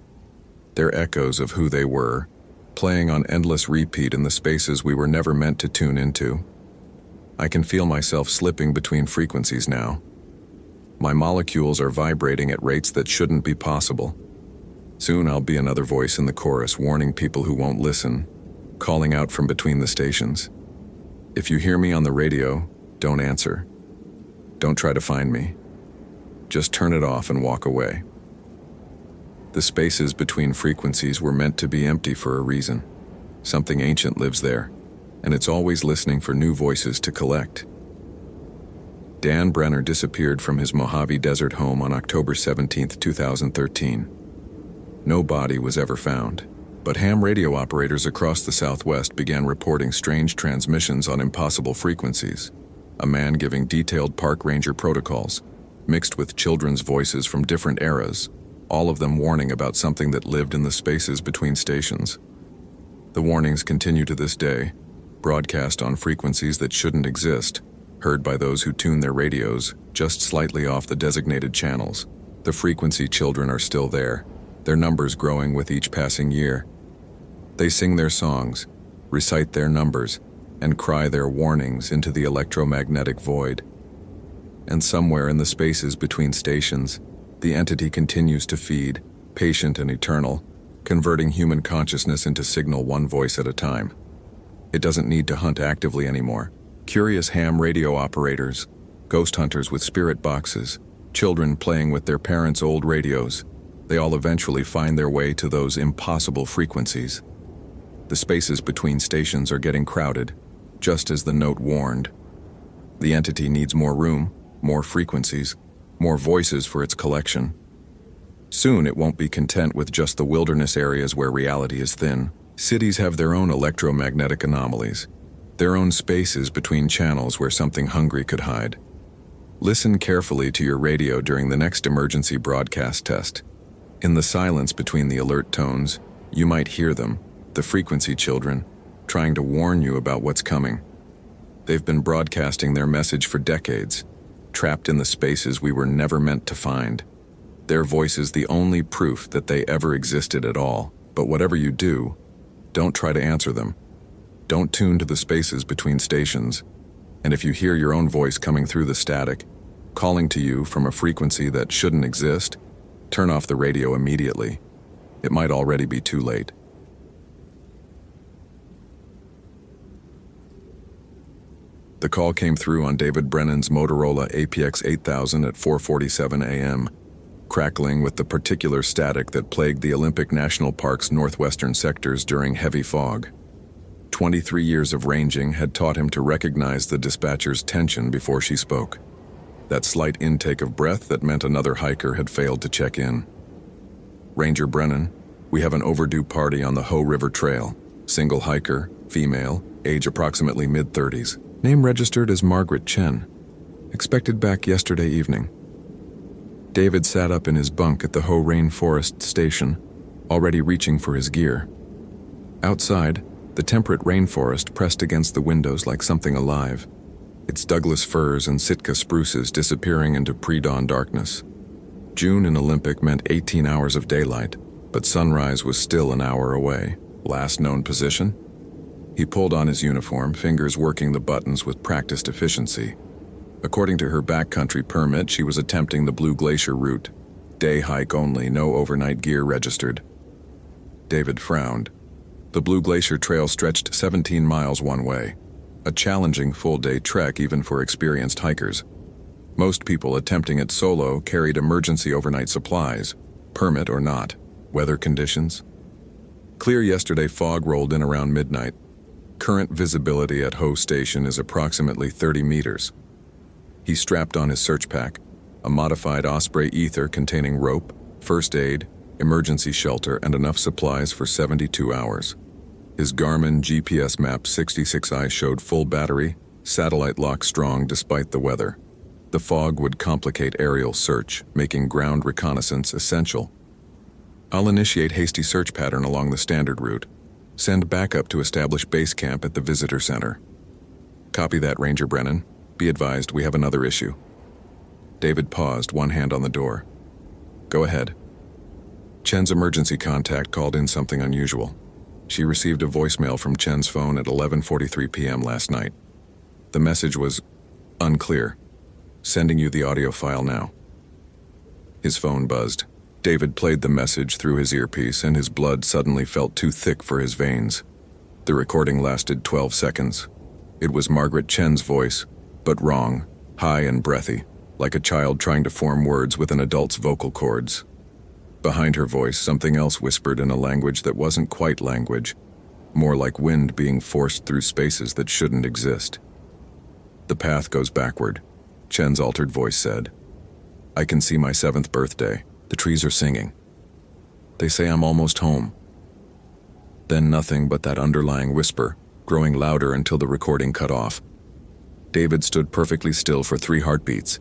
They're echoes of who they were, playing on endless repeat in the spaces we were never meant to tune into. I can feel myself slipping between frequencies now. My molecules are vibrating at rates that shouldn't be possible. Soon I'll be another voice in the chorus warning people who won't listen, calling out from between the stations. If you hear me on the radio, don't answer. Don't try to find me. Just turn it off and walk away." The spaces between frequencies were meant to be empty for a reason. Something ancient lives there, and it's always listening for new voices to collect. Dan Brenner disappeared from his Mojave Desert home on October 17, 2013. No body was ever found, but ham radio operators across the Southwest began reporting strange transmissions on impossible frequencies. A man giving detailed park ranger protocols, mixed with children's voices from different eras, all of them warning about something that lived in the spaces between stations. The warnings continue to this day, broadcast on frequencies that shouldn't exist, heard by those who tune their radios just slightly off the designated channels. The frequency children are still there, their numbers growing with each passing year. They sing their songs, recite their numbers, and cry their warnings into the electromagnetic void. And somewhere in the spaces between stations, the entity continues to feed, patient and eternal, converting human consciousness into signal one voice at a time. It doesn't need to hunt actively anymore. Curious ham radio operators, ghost hunters with spirit boxes, children playing with their parents' old radios, they all eventually find their way to those impossible frequencies. The spaces between stations are getting crowded, just as the note warned. The entity needs more room, more frequencies, more voices for its collection. Soon it won't be content with just the wilderness areas where reality is thin. Cities have their own electromagnetic anomalies. their own spaces between channels where something hungry could hide. Listen carefully to your radio during the next emergency broadcast test. In the silence between the alert tones, you might hear them, the frequency children, trying to warn you about what's coming. They've been broadcasting their message for decades, trapped in the spaces we were never meant to find. Their voice is the only proof that they ever existed at all, but whatever you do, don't try to answer them. Don't tune to the spaces between stations, and if you hear your own voice coming through the static, calling to you from a frequency that shouldn't exist, turn off the radio immediately. It might already be too late. The call came through on David Brennan's Motorola APX 8000 at 4:47 a.m., crackling with the particular static that plagued the Olympic National Park's northwestern sectors during heavy fog. 23 years of ranging had taught him to recognize the dispatcher's tension before she spoke. That slight intake of breath that meant another hiker had failed to check in. Ranger Brennan, we have an overdue party on the Ho River Trail. Single hiker, female, age approximately mid-30s. Name registered as Margaret Chen. Expected back yesterday evening. David sat up in his bunk at the Ho Rainforest station, already reaching for his gear. Outside, the temperate rainforest pressed against the windows like something alive, its Douglas firs and Sitka spruces disappearing into pre-dawn darkness. June in Olympic meant 18 hours of daylight, but sunrise was still an hour away. Last known position? He pulled on his uniform, fingers working the buttons with practiced efficiency. According to her backcountry permit, she was attempting the Blue Glacier route. Day hike only, no overnight gear registered. David frowned. The Blue Glacier Trail stretched 17 miles one way, a challenging full-day trek even for experienced hikers. Most people attempting it solo carried emergency overnight supplies, permit or not. Weather conditions? Clear yesterday, fog rolled in around midnight. Current visibility at Ho Station is approximately 30 meters. He strapped on his search pack, a modified Osprey ether containing rope, first aid, emergency shelter, and enough supplies for 72 hours. His Garmin GPS map 66i showed full battery, satellite lock strong despite the weather. The fog would complicate aerial search, making ground reconnaissance essential. I'll initiate hasty search pattern along the standard route. Send backup to establish base camp at the visitor center. Copy that, Ranger Brennan. Be advised, we have another issue. David paused, one hand on the door. Go ahead. Chen's emergency contact called in something unusual. She received a voicemail from Chen's phone at 11:43 p.m. last night. The message was unclear. Sending you the audio file now. His phone buzzed. David played the message through his earpiece, and his blood suddenly felt too thick for his veins. The recording lasted 12 seconds. It was Margaret Chen's voice, but wrong, high and breathy, like a child trying to form words with an adult's vocal cords. Behind her voice, something else whispered in a language that wasn't quite language, more like wind being forced through spaces that shouldn't exist. The path goes backward, Chen's altered voice said. I can see my 7th birthday. The trees are singing. They say I'm almost home. Then nothing but that underlying whisper, growing louder until the recording cut off. David stood perfectly still for 3 heartbeats.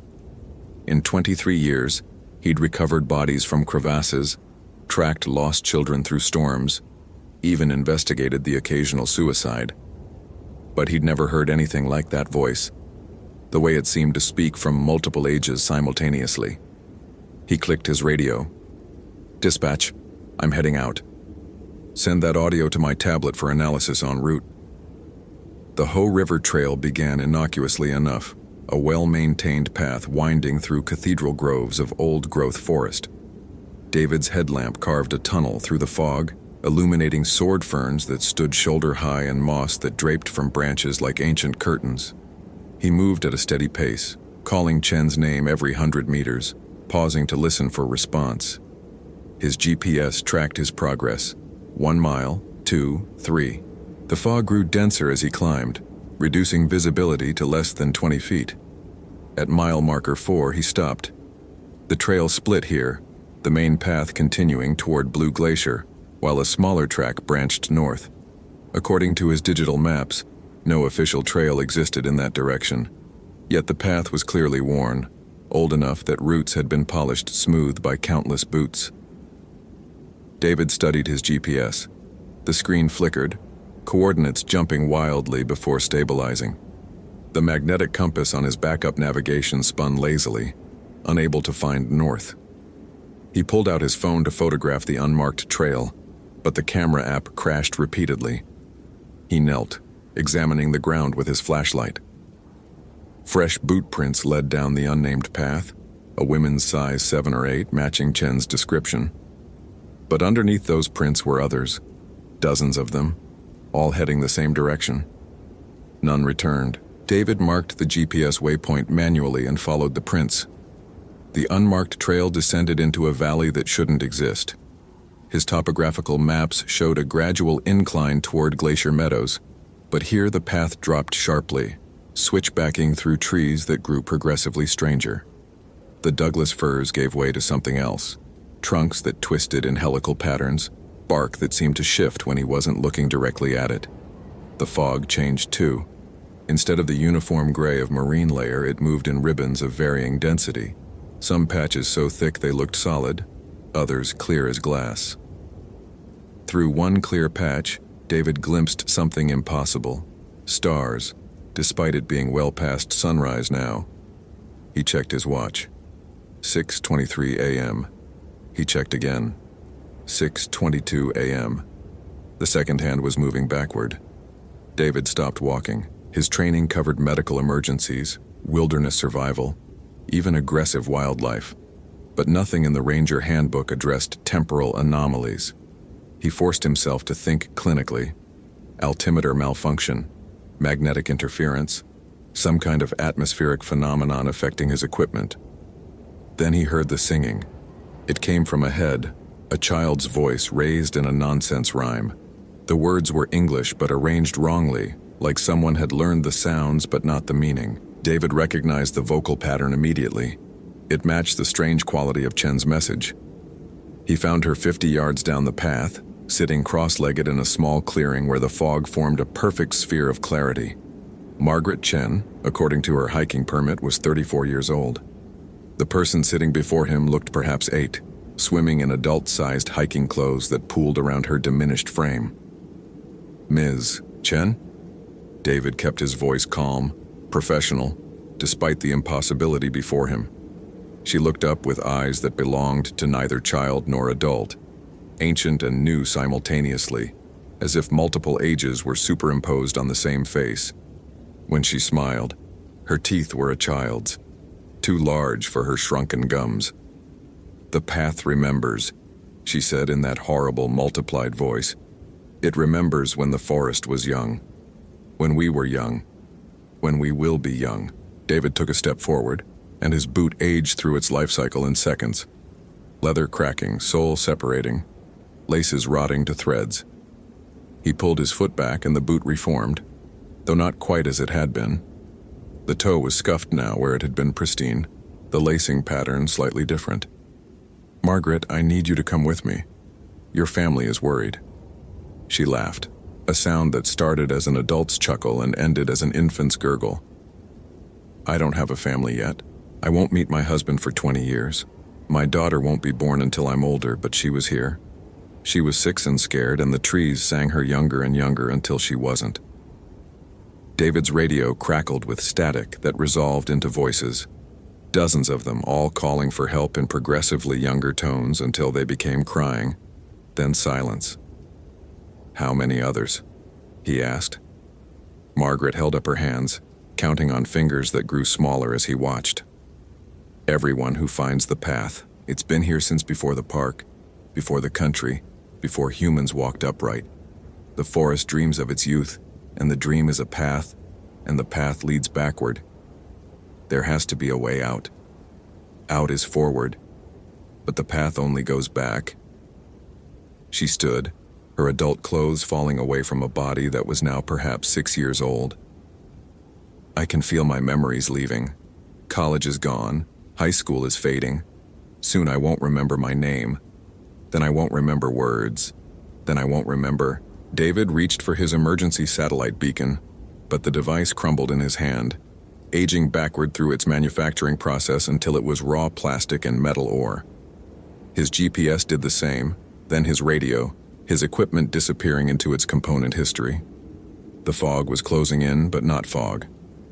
In 23 years, he'd recovered bodies from crevasses, tracked lost children through storms, even investigated the occasional suicide. But he'd never heard anything like that voice, the way it seemed to speak from multiple ages simultaneously. He clicked his radio. Dispatch, I'm heading out. Send that audio to my tablet for analysis en route. The Ho River Trail began innocuously enough, a well-maintained path winding through cathedral groves of old-growth forest. David's headlamp carved a tunnel through the fog, illuminating sword ferns that stood shoulder-high and moss that draped from branches like ancient curtains. He moved at a steady pace, calling Chen's name every 100 meters, pausing to listen for response. His GPS tracked his progress. 1 mile, 2, 3. The fog grew denser as he climbed, reducing visibility to less than 20 feet. At mile marker 4, he stopped. The trail split here, the main path continuing toward Blue Glacier, while a smaller track branched north. According to his digital maps, No official trail existed in that direction, yet the path was clearly worn, old enough that roots had been polished smooth by countless boots. David studied his GPS. The screen flickered, coordinates jumping wildly before stabilizing. The magnetic compass on his backup navigation spun lazily, unable to find north. He pulled out his phone to photograph the unmarked trail, but the camera app crashed repeatedly. He knelt, examining the ground with his flashlight. Fresh boot prints led down the unnamed path, a women's size 7 or 8 matching Chen's description. But underneath those prints were others, dozens of them, all heading the same direction. None returned. David marked the GPS waypoint manually and followed the prints. The unmarked trail descended into a valley that shouldn't exist. His topographical maps showed a gradual incline toward Glacier Meadows, but here the path dropped sharply, switchbacking through trees that grew progressively stranger. The Douglas firs gave way to something else, trunks that twisted in helical patterns, bark that seemed to shift when he wasn't looking directly at it. The fog changed too. Instead of the uniform gray of marine layer, it moved in ribbons of varying density, some patches so thick they looked solid, others clear as glass. Through one clear patch, David glimpsed something impossible: stars, despite it being well past sunrise now. He checked his watch. 6:23 a.m. He checked again. 6:22 a.m. The second hand was moving backward. David stopped walking. His training covered medical emergencies, wilderness survival, even aggressive wildlife. But nothing in the Ranger Handbook addressed temporal anomalies. He forced himself to think clinically. Altimeter malfunction, magnetic interference, some kind of atmospheric phenomenon affecting his equipment. Then he heard the singing. It came from ahead, a child's voice raised in a nonsense rhyme. The words were English but arranged wrongly, like someone had learned the sounds but not the meaning. David recognized the vocal pattern immediately. It matched the strange quality of Chen's message. He found her 50 yards down the path, sitting cross-legged in a small clearing where the fog formed a perfect sphere of clarity. Margaret Chen, according to her hiking permit, was 34 years old. The person sitting before him looked perhaps 8, swimming in adult-sized hiking clothes that pooled around her diminished frame. "Ms. Chen?" David kept his voice calm, professional, despite the impossibility before him. She looked up with eyes that belonged to neither child nor adult, ancient and new simultaneously, as if multiple ages were superimposed on the same face. When she smiled, her teeth were a child's, too large for her shrunken gums. "The path remembers," she said in that horrible multiplied voice. "It remembers when the forest was young, when we were young, when we will be young." David took a step forward, and his boot aged through its life cycle in seconds. Leather cracking, sole separating, laces rotting to threads. He pulled his foot back and the boot reformed, though not quite as it had been. The toe was scuffed now where it had been pristine, the lacing pattern slightly different. "Margaret, I need you to come with me. Your family is worried." She laughed, a sound that started as an adult's chuckle and ended as an infant's gurgle. "I don't have a family yet. I won't meet my husband for 20 years. My daughter won't be born until I'm older, but she was here. She was 6 and scared, and the trees sang her younger and younger until she wasn't." David's radio crackled with static that resolved into voices, dozens of them, all calling for help in progressively younger tones until they became crying, then silence. "How many others?" he asked. Margaret held up her hands, counting on fingers that grew smaller as he watched. "Everyone who finds the path. It's been here since before the park, before the country, before humans walked upright. The forest dreams of its youth, and the dream is a path, and the path leads backward. There has to be a way out. Out is forward, but the path only goes back." She stood, her adult clothes falling away from a body that was now perhaps 6 years old. "I can feel my memories leaving. College is gone, high school is fading. Soon I won't remember my name. Then I won't remember words. Then I won't remember." David reached for his emergency satellite beacon. but the device crumbled in his hand, aging backward through its manufacturing process until it was raw plastic and metal ore. His GPS did the same, then his radio, his equipment disappearing into its component history. The fog was closing in, but not fog.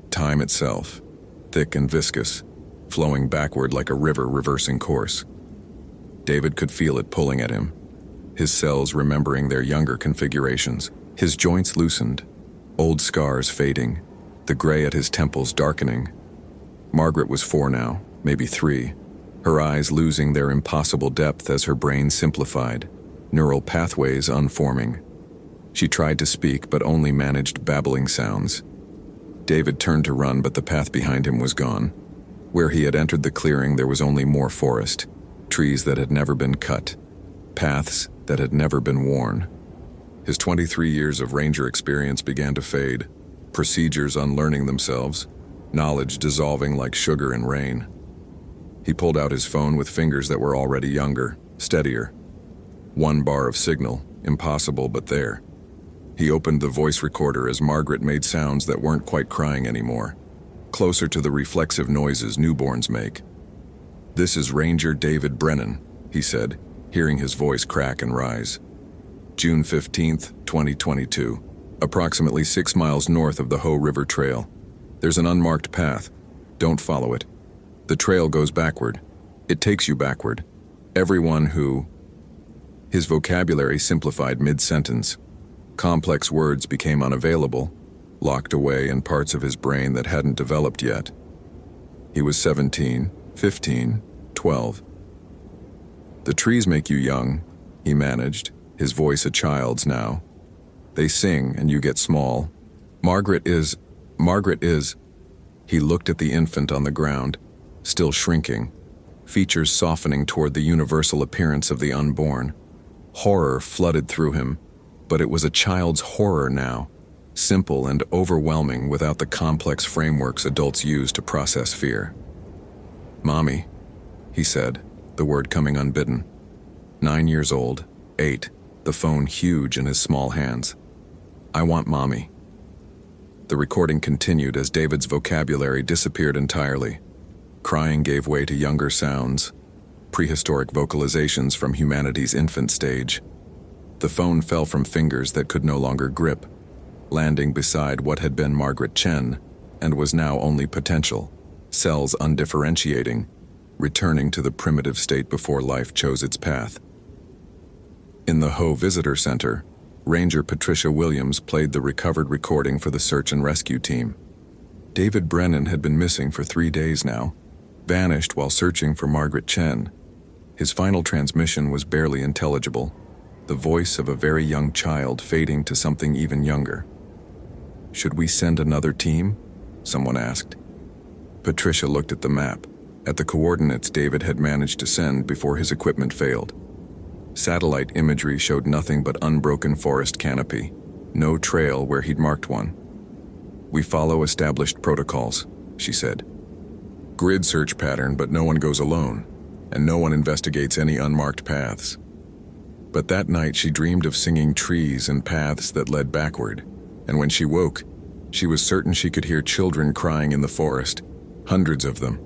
Time itself, thick and viscous, flowing backward like a river reversing course. David could feel it pulling at him, his cells remembering their younger configurations. His joints loosened, old scars fading, the gray at his temples darkening. Margaret was 4 now, maybe 3, her eyes losing their impossible depth as her brain simplified, neural pathways unforming. She tried to speak but only managed babbling sounds. David turned to run, but the path behind him was gone. Where he had entered the clearing, there was only more forest, trees that had never been cut, paths that had never been worn. His 23 years of ranger experience began to fade, procedures unlearning themselves, knowledge dissolving like sugar in rain. He pulled out his phone with fingers that were already younger, steadier. 1 bar of signal, impossible but there. He opened the voice recorder as Margaret made sounds that weren't quite crying anymore, closer to the reflexive noises newborns make. "This is Ranger David Brennan," he said, hearing his voice crack and rise. "June 15th, 2022, approximately 6 miles north of the Hoh River Trail. There's an unmarked path. Don't follow it. The trail goes backward. It takes you backward. Everyone who..." His vocabulary simplified mid-sentence. Complex words became unavailable, locked away in parts of his brain that hadn't developed yet. He was 17, 15, 12. "The trees make you young," he managed, his voice a child's now. "They sing and you get small. Margaret is..." He looked at the infant on the ground, still shrinking, features softening toward the universal appearance of the unborn. Horror flooded through him, but it was a child's horror now, simple and overwhelming without the complex frameworks adults use to process fear. "Mommy," he said, the word coming unbidden. 9 years old, 8, the phone huge in his small hands. "I want Mommy." The recording continued as David's vocabulary disappeared entirely. Crying gave way to younger sounds, prehistoric vocalizations from humanity's infant stage. The phone fell from fingers that could no longer grip, landing beside what had been Margaret Chen and was now only potential, cells undifferentiating, returning to the primitive state before life chose its path. In the Hoh Visitor Center, Ranger Patricia Williams played the recovered recording for the search and rescue team. David Brennan had been missing for 3 days now, vanished while searching for Margaret Chen. His final transmission was barely intelligible, the voice of a very young child fading to something even younger. "Should we send another team?" someone asked. Patricia looked at the map, at the coordinates David had managed to send before his equipment failed. Satellite imagery showed nothing but unbroken forest canopy, no trail where he'd marked one. "We follow established protocols," she said. "Grid search pattern, but no one goes alone, and no one investigates any unmarked paths." But that night she dreamed of singing trees and paths that led backward, and when she woke, she was certain she could hear children crying in the forest, hundreds of them,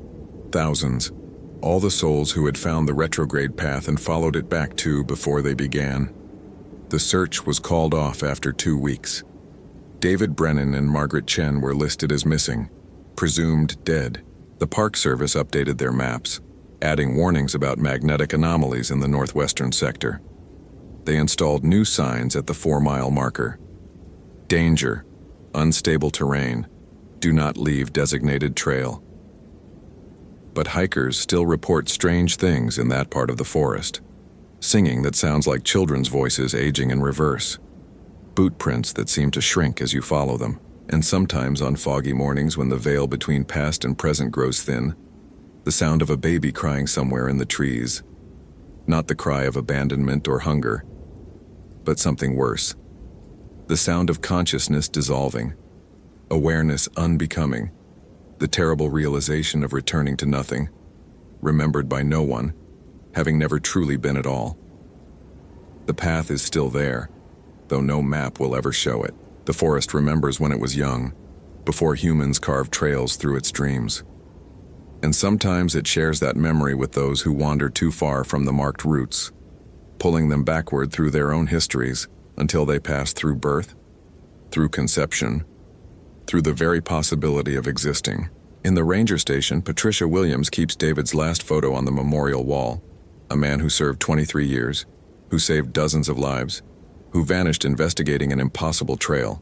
thousands, all the souls who had found the retrograde path and followed it back too before they began. The search was called off after 2 weeks. David Brennan and Margaret Chen were listed as missing, presumed dead. The Park Service updated their maps, adding warnings about magnetic anomalies in the northwestern sector. They installed new signs at the 4-mile marker. "Danger, unstable terrain, do not leave designated trail." But hikers still report strange things in that part of the forest. Singing that sounds like children's voices aging in reverse. Boot prints that seem to shrink as you follow them, and sometimes on foggy mornings when the veil between past and present grows thin, the sound of a baby crying somewhere in the trees. Not the cry of abandonment or hunger, but something worse. The sound of consciousness dissolving, awareness unbecoming, the terrible realization of returning to nothing, remembered by no one, having never truly been at all. The path is still there, though no map will ever show it. The forest remembers when it was young, before humans carved trails through its dreams. And sometimes it shares that memory with those who wander too far from the marked routes, pulling them backward through their own histories until they pass through birth, through conception, through the very possibility of existing. In the ranger station, Patricia Williams keeps David's last photo on the memorial wall, a man who served 23 years, who saved dozens of lives, who vanished investigating an impossible trail.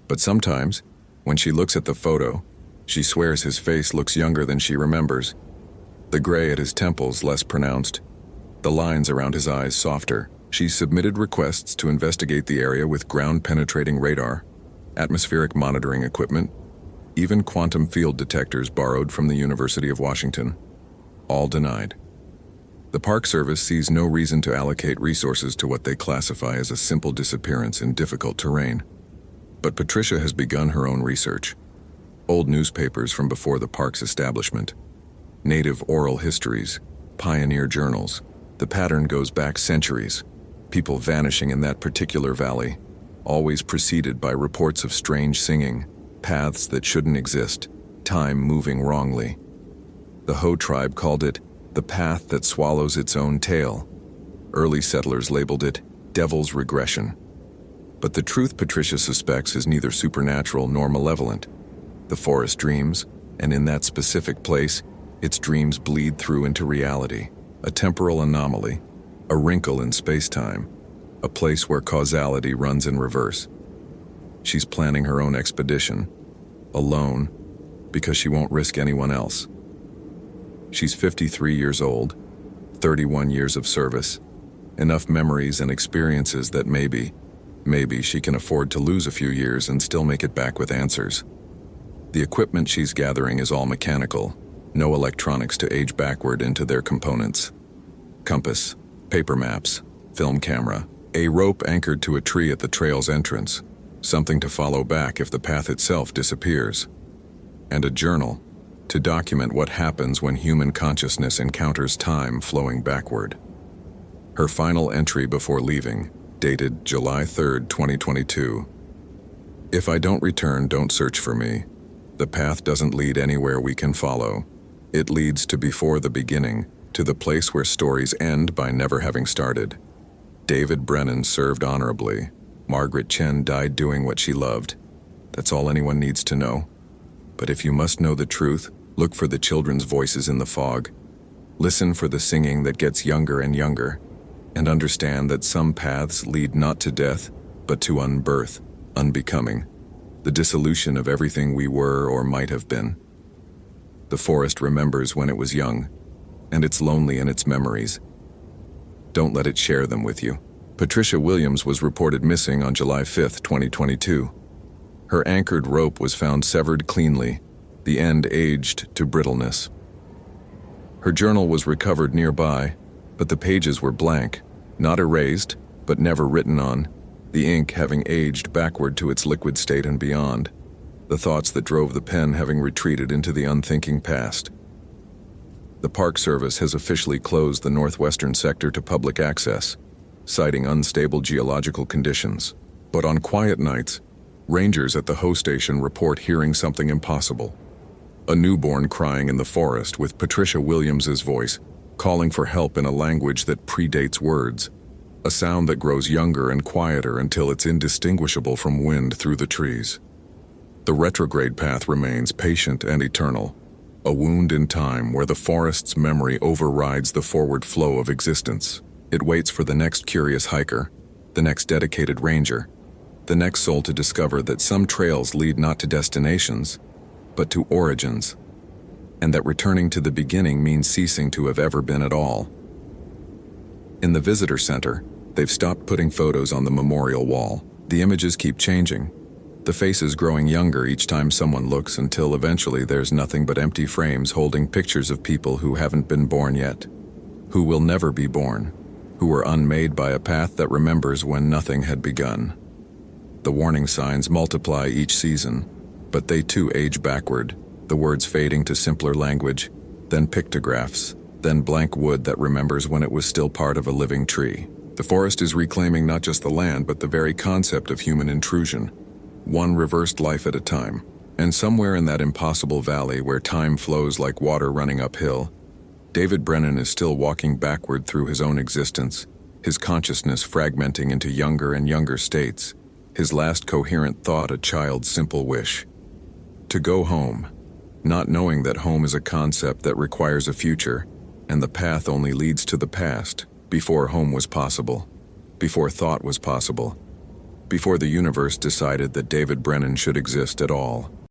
But sometimes, when she looks at the photo, she swears his face looks younger than she remembers. The gray at his temples less pronounced, the lines around his eyes softer. She submitted requests to investigate the area with ground-penetrating radar, atmospheric monitoring equipment, even quantum field detectors borrowed from the University of Washington. All denied. The Park Service sees no reason to allocate resources to what they classify as a simple disappearance in difficult terrain. But Patricia has begun her own research. Old newspapers from before the park's establishment, native oral histories, pioneer journals. The pattern goes back centuries. People vanishing in that particular valley, always preceded by reports of strange singing, paths that shouldn't exist, time moving wrongly. The Ho tribe called it the path that swallows its own tail. Early settlers labeled it devil's regression. But the truth Patricia suspects is neither supernatural nor malevolent. The forest dreams, and in that specific place, its dreams bleed through into reality, a temporal anomaly, a wrinkle in space-time, a place where causality runs in reverse. She's planning her own expedition, alone, because she won't risk anyone else. She's 53 years old, 31 years of service, enough memories and experiences that maybe she can afford to lose a few years and still make it back with answers. The equipment she's gathering is all mechanical, no electronics to age backward into their components. Compass, paper maps, film camera, a rope anchored to a tree at the trail's entrance, something to follow back if the path itself disappears, and a journal to document what happens when human consciousness encounters time flowing backward. Her final entry before leaving, dated July 3, 2022. If I don't return, don't search for me. The path doesn't lead anywhere we can follow. It leads to before the beginning, to the place where stories end by never having started. David Brennan served honorably. Margaret Chen died doing what she loved. That's all anyone needs to know. But if you must know the truth, look for the children's voices in the fog. Listen for the singing that gets younger and younger. And understand that some paths lead not to death, but to unbirth, unbecoming, the dissolution of everything we were or might have been. The forest remembers when it was young, and it's lonely in its memories. Don't let it share them with you. Patricia Williams was reported missing on July 5, 2022. Her anchored rope was found severed cleanly, the end aged to brittleness. Her journal was recovered nearby, but the pages were blank, not erased, but never written on, the ink having aged backward to its liquid state and beyond, the thoughts that drove the pen having retreated into the unthinking past. The Park Service has officially closed the northwestern sector to public access, citing unstable geological conditions. But on quiet nights, rangers at the Ho station report hearing something impossible. A newborn crying in the forest with Patricia Williams's voice, calling for help in a language that predates words, a sound that grows younger and quieter until it's indistinguishable from wind through the trees. The retrograde path remains patient and eternal, a wound in time where the forest's memory overrides the forward flow of existence. It waits for the next curious hiker, the next dedicated ranger, the next soul to discover that some trails lead not to destinations, but to origins, and that returning to the beginning means ceasing to have ever been at all. In the visitor center, they've stopped putting photos on the memorial wall. The images keep changing, the faces growing younger each time someone looks, until eventually there's nothing but empty frames holding pictures of people who haven't been born yet, who will never be born, who were unmade by a path that remembers when nothing had begun. The warning signs multiply each season, but they too age backward, the words fading to simpler language, then pictographs, then blank wood that remembers when it was still part of a living tree. The forest is reclaiming not just the land, but the very concept of human intrusion. one reversed life at a time. And somewhere in that impossible valley where time flows like water running uphill, David Brennan is still walking backward through his own existence, his consciousness fragmenting into younger and younger states, his last coherent thought a child's simple wish. To go home, not knowing that home is a concept that requires a future, and the path only leads to the past, before home was possible, before thought was possible, before the universe decided that David Brennan should exist at all.